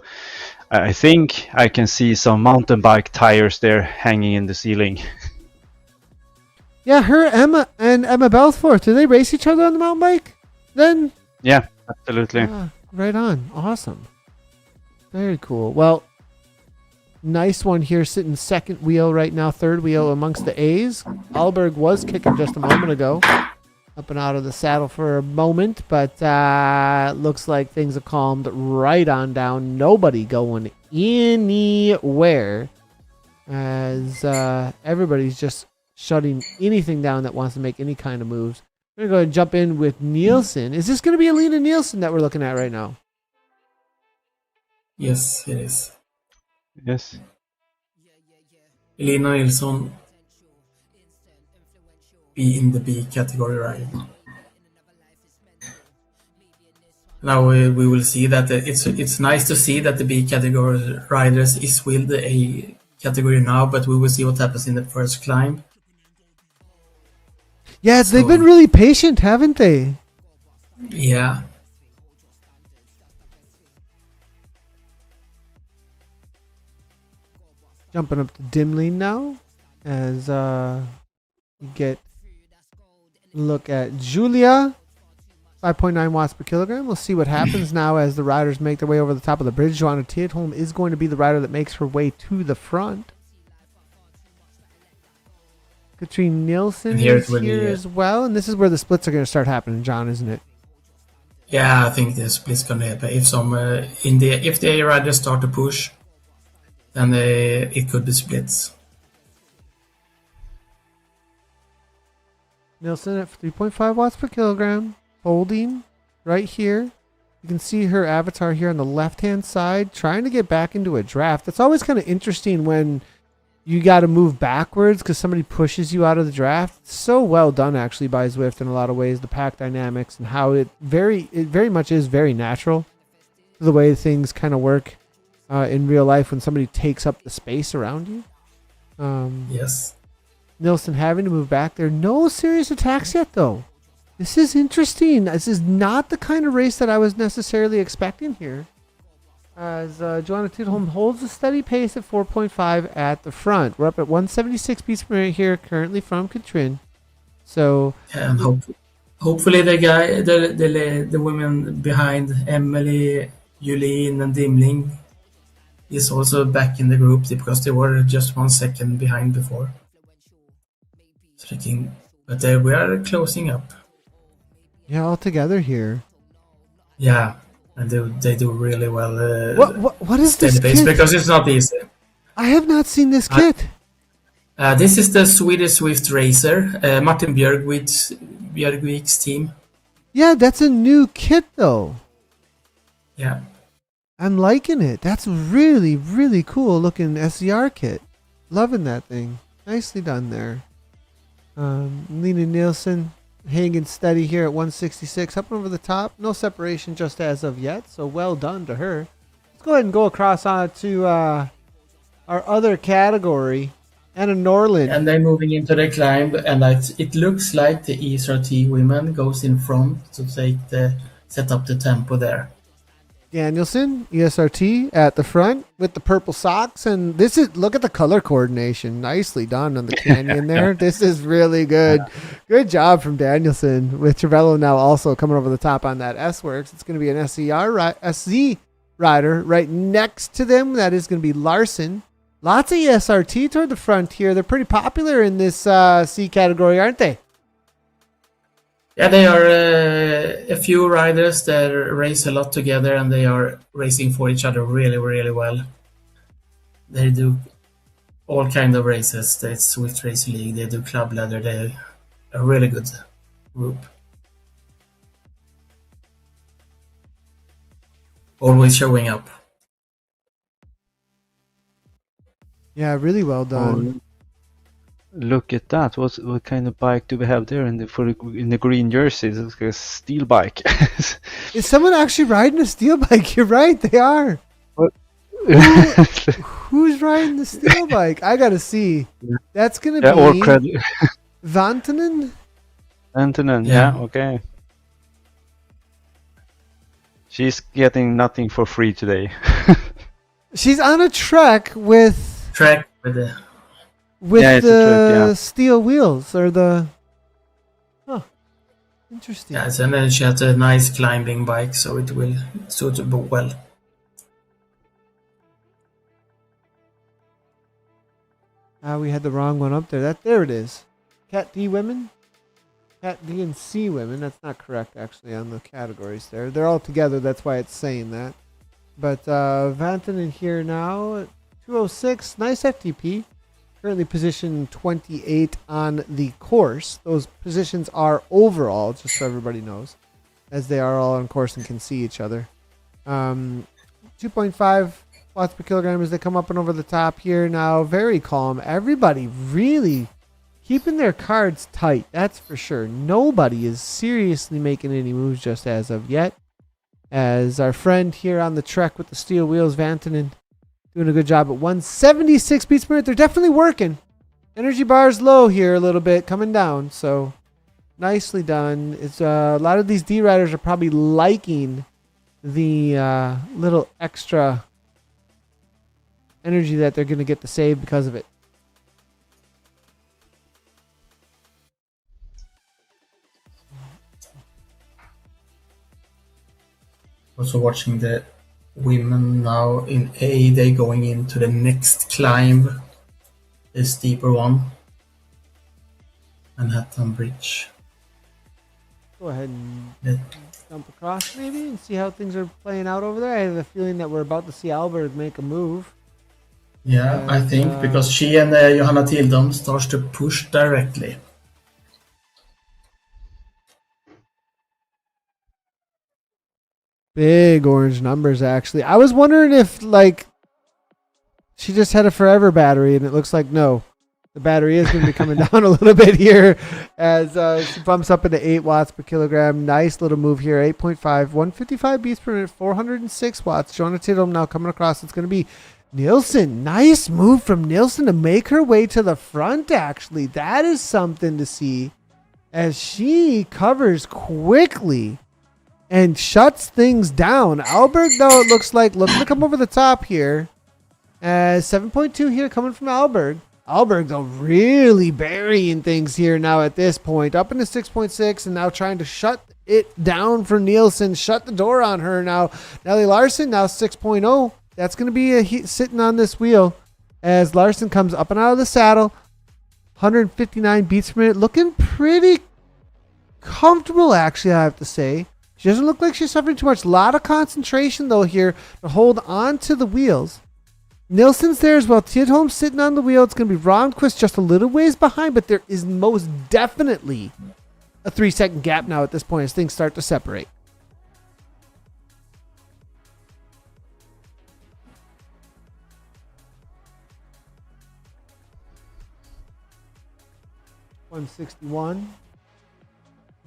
I think I can see some mountain bike tires there hanging in the ceiling. Yeah, her, Emma, and Emma Belfort, do they race each other on the mountain bike? Then? Yeah, absolutely. Right on. Awesome. Very cool. Well, nice one here, sitting second wheel right now, third wheel amongst the A's. Alberg was kicking just a moment ago. Up and out of the saddle for a moment, but looks like things have calmed right on down. Nobody going anywhere as everybody's just shutting anything down that wants to make any kind of moves. We're going to go ahead and jump in with Nielsen. Is this going to be Alina Nielsen that we're looking at right now? Yes, it is. Yes. Elena Nilsson be in the B category ride. Now we will see that it's nice to see that the B category riders is with the A category now, but we will see what happens in the first climb. Yeah, they've been really patient, haven't they? Yeah. Jumping up to Dimling now as you get a look at Julia. 5.9 watts per kilogram. We'll see what happens now as the riders make their way over the top of the bridge. Joanna Tidholm is going to be the rider that makes her way to the front. Katrine Nielsen is here as well. And this is where the splits are going to start happening, John, isn't it? Yeah, I think the split's going to happen. If the A riders start to push, then it could be splits. Nielsen at 3.5 watts per kilogram. Holding right here. You can see her avatar here on the left-hand side, trying to get back into a draft. That's always kind of interesting when you got to move backwards because somebody pushes you out of the draft. It's so well done, actually, by Zwift in a lot of ways. The pack dynamics and how it very much is very natural to the way things kind of work in real life when somebody takes up the space around you. Yes. Nielsen having to move back there. No serious attacks yet, though. This is interesting. This is not the kind of race that I was necessarily expecting here. As Joanna Tidholm holds a steady pace at 4.5 at the front. We're up at 176 beats per minute here currently from Katrin. So, and hopefully the women behind Emily, Yulin, and Dimling is also back in the group because they were just 1 second behind before. But we are closing up. Yeah, all together here. Yeah, and they do really well. What is this kit? Because it's not easy. I have not seen this kit. This is the Swedish Swift racer, Martin Björkvik's team. Yeah, that's a new kit though. Yeah. I'm liking it. That's really, really cool looking SCR kit. Loving that thing. Nicely done there. Lena Nielsen hanging steady here at 166, up over the top. No separation just as of yet, so well done to her. Let's go ahead and go across to our other category, Anna Norlin. And they're moving into the climb, and it looks like the ESRT women goes in front to set up the tempo there. Danielson, ESRT at the front with the purple socks, and look at the color coordination. Nicely done on the canyon there. This is really good. Good job from Danielson with Trevello now also coming over the top on that S-Works. It's going to be an SZ rider right next to them. That is going to be Larson. Lots of ESRT toward the front here. They're pretty popular in this C category, aren't they? Yeah, they are a few riders that race a lot together, and they are racing for each other really, really well. They do all kind of races. That's Swift Racing League. They do club ladder. They're a really good group. Always showing up. Yeah, really well done. Look at that! What kind of bike do we have there in the green jerseys? It's like a steel bike. Is someone actually riding a steel bike? You're right, they are. Who's riding the steel bike? I gotta see. That's gonna be all credit. Vantanen. Vantanen, yeah, okay. She's getting nothing for free today. She's on a trek with the steel wheels or the. Huh. Interesting. Yes, and then she has a nice climbing bike, so it will suit her well. We had the wrong one up there. There it is. Cat D women. Cat D and C women. That's not correct actually on the categories there. They're all together. That's why it's saying that. But Vantanen here now. 206. Nice FTP. Currently position 28 on the course. Those positions are overall, just so everybody knows, as they are all on course and can see each other. 2.5 watts per kilogram as they come up and over the top here now. Very calm. Everybody really keeping their cards tight. That's for sure. Nobody is seriously making any moves just as of yet. As our friend here on the Trek with the steel wheels, Vantinen, doing a good job at 176 beats per minute. They're definitely working. Energy bar's low here a little bit, coming down. So nicely done. It's a lot of these D riders are probably liking the little extra energy that they're going to get to save because of it. Also watching the women now in A, they going into the next climb, the steeper one, Manhattan Bridge. Go ahead and Yeah. jump across maybe and see how things are playing out over there. I have a feeling that we're about to see Albert make a move. Yeah, I think because she and Johanna Tildum starts to push directly. Big orange numbers, actually. I was wondering if, like, she just had a forever battery, and it looks like no. The battery is going to be coming down a little bit here as she bumps up into 8 watts per kilogram. Nice little move here. 8.5, 155 beats per minute, 406 watts. Johanna Tildum now coming across. It's going to be Nielsen. Nice move from Nielsen to make her way to the front, actually. That is something to see as she covers quickly and shuts things down. Alberg, though, it looks like looking to come over the top here. 7.2 here coming from Alberg. Alberg, though, really burying things here now at this point. Up into 6.6 and now trying to shut it down for Nielsen. Shut the door on her now. Nelly Larson now 6.0. That's going to be sitting on this wheel as Larson comes up and out of the saddle. 159 beats per minute. Looking pretty comfortable, actually, I have to say. She doesn't look like she's suffering too much. A lot of concentration, though, here to hold on to the wheels. Nielsen's there as well. Tidholm's sitting on the wheel. It's going to be Ronquist just a little ways behind, but there is most definitely a 3-second gap now at this point as things start to separate. .161.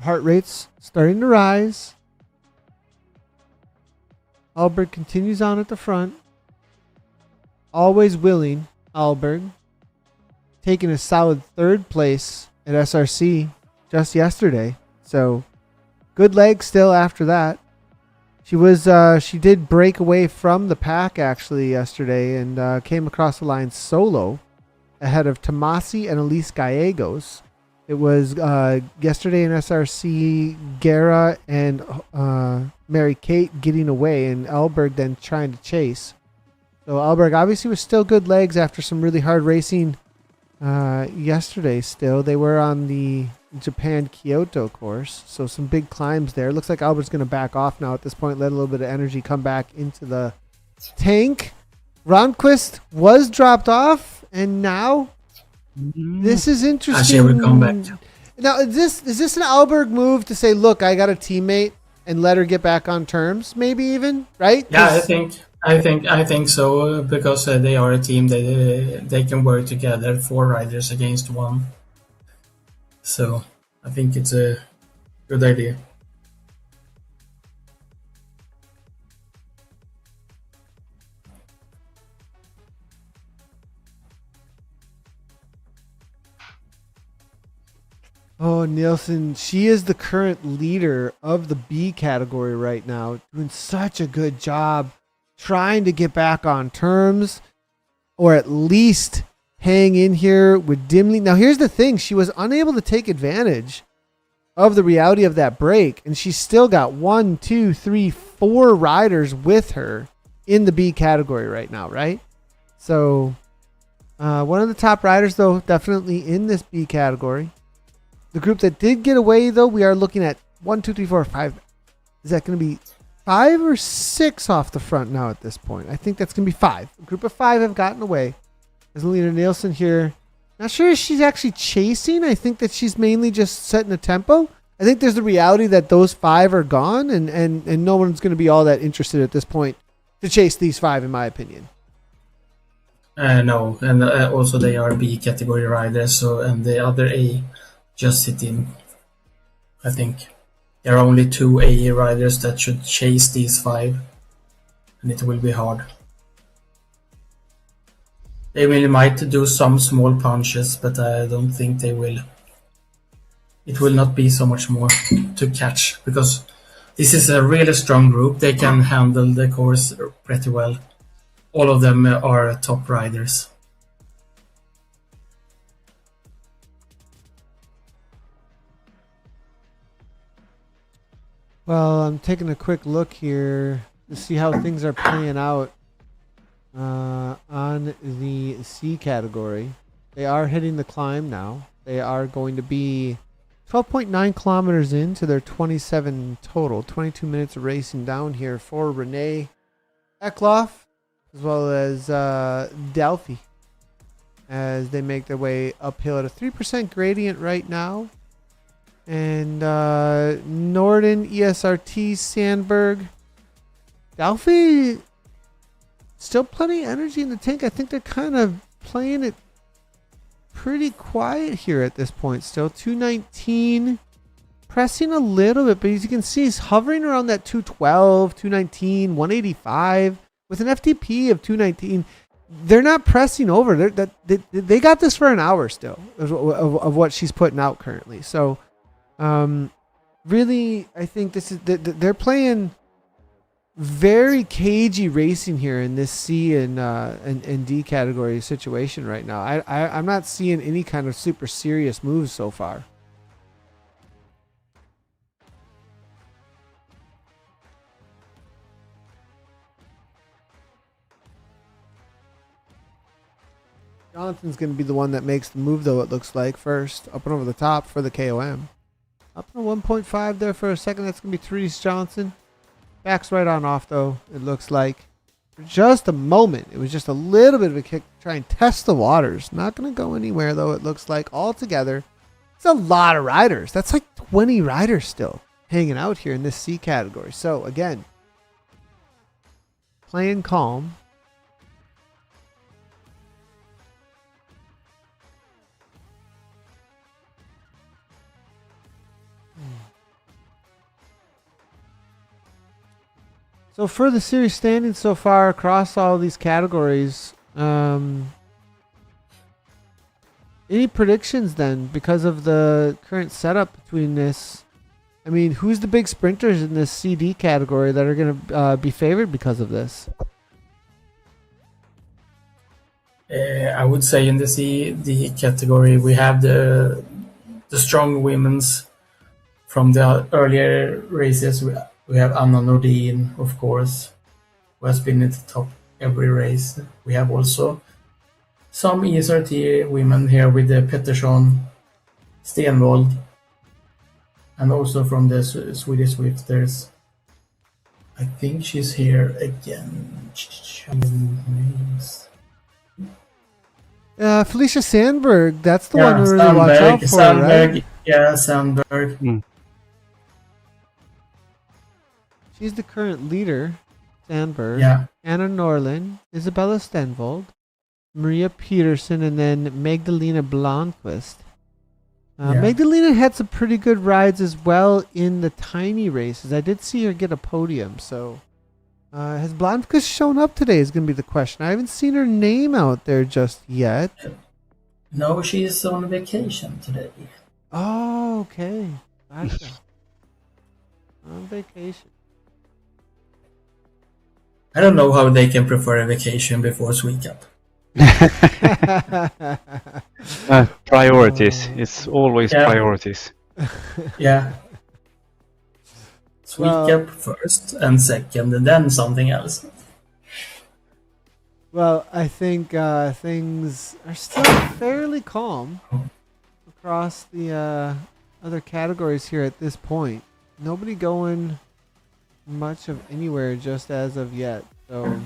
Heart rate's starting to rise. Alberg continues on at the front. Always willing, Alberg. Taking a solid 3rd place at SRC just yesterday. So, good leg still after that. She did break away from the pack actually yesterday and came across the line solo ahead of Tomasi and Elise Gallegos. It was yesterday in SRC, Guerra and Mary Kate getting away and Alberg then trying to chase. So Alberg obviously was still good legs after some really hard racing yesterday still. They were on the Japan Kyoto course, so some big climbs there. Looks like Albert's going to back off now at this point, let a little bit of energy come back into the tank. Ronquist was dropped off, and now this is interesting. She will come back. Now, is this an Alberg move to say, look, I got a teammate and let her get back on terms, maybe even, right? Yeah, I think so because they are a team. They can work together, 4 riders against 1. So I think it's a good idea. Oh, Nielsen, she is the current leader of the B category right now, doing such a good job trying to get back on terms or at least hang in here with Dimly. Now, here's the thing. She was unable to take advantage of the reality of that break, and she's still got 1, 2, 3, 4 riders with her in the B category right now, right? So one of the top riders, though, definitely in this B category. The group that did get away, though, we are looking at 1, 2, 3, 4, 5. Is that going to be 5 or 6 off the front now at this point? I think that's going to be 5. A group of 5 have gotten away. There's Lena Nielsen here. Not sure if she's actually chasing. I think that she's mainly just setting a tempo. I think there's the reality that those 5 are gone and no one's going to be all that interested at this point to chase these 5, in my opinion. No, and also they are B category riders, so and the other A just sit in. I think there are only 2 A riders that should chase these 5, and it will be hard. They might do some small punches, but I don't think they will. It will not be so much more to catch, because this is a really strong group. They can handle the course pretty well. All of them are top riders. Well, I'm taking a quick look here to see how things are playing out on the C category. They are hitting the climb now. They are going to be 12.9 kilometers into their 27 total. 22 minutes of racing down here for Renee Ekloff, as well as Delphi, as they make their way uphill at a 3% gradient right now. And Norden, ESRT, Sandberg, Delphi, still plenty of energy in the tank. I think they're kind of playing it pretty quiet here at this point still. 219, pressing a little bit, but as you can see, he's hovering around that 212, 219, 185 with an FTP of 219. They're not pressing over. They got this for an hour still of what she's putting out currently. So really, I think this is they're playing very cagey racing here in this C and D category situation right now. I'm not seeing any kind of super serious moves so far. Jonathan's going to be the one that makes the move, though, it looks like, first. Up and over the top for the KOM. Up to 1.5 there for a second. That's going to be Therese Johnson. Backs right on off, though, it looks like. For just a moment. It was just a little bit of a kick to try and test the waters. Not going to go anywhere, though, it looks like. Altogether, it's a lot of riders. That's like 20 riders still hanging out here in this C category. So, again, playing calm. So for the series standings so far across all these categories, any predictions then because of the current setup between this? I mean, who's the big sprinters in this CD category that are going to be favored because of this? I would say in the CD category we have the strong women's from the earlier races. We have Anna Nordin, of course, who has been at the top every race. We have also some ESRT women here with the Pettersson, Stenvold, and also from the Swedish Swifters. I think she's here again. Felicia Sandberg, that's the one to really watch out for, right? Yeah, Sandberg. She's the current leader, Sandberg. Yeah. Anna Norlin, Isabella Stenvold, Maria Peterson, and then Magdalena Blomqvist. Magdalena had some pretty good rides as well in the tiny races. I did see her get a podium. So has Blomqvist shown up today is going to be the question. I haven't seen her name out there just yet. No, she is on vacation today. Oh, okay. Gotcha. On vacation. I don't know how they can prefer a vacation before SWE CUP. Priorities. It's always priorities. Yeah. SWE CUP first and second, and then something else. Well, I think things are still fairly calm across the other categories here at this point. Nobody going much of anywhere just as of yet. So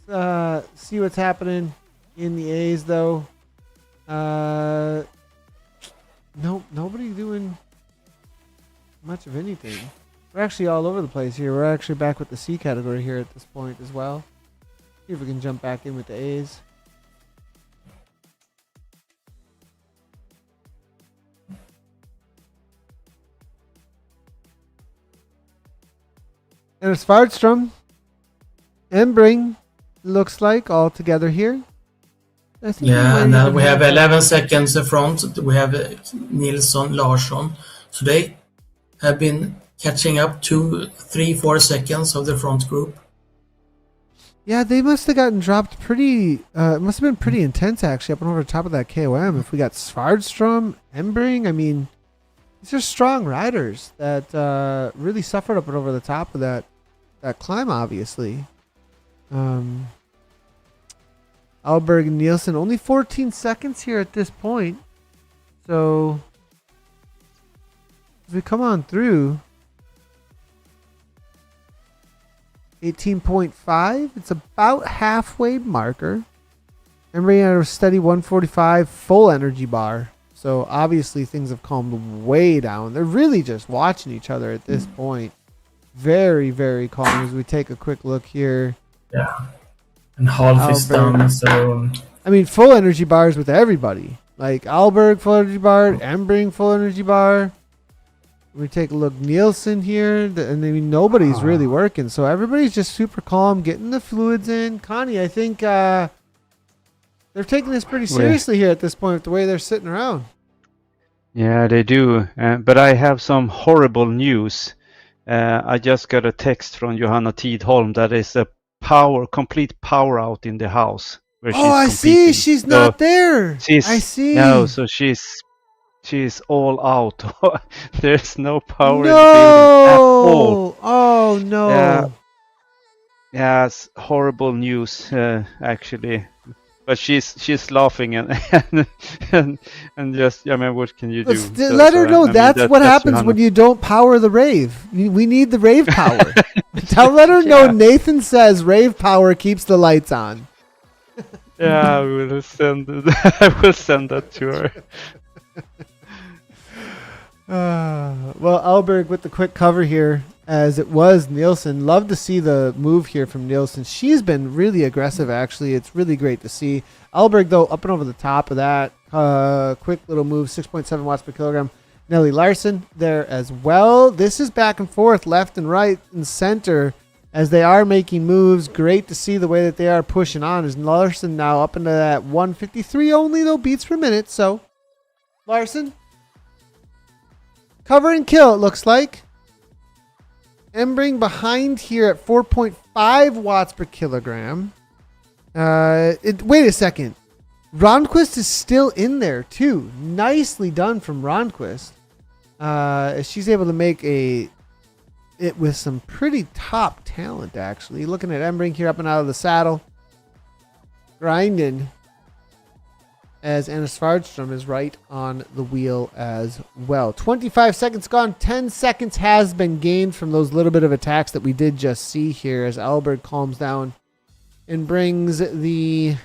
let's see what's happening in the A's though. Nobody doing much of anything. We're actually all over the place here. We're actually back with the C category here at this point as well. See if we can jump back in with the A's. And it's Svartstrom and Bring, looks like, all together here. Yeah, and then we have 11 seconds in front. We have Nilsson, Larsson. So they have been catching up 2, 3, 4 seconds of the front group. Yeah, they must have gotten dropped pretty. It must have been pretty intense actually up and over the top of that KOM. If we got Svartstrom, Embring, I mean, these are strong riders that really suffered up and over the top of that climb. Obviously, Alberg and Nielsen only 14 seconds here at this point. So as we come on through. 18.5. It's about halfway marker. And bringing out a steady 145 full energy bar. So obviously things have calmed way down. They're really just watching each other at this point. Very, very calm as we take a quick look here. Yeah. And half is done. So I mean, full energy bars with everybody. Like Alberg full energy bar, Embring full energy bar. We take a look, Nielsen here, and I mean nobody's really working, so everybody's just super calm, getting the fluids in. Connie, I think they're taking this pretty seriously here at this point with the way they're sitting around. Yeah, they do. But I have some horrible news. I just got a text from Johanna Tidholm that is a complete power out in the house where she's I competing. see. She's not there. I see. No, so she's all out. There's no power in the building at all. Oh no. Yeah, it's horrible news actually. But she's laughing and just, I mean, what can you do? Let her know that's what happens when you don't power the rave. We need the rave power. Let her know Nathan says rave power keeps the lights on. Yeah, I will send that to her. Well, Alberg with the quick cover here, as it was Nielsen. Love to see the move here from Nielsen. She's been really aggressive, actually. It's really great to see. Alberg, though, up and over the top of that. Quick little move, 6.7 watts per kilogram. Nelly Larson there as well. This is back and forth, left and right and center, as they are making moves. Great to see the way that they are pushing on. As Larson now up into that 153 only, though, beats per minute. So, Larson. Cover and kill, it looks like. Embring behind here at 4.5 watts per kilogram. Wait a second. Ronquist is still in there, too. Nicely done from Ronquist. She's able to make it with some pretty top talent, actually. Looking at Embring here up and out of the saddle. Grinding. As Anna Svartstrom is right on the wheel as well. 25 seconds gone. 10 seconds has been gained from those little bit of attacks that we did just see here as Alberg calms down and brings the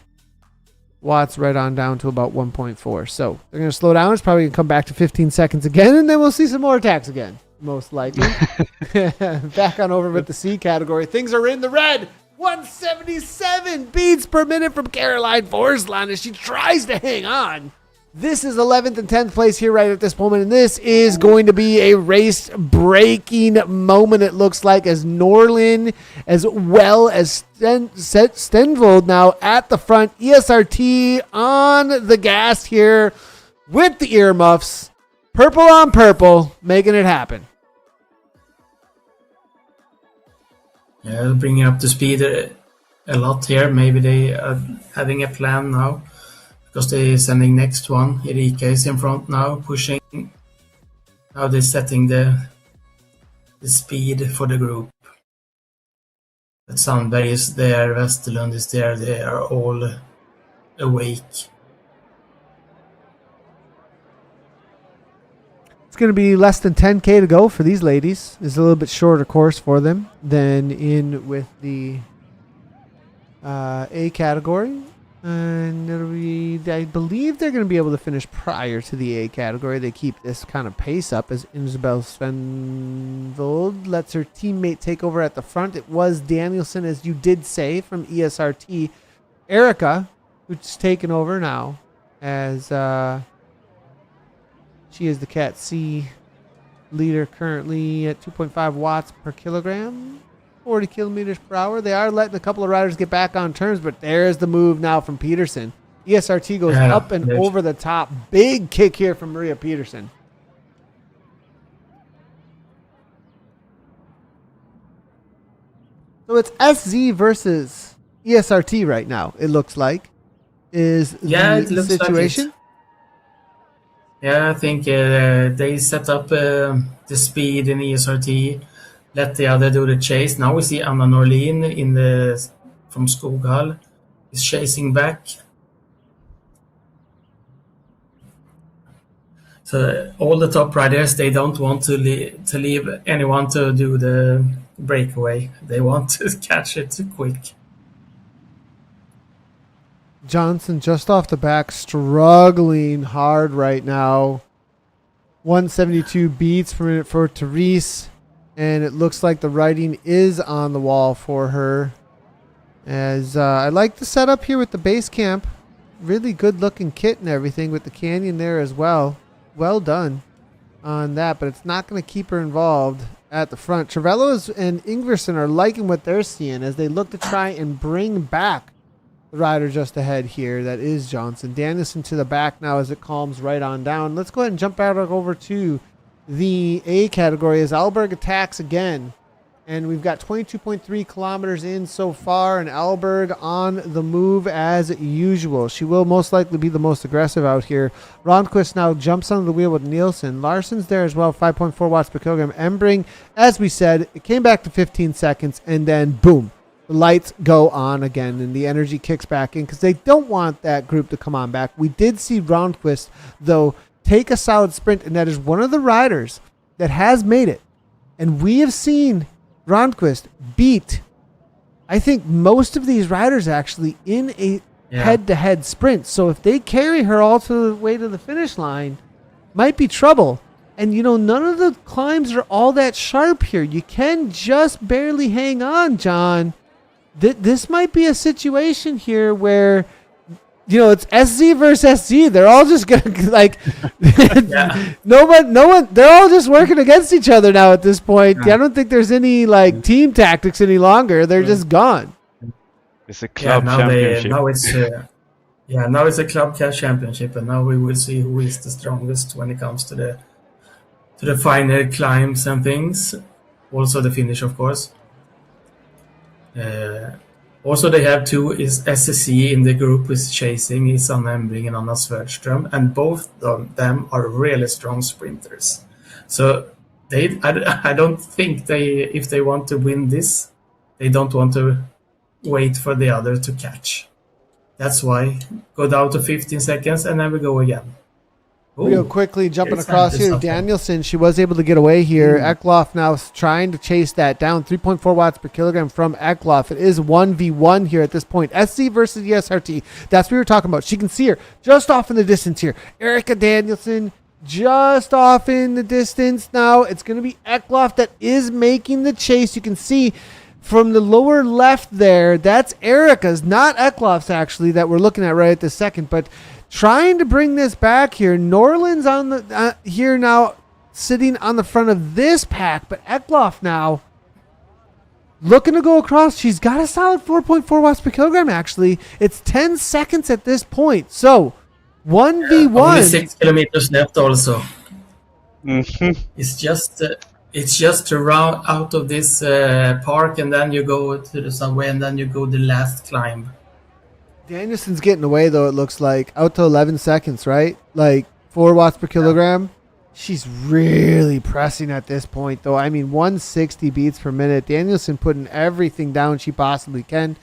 watts right on down to about 1.4. So they're going to slow down. It's probably going to come back to 15 seconds again, and then we'll see some more attacks again, most likely. Back on over with the C category. Things are in the red. 177 beats per minute from Caroline Forsland as she tries to hang on. This is 11th and 10th place here right at this moment, and this is going to be a race-breaking moment, it looks like, as Norlin as well as Stenvold now at the front. ESRT on the gas here with the earmuffs. Purple on purple, making it happen. Yeah, bringing up the speed a lot here. Maybe they are having a plan now because they're sending next one. Erika is in front now, pushing. Now they're setting the speed for the group. But Sandberg is there, Westerlund is there. They are all awake. It's going to be less than 10K to go for these ladies. It's a little bit shorter course for them than in with the A category. And it'll be, I believe they're going to be able to finish prior to the A category. They keep this kind of pace up as Isabel Svenvold lets her teammate take over at the front. It was Danielson, as you did say, from ESRT. Erica, who's taken over now as she is the Cat C leader currently at 2.5 watts per kilogram. 40 kilometers per hour. They are letting a couple of riders get back on terms, but there's the move now from Peterson. ESRT goes up and over the top. Big kick here from Maria Peterson. So it's SZ versus ESRT right now, it looks like, is it the looks situation. Like I think they set up the speed in ESRT, let the other do the chase. Now we see Anna Norlin from Skoghall is chasing back. So all the top riders, they don't want to leave anyone to do the breakaway. They want to catch it quick. Johnson just off the back, struggling hard right now. 172 beats per minute for Therese. And it looks like the writing is on the wall for her. As I like the setup here with the base camp. Really good looking kit and everything with the canyon there as well. Well done on that, but it's not going to keep her involved at the front. Trevello and Ingverson are liking what they're seeing as they look to try and bring back the rider just ahead here. That is Johnson. Danielson to the back now as it calms right on down. Let's go ahead and jump out over to the A category as Alberg attacks again. And we've got 22.3 kilometers in so far, and Alberg on the move as usual. She will most likely be the most aggressive out here. Ronquist now jumps on the wheel with Nielsen. Larson's there as well, 5.4 watts per kilogram. Embring, as we said, it came back to 15 seconds, and then boom, the lights go on again, and the energy kicks back in because they don't want that group to come on back. We did see Ronquist, though, take a solid sprint, and that is one of the riders that has made it. And we have seen Ronquist beat, I think, most of these riders actually in a head-to-head sprint. So if they carry her all the way to the finish line, might be trouble. And, you know, none of the climbs are all that sharp here. You can just barely hang on, John. This might be a situation here where, you know, it's SZ versus SZ. They're all just gonna no one. They're all just working against each other now at this point. Yeah. I don't think there's any team tactics any longer. They're just gone. It's a club championship. Now it's a club championship, and now we will see who is the strongest when it comes to the final climbs and things. Also the finish, of course. Also, they have two is SSC in the group is chasing is Anna Embring and Anna Svärdström, and both of them are really strong sprinters. So I don't think if they want to win this, they don't want to wait for the other to catch. That's why go down to 15 seconds and then we go again. Real quickly, jumping across here, Danielson, she was able to get away here. Eklof now trying to chase that down. 3.4 watts per kilogram from Eklof. It is 1v1 here at this point. SC versus ESRT. That's what we were talking about. She can see her just off in the distance here. Erica Danielson just off in the distance now. It's going to be Eklof that is making the chase. You can see from the lower left there, that's Erica's, not Eklof's actually, that we're looking at right at this second, but trying to bring this back here. Norland's on the here now, sitting on the front of this pack, but Eklof now looking to go across. She's got a solid 4.4 watts per kilogram, actually. It's 10 seconds at this point. So, 1v1. Only 6 kilometers left also. Mm-hmm. It's just to round out of this park, and then you go to the subway, and then you go the last climb. Danielson's getting away, though, it looks like. Out to 11 seconds, right? 4 watts per kilogram. Yeah. She's really pressing at this point, though. I mean, 160 beats per minute. Danielson putting everything down she possibly can.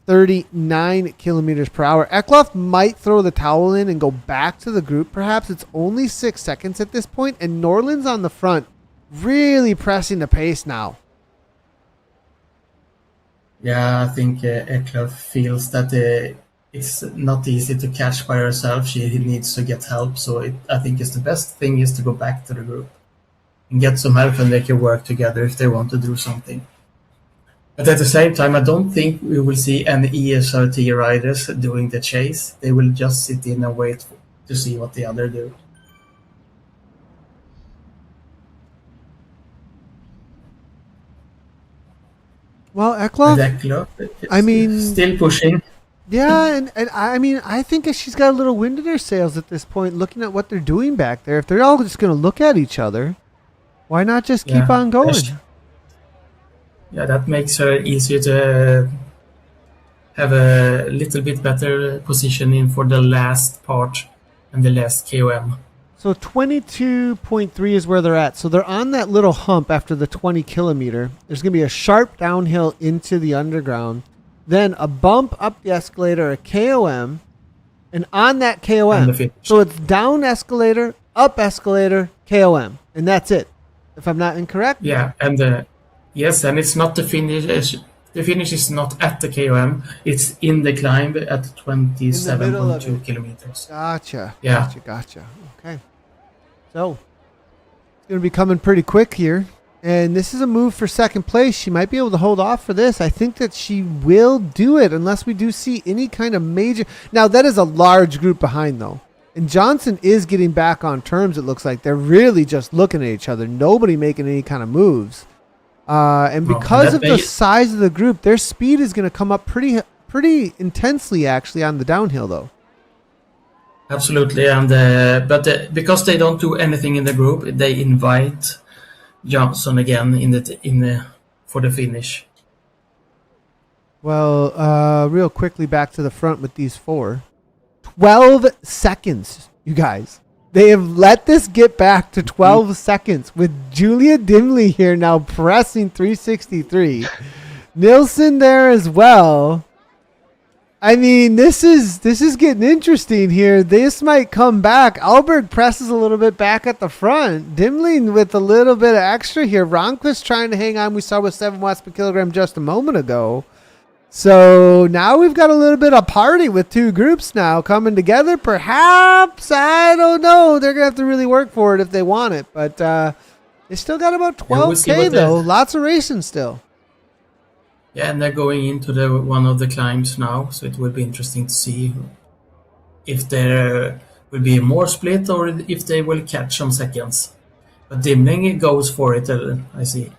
39 kilometers per hour. Eklof might throw the towel in and go back to the group, perhaps. It's only 6 seconds at this point, and Norland's on the front, really pressing the pace now. Yeah, I think Eklof feels that it's not easy to catch by herself. She needs to get help. So I think it's the best thing is to go back to the group and get some help, and they can work together if they want to do something. But at the same time, I don't think we will see any ESRT riders doing the chase. They will just sit in and wait to see what the other do. Well, But Eklov, Eklund is I mean, still pushing. yeah, and I mean, I think that she's got a little wind in her sails at this point, looking at what they're doing back there. If they're all just going to look at each other, why not just keep Yeah. on going? Yeah, that makes her easier to have a little bit better positioning for the last part and the last KOM. So 22.3 is where they're at. So they're on that little hump after the 20 kilometer. There's going to be a sharp downhill into the underground, then a bump up the escalator, a KOM, and on that And KOM. the finish. So it's down escalator, up escalator, KOM, and that's it. If I'm not incorrect. Yeah, and yes, and it's not the finish. The finish is not at the KOM. It's in the climb at middle of 27.2 kilometers. Gotcha. Yeah. Gotcha. Okay. So it's going to be coming pretty quick here. And this is a move for second place. She might be able to hold off for this. I think that she will do it unless we do see any kind of major. Now, that is a large group behind, though. And Johnson is getting back on terms, it looks like. They're really just looking at each other. Nobody making any kind of moves. And No, because that of the size of the group, their speed is going to come up pretty intensely, actually, on the downhill, though. Absolutely, and because they don't do anything in the group, they invite Johnson again for the finish. Well, real quickly back to the front with these four. 12 seconds, you guys. They have let this get back to 12 seconds with Julia Dimley here now pressing 363. Nilsson there as well. I mean, this is getting interesting here. This might come back. Alberg presses a little bit back at the front. Dimling with a little bit of extra here. Ronquist trying to hang on. We saw with 7 watts per kilogram just a moment ago. So now we've got a little bit of party with two groups now coming together. Perhaps, I don't know. They're going to have to really work for it if they want it. But they still got about 12K though. Lots of racing still. Yeah, and they're going into one of the climbs now, so it will be interesting to see if there will be more split or if they will catch some seconds. But Dimling goes for it, I see.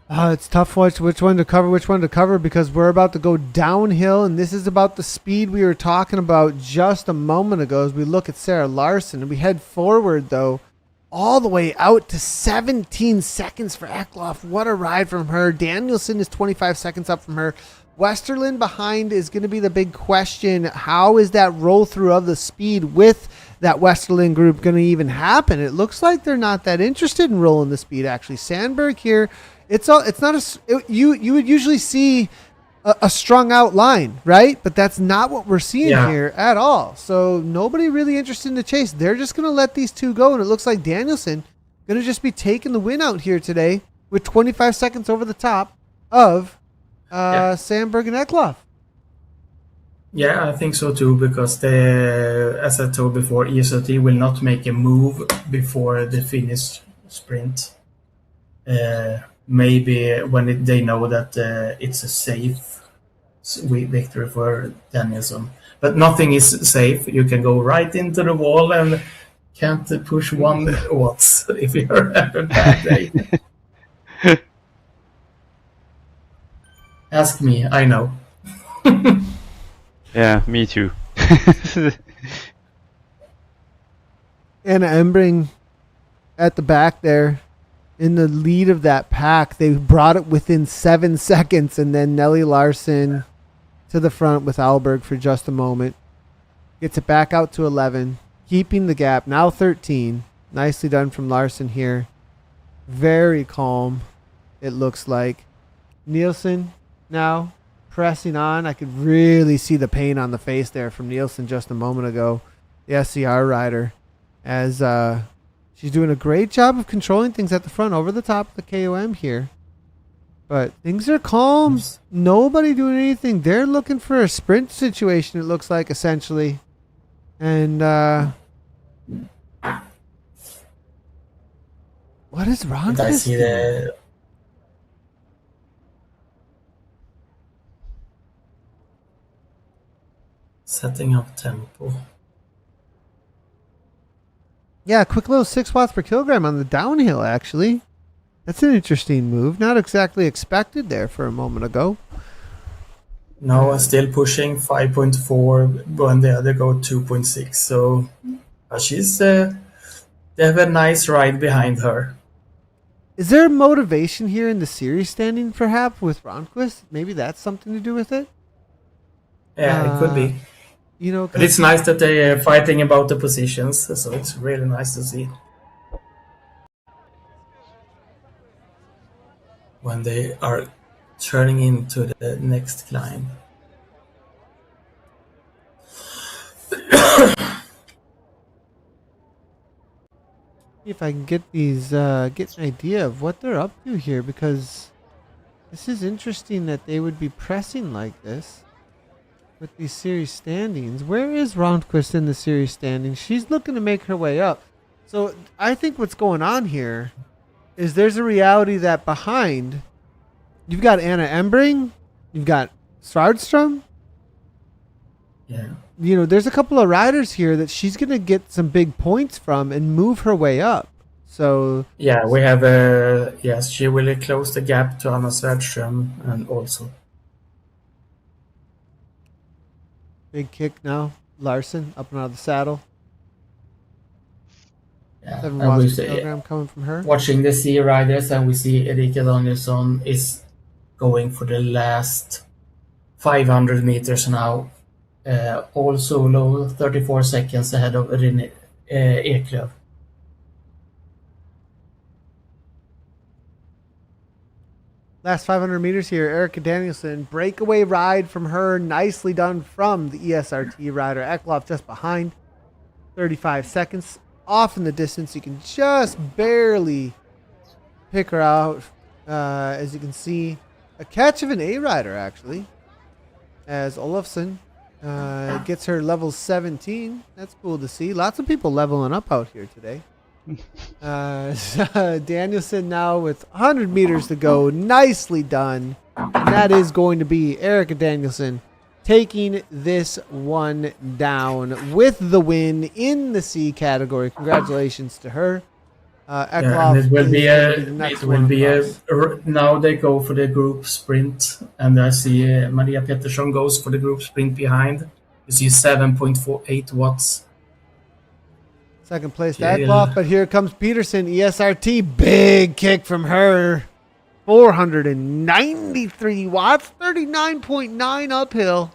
It's tough which one to cover because we're about to go downhill, and this is about the speed we were talking about just a moment ago as we look at Sarah Larson. And we head forward, though, all the way out to 17 seconds for Eklund. What a ride from her. Danielson is 25 seconds up from her. Westerlund behind is going to be the big question. How is that roll through of the speed with that Westerlund group going to even happen? It looks like they're not that interested in rolling the speed, actually. Sandberg here, you would usually see a strung out line, right? But that's not what we're seeing here at all. So nobody really interested in the chase. They're just going to let these two go, and it looks like Danielson going to just be taking the win out here today with 25 seconds over the top of Sandberg and Eklund. Yeah, I think so too, because as I told before, ESRT will not make a move before the finish sprint. Maybe when they know that it's a safe victory for Danielson. But nothing is safe. You can go right into the wall and can't push 1 watts if you're having a bad day. Ask me, I know. Yeah, me too. Anna Embring at the back there in the lead of that pack. They brought it within 7 seconds, and then Nelly Larson to the front with Alberg for just a moment. Gets it back out to 11, keeping the gap. Now 13. Nicely done from Larson here. Very calm, it looks like. Nielsen now pressing on. I could really see the pain on the face there from Nielsen just a moment ago. The SCR rider, as she's doing a great job of controlling things at the front over the top of the KOM here. But things are calm. Nobody doing anything. They're looking for a sprint situation, it looks like, essentially. And, what is wrong And I with see this? the setting up tempo. Yeah, quick little 6 watts per kilogram on the downhill, actually. That's an interesting move. Not exactly expected there for a moment ago. No, still pushing 5.4 when the other go 2.6. So she's they have a nice ride behind her. Is there motivation here in the series standing, perhaps, with Ronquist? Maybe that's something to do with it? Yeah, it could be. You know, But it's nice that they are fighting about the positions. So it's really nice to see. When they are turning into the next climb. if I can get these, get an idea of what they're up to here, because this is interesting that they would be pressing like this with these series standings. Where is Ronquist in the series standings? She's looking to make her way up. So I think what's going on here is there's a reality that behind you've got Anna Embring, you've got Svardstrom. Yeah. You know, there's a couple of riders here that she's going to get some big points from and move her way up. So Yeah, we have yes, she will close the gap to Anna Sverdström and also. big kick now. Larson up and out of the saddle. Yeah, 7 and watts we per see, kilogram coming from her. watching the sea riders, and we see Erika Danielsson is going for the last 500 meters now. All solo, 34 seconds ahead of René Eklöf. Last 500 meters here, Erika Danielson. Breakaway ride from her. Nicely done from the ESRT rider. Eklof just behind. 35 seconds. Off in the distance. You can just barely pick her out. As you can see. A catch of an A rider, actually. As Olofsson gets her level 17. That's cool to see. Lots of people leveling up out here today. Danielson now with 100 meters to go. Nicely done. And that is going to be Erika Danielson taking this one down with the win in the C category. Congratulations to her. And it will be now they go for the group sprint, and I see Maria Pettersson goes for the group sprint behind. You see 7.48 watts. Second place to Eklof, but here comes Peterson, ESRT. Big kick from her. 493 watts, 39.9 uphill.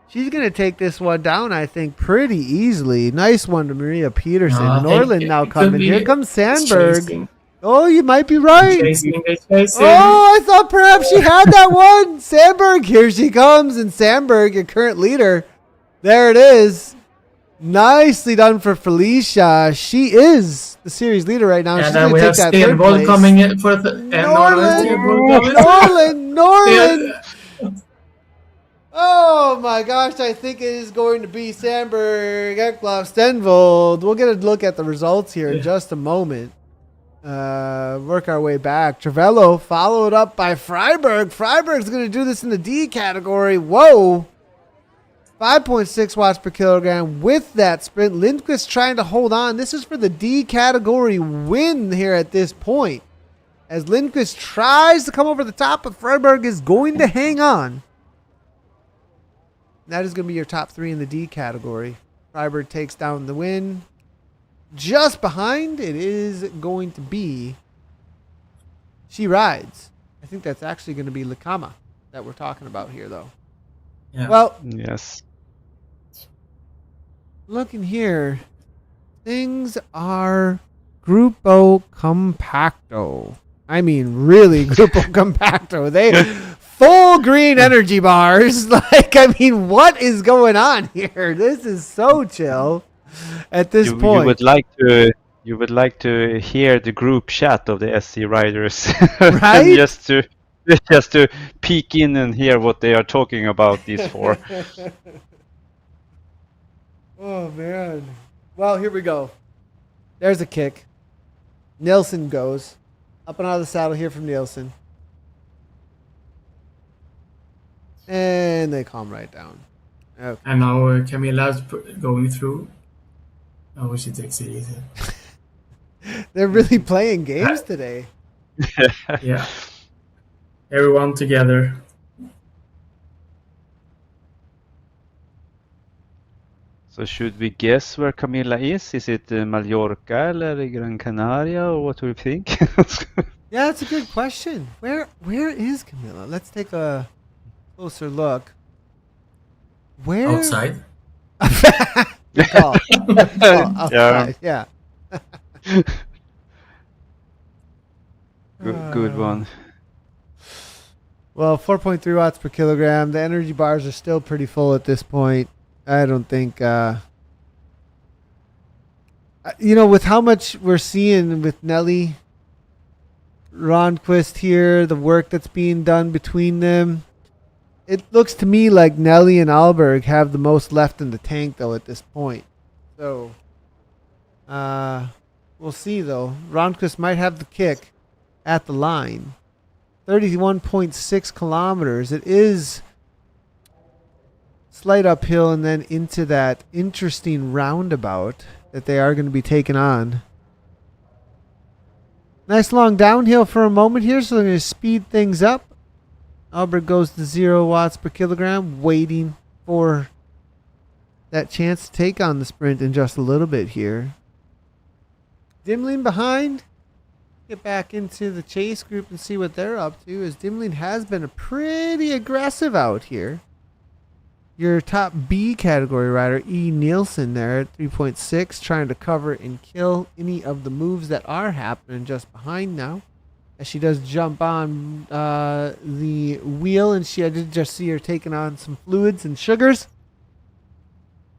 She's going to take this one down, I think, pretty easily. Nice one to Maria Peterson. Norland now coming. Here comes Sandberg. Oh, you might be right. Oh, I thought perhaps she had that one. Sandberg, here she comes. And Sandberg, your current leader. There it is. Nicely done for Felicia. She is the series leader right now. And she's then going we to have take that third Stenboll place. coming in for the Norland. Oh my gosh, I think it is going to be Sandberg, Eklof, Stenvold. We'll get a look at the results here in just a moment. Work our way back. Travello followed up by Freiberg. Freiberg's going to do this in the D category. Whoa. 5.6 watts per kilogram with that sprint. Lindquist trying to hold on. This is for the D category win here at this point. As Lindquist tries to come over the top, but Freiberg is going to hang on. That is going to be your top three in the D category. Freiberg takes down the win. Just behind, it is going to be She Rides. I think that's actually going to be Likama that we're talking about here, though. Yeah. Well, Yes. looking here, things are Grupo Compacto. I mean, really Grupo Compacto. They full green energy bars. Like, I mean, what is going on here? This is so chill at this point. You would like to hear the group chat of the SC riders, Right? just to just to peek in and hear what they are talking about these four. Oh man. Well, here we go. There's a kick. Nielsen goes up and out of the saddle here from Nielsen. And they calm right down. Okay. And now Camilla's going through. Oh, she takes it easy. They're really playing games today. Yeah. Everyone together. So should we guess where Camilla is? Is it Mallorca or Gran Canaria, or what do you think? Yeah, that's a good question. Where is Camilla? Let's take a closer look. Where? Outside. Good call. Good call. Outside. Yeah. Good one. Well, 4.3 watts per kilogram. The energy bars are still pretty full at this point. I don't think, with how much we're seeing with Nelly, Ronquist here, the work that's being done between them, it looks to me like Nelly and Alberg have the most left in the tank, though, at this point. So, we'll see, though. Ronquist might have the kick at the line. 31.6 kilometers. It is slight uphill and then into that interesting roundabout that they are going to be taking on. Nice long downhill for a moment here, so they're going to speed things up. Albert goes to 0 watts per kilogram, waiting for that chance to take on the sprint in just a little bit here. Dimling behind. Get back into the chase group and see what they're up to, as Dimling has been a pretty aggressive out here. Your top B category rider, E. Nielsen, there at 3.6, trying to cover and kill any of the moves that are happening just behind now. As she does jump on the wheel, and I did just see her taking on some fluids and sugars.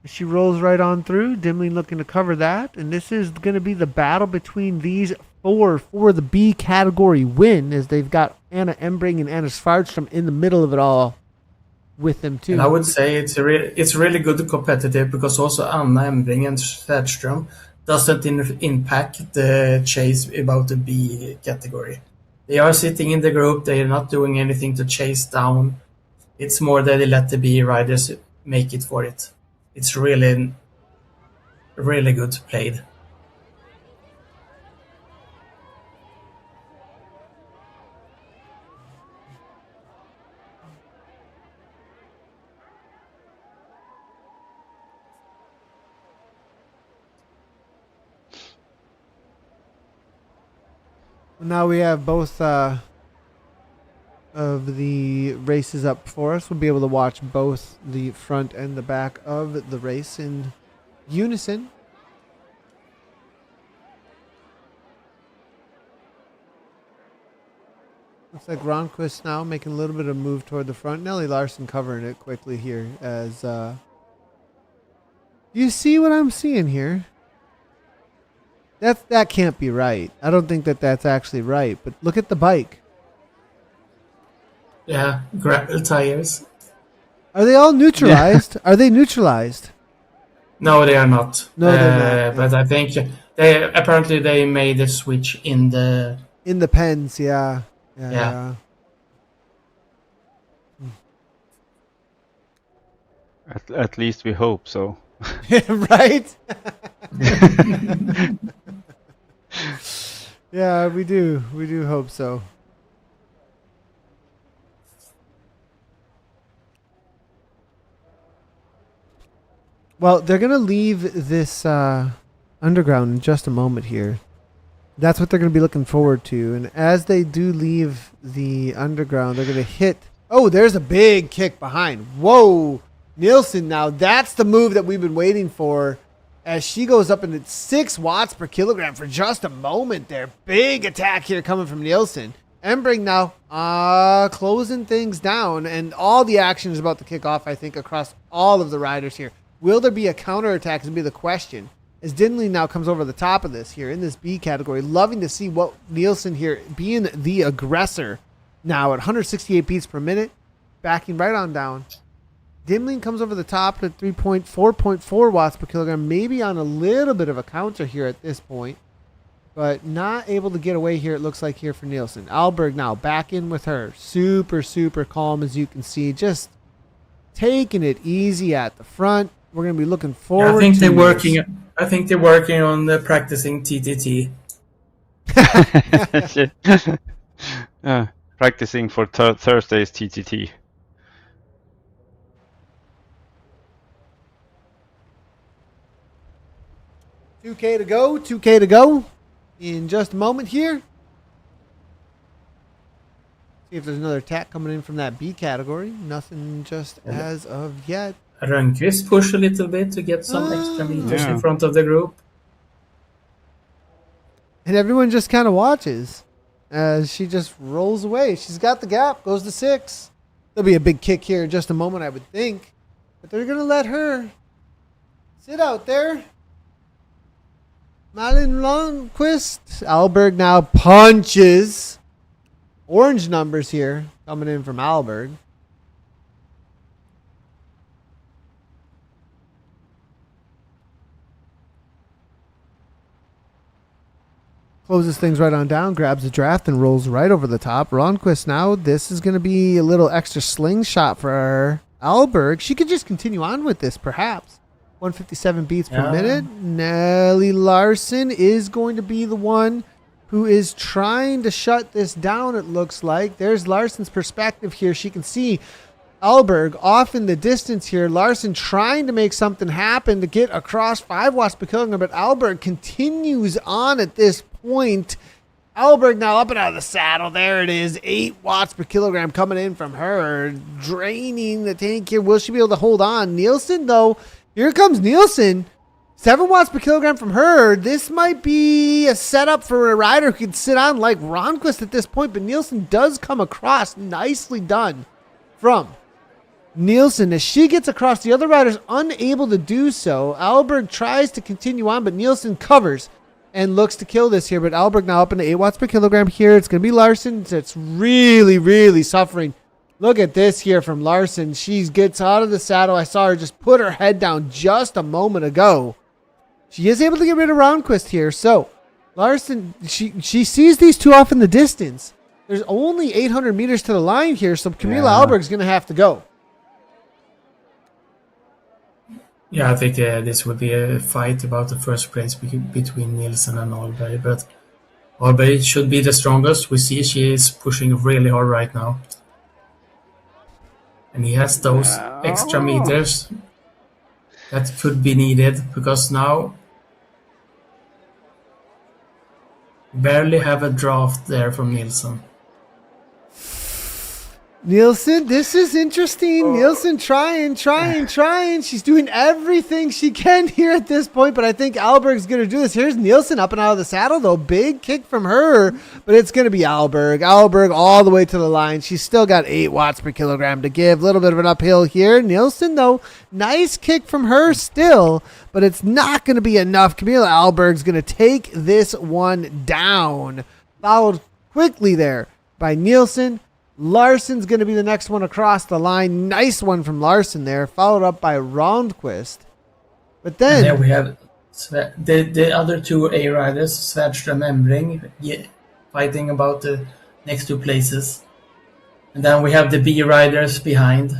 She rolls right on through. Dimling looking to cover that, and this is going to be the battle between these four for the B category win, as they've got Anna Embring and Anna Svartström in the middle of it all with them too. And I would say it's really good competitive, because also Anna Embring and Svartström doesn't impact the chase about the B category. They are sitting in the group. They are not doing anything to chase down. It's more that they let the B riders make it for it. It's really, really good played. Now we have both of the races up for us. We'll be able to watch both the front and the back of the race in unison. Looks like Ronquist now making a little bit of move toward the front. Nelly Larson covering it quickly here as you see what I'm seeing here? That can't be right. I don't think that's actually right, but look at the bike. Yeah, gravel tires. Are they all neutralized? Are they neutralized? No, they are not. No, they're not. But I think they made a switch in the pens, yeah. Yeah. At least we hope so. Right? Yeah, we do. We do hope so. Well, they're going to leave this underground in just a moment here. That's what they're going to be looking forward to. And as they do leave the underground, they're going to hit... Oh, there's a big kick behind. Whoa. Nielsen now. That's the move that we've been waiting for. As she goes up into 6 watts per kilogram for just a moment there. Big attack here coming from Nielsen. Embring now closing things down. And all the action is about to kick off, I think, across all of the riders here. Will there be a counterattack is going to be the question. As Dinley now comes over the top of this here in this B category. Loving to see what Nielsen here being the aggressor now at 168 beats per minute, backing right on down. Dimling comes over the top at 4.4 watts per kilogram, maybe on a little bit of a counter here at this point, but not able to get away here, it looks like, here for Nielsen. Alberg now back in with her. Super, super calm, as you can see. Just taking it easy at the front. We're going to be looking forward to I think they're working on practicing TTT. Practicing for Thursday's TTT. $2K to go in just a moment here. See if there's another attack coming in from that B category. Nothing just as of yet. Rönnqvist push a little bit to get some extra meters in front of the group. And everyone just kind of watches as she just rolls away. She's got the gap, goes to 6. There'll be a big kick here in just a moment, I would think. But they're going to let her sit out there. Malin Lundqvist. Alberg now punches. Orange numbers here coming in from Alberg. Closes things right on down, grabs the draft, and rolls right over the top. Ronquist now, this is going to be a little extra slingshot for Alberg. She could just continue on with this, perhaps. 157 beats per minute. Nelly Larson is going to be the one who is trying to shut this down, it looks like. There's Larson's perspective here. She can see Alberg off in the distance here. Larson trying to make something happen to get across 5 watts per kilogram, but Alberg continues on at this point. Alberg now up and out of the saddle. There it is. 8 watts per kilogram coming in from her, draining the tank here. Will she be able to hold on? Nielsen, though, here comes Nielsen. 7 watts per kilogram from her. This might be a setup for a rider who could sit on like Ronquist at this point, but Nielsen does come across. Nicely done from Nielsen. As she gets across, the other rider's unable to do so. Alberg tries to continue on, but Nielsen covers and looks to kill this here. But Alberg now up into 8 watts per kilogram here. It's going to be Larson. It's really, really suffering. Look at this here from Larson. She gets out of the saddle. I saw her just put her head down just a moment ago. She is able to get rid of Ronquist here. So Larson, she sees these two off in the distance. There's only 800 meters to the line here, so Camilla Alberg's going to have to go. Yeah, I think this would be a fight about the first place between Nielsen and Alberg, but Alberg should be the strongest. We see she is pushing really hard right now. And he has those extra meters that could be needed, because now barely have a draft there from Nielsen. Nielsen, this is interesting. Nielsen trying. She's doing everything she can here at this point, but I think Alberg's going to do this. Here's Nielsen up and out of the saddle, though. Big kick from her, but it's going to be Alberg. Alberg all the way to the line. She's still got 8 watts per kilogram to give. A little bit of an uphill here. Nielsen, though, nice kick from her still, but it's not going to be enough. Camilla Alberg's going to take this one down. Followed quickly there by Nielsen. Larson's going to be the next one across the line. Nice one from Larson there, followed up by Rondquist. But then... And there we have the other two A riders, Svedström and Embring, fighting about the next 2 places. And then we have the B riders behind.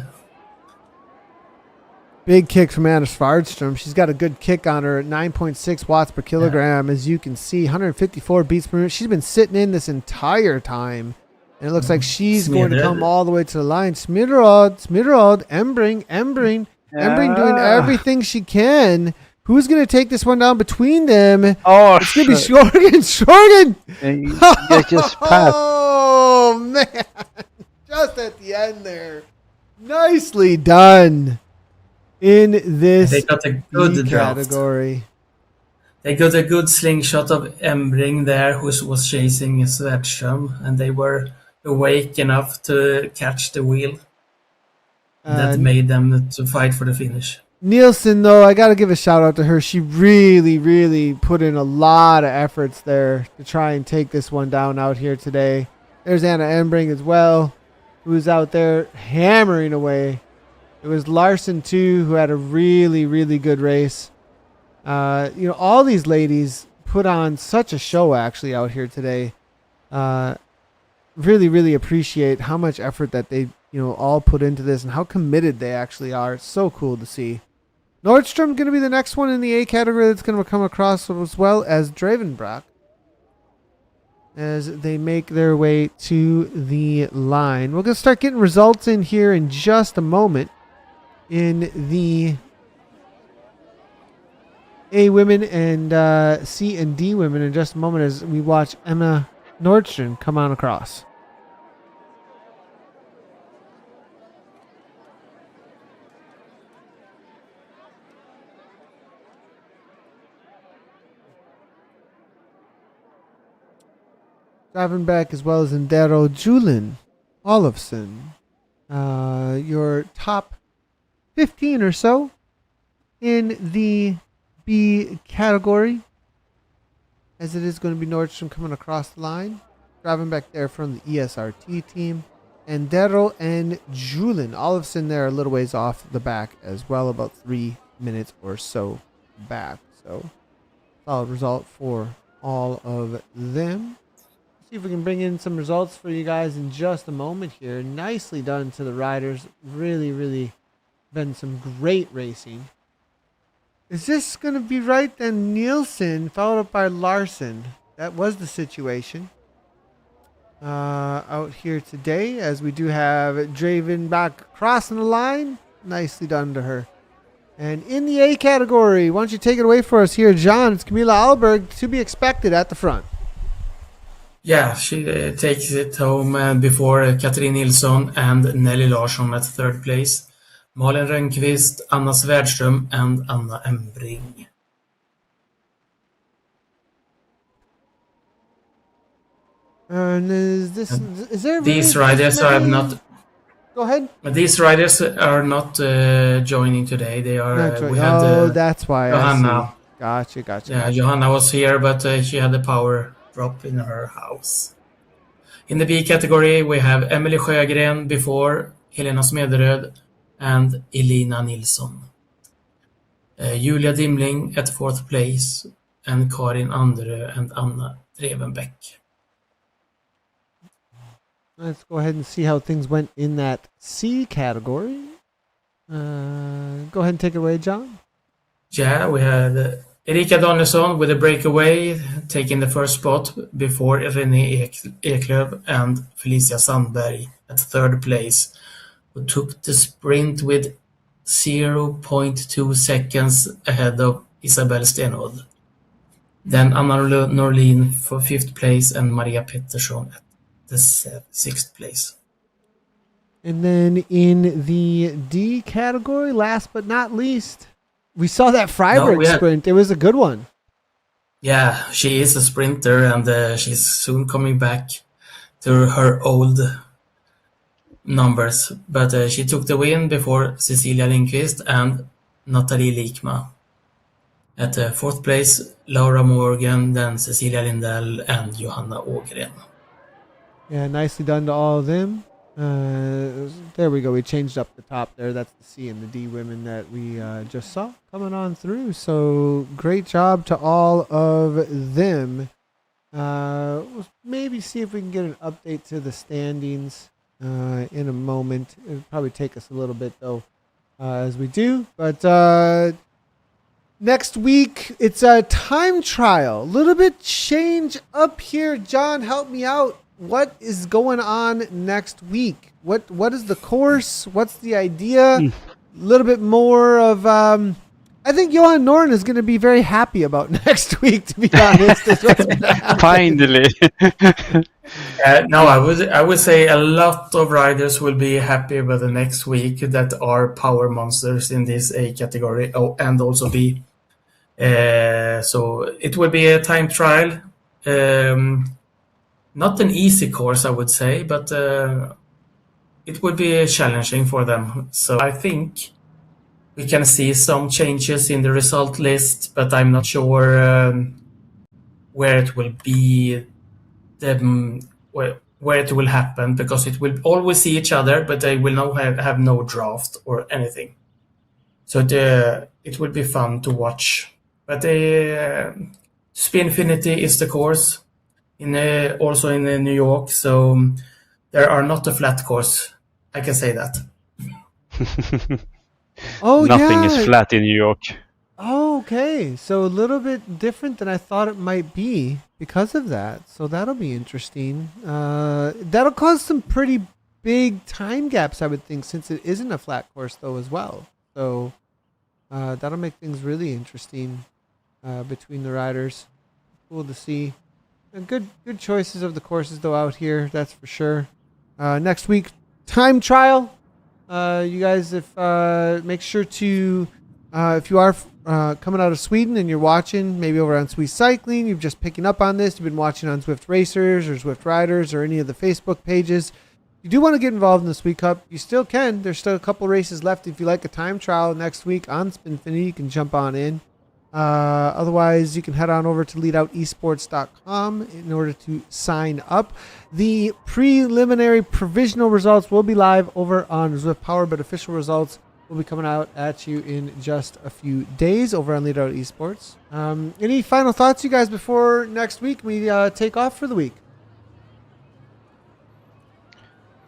Big kick from Anna Svardström. She's got a good kick on her at 9.6 watts per kilogram, as you can see, 154 beats per minute. She's been sitting in this entire time. And it looks like she's going to come all the way to the line. Smirod, Embring doing everything she can. Who's going to take this one down between them? Oh, it's going to be Shorgan. They just passed. Oh, man. Just at the end there. Nicely done in this they got a good category. They got a good slingshot of Embring there, who was chasing Svedström, and they were awake enough to catch the wheel. That made them to fight for the finish. Nielsen, though, I got to give a shout out to her. She really, really put in a lot of efforts there to try and take this one down out here today. There's Anna Embring as well, who's out there hammering away. It was Larson, too, who had a really, really good race. All these ladies put on such a show, actually, out here today. Really, really appreciate how much effort that they, all put into this and how committed they actually are. It's so cool to see. Nordstrom going to be the next one in the A category that's going to come across, as well as Dravenbrock, as they make their way to the line. We're going to start getting results in here in just a moment in the A women and C and D women in just a moment as we watch Emma Nordstrom come on across. Gravenbeck as well as Endero Julin Olofsson. Your top 15 or so in the B category, as it is going to be Nordstrom coming across the line. Gravenbeck there from the ESRT team. Endero and Julin Olofsson there a little ways off the back as well, about 3 minutes or so back. So solid result for all of them. See if we can bring in some results for you guys in just a moment here. Nicely done to the riders. Really, really been some great racing. Is this going to be right then? Nielsen followed up by Larson. That was the situation out here today, as we do have Draven back crossing the line. Nicely done to her. And in the A category, why don't you take it away for us here, John? It's Camilla Alberg to be expected at the front. Yeah, she takes it home before Katrin Nilsson and Nelly Larsson at third place. Malin Rönnqvist, Anna Svärdström, and Anna Embring. And is there These riders are not. Go ahead. These riders are not joining today. They are. We had, that's why. Johanna. Gotcha. Yeah, Johanna was here, but she had a power drop in her house. In the B category, we have Emily Sjögren before Helena Smederöd and Elina Nilsson. Julia Dimling at fourth place, and Karin Anderö and Anna Drevenbeck. Let's go ahead and see how things went in that C category. Go ahead and take it away, John. Yeah, we had Erika Danielsson with a breakaway, taking the first spot before René Eklöf and Felicia Sandberg at third place, who took the sprint with 0.2 seconds ahead of Isabel Stenod. Then Anna Norlin for fifth place and Maria Pettersson at the sixth place. And then in the D category, last but not least, we saw that Freiburg sprint. It was a good one. Yeah, she is a sprinter, and she's soon coming back to her old numbers. But she took the win before Cecilia Lindqvist and Nathalie Likma. At fourth place, Laura Morgan, then Cecilia Lindell and Johanna Ågren. Yeah, nicely done to all of them. There we go. We changed up the top there. That's the C and the D women that we just saw coming on through. So great job to all of them. We'll maybe see if we can get an update to the standings in a moment. It'll probably take us a little bit though as we do. But next week it's a time trial. A little bit change up here. John, help me out. What is going on next week? What is the course? What's the idea? A little bit more of I think Johan Norn is going to be very happy about next week, to be honest. Finally. No, I would say a lot of riders will be happy about the next week that are power monsters in this A category and also B. So it will be a time trial. Not an easy course, I would say, but it would be challenging for them. So I think we can see some changes in the result list, but I'm not sure where it will be. When where it will happen, because it will always see each other, but they will not have no draft or anything. So it will be fun to watch. But Spinfinity is the course, also in New York. So there are not a flat course. I can say that. Oh, Nothing yeah. is flat in New York. Oh, okay. So a little bit different than I thought it might be because of that. So that'll be interesting. That'll cause some pretty big time gaps, I would think, since it isn't a flat course though as well. So that'll make things really interesting between the riders. Cool to see. And good choices of the courses though out here. That's for sure. Next week, time trial. You guys, make sure to if you are coming out of Sweden and you're watching, maybe over on SWE Cycling, you're just picking up on this, you've been watching on Zwift Racers or Zwift Riders or any of the Facebook pages, you do want to get involved in the SWE Cup, you still can. There's still a couple races left. If you like a time trial next week on Spinfinity, you can jump on in. Otherwise, you can head on over to leadoutesports.com in order to sign up. The preliminary provisional results will be live over on Zwift Power, but official results will be coming out at you in just a few days over on Lead Out Esports. Any final thoughts, you guys, before next week we take off for the week?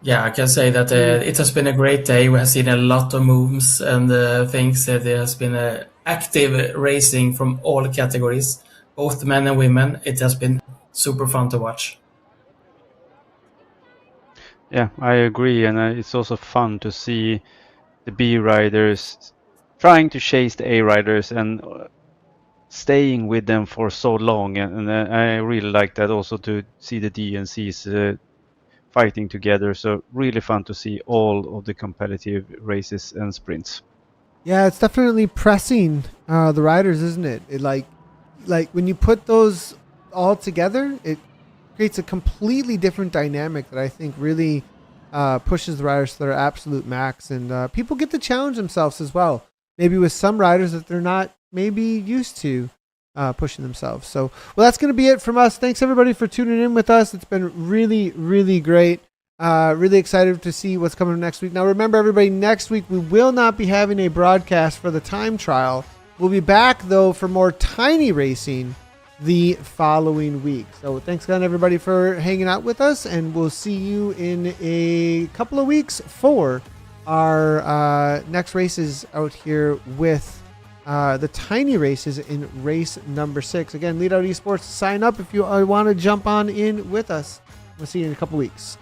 Yeah, I can say that it has been a great day. We have seen a lot of moves and things. There has been active racing from all categories, both men and women. It has been super fun to watch. Yeah, I agree, and it's also fun to see the B riders trying to chase the A riders and staying with them for so long, and I really like that also to see the D and Cs fighting together. So really fun to see all of the competitive races and sprints. Yeah, it's definitely pressing the riders, isn't it? It like when you put those all together, it creates a completely different dynamic that I think really pushes the riders to their absolute max, and people get to challenge themselves as well. Maybe with some riders that they're not maybe used to pushing themselves. So, well, that's going to be it from us. Thanks everybody for tuning in with us. It's been really, really great. Really excited to see what's coming next week. Now, remember everybody, next week we will not be having a broadcast for the time trial. We'll be back though for more tiny racing the following week. So thanks again everybody for hanging out with us, and we'll see you in a couple of weeks for our next races out here with the tiny races in race number 6. Again, Lead Out Esports, sign up if you want to jump on in with us. We'll see you in a couple weeks.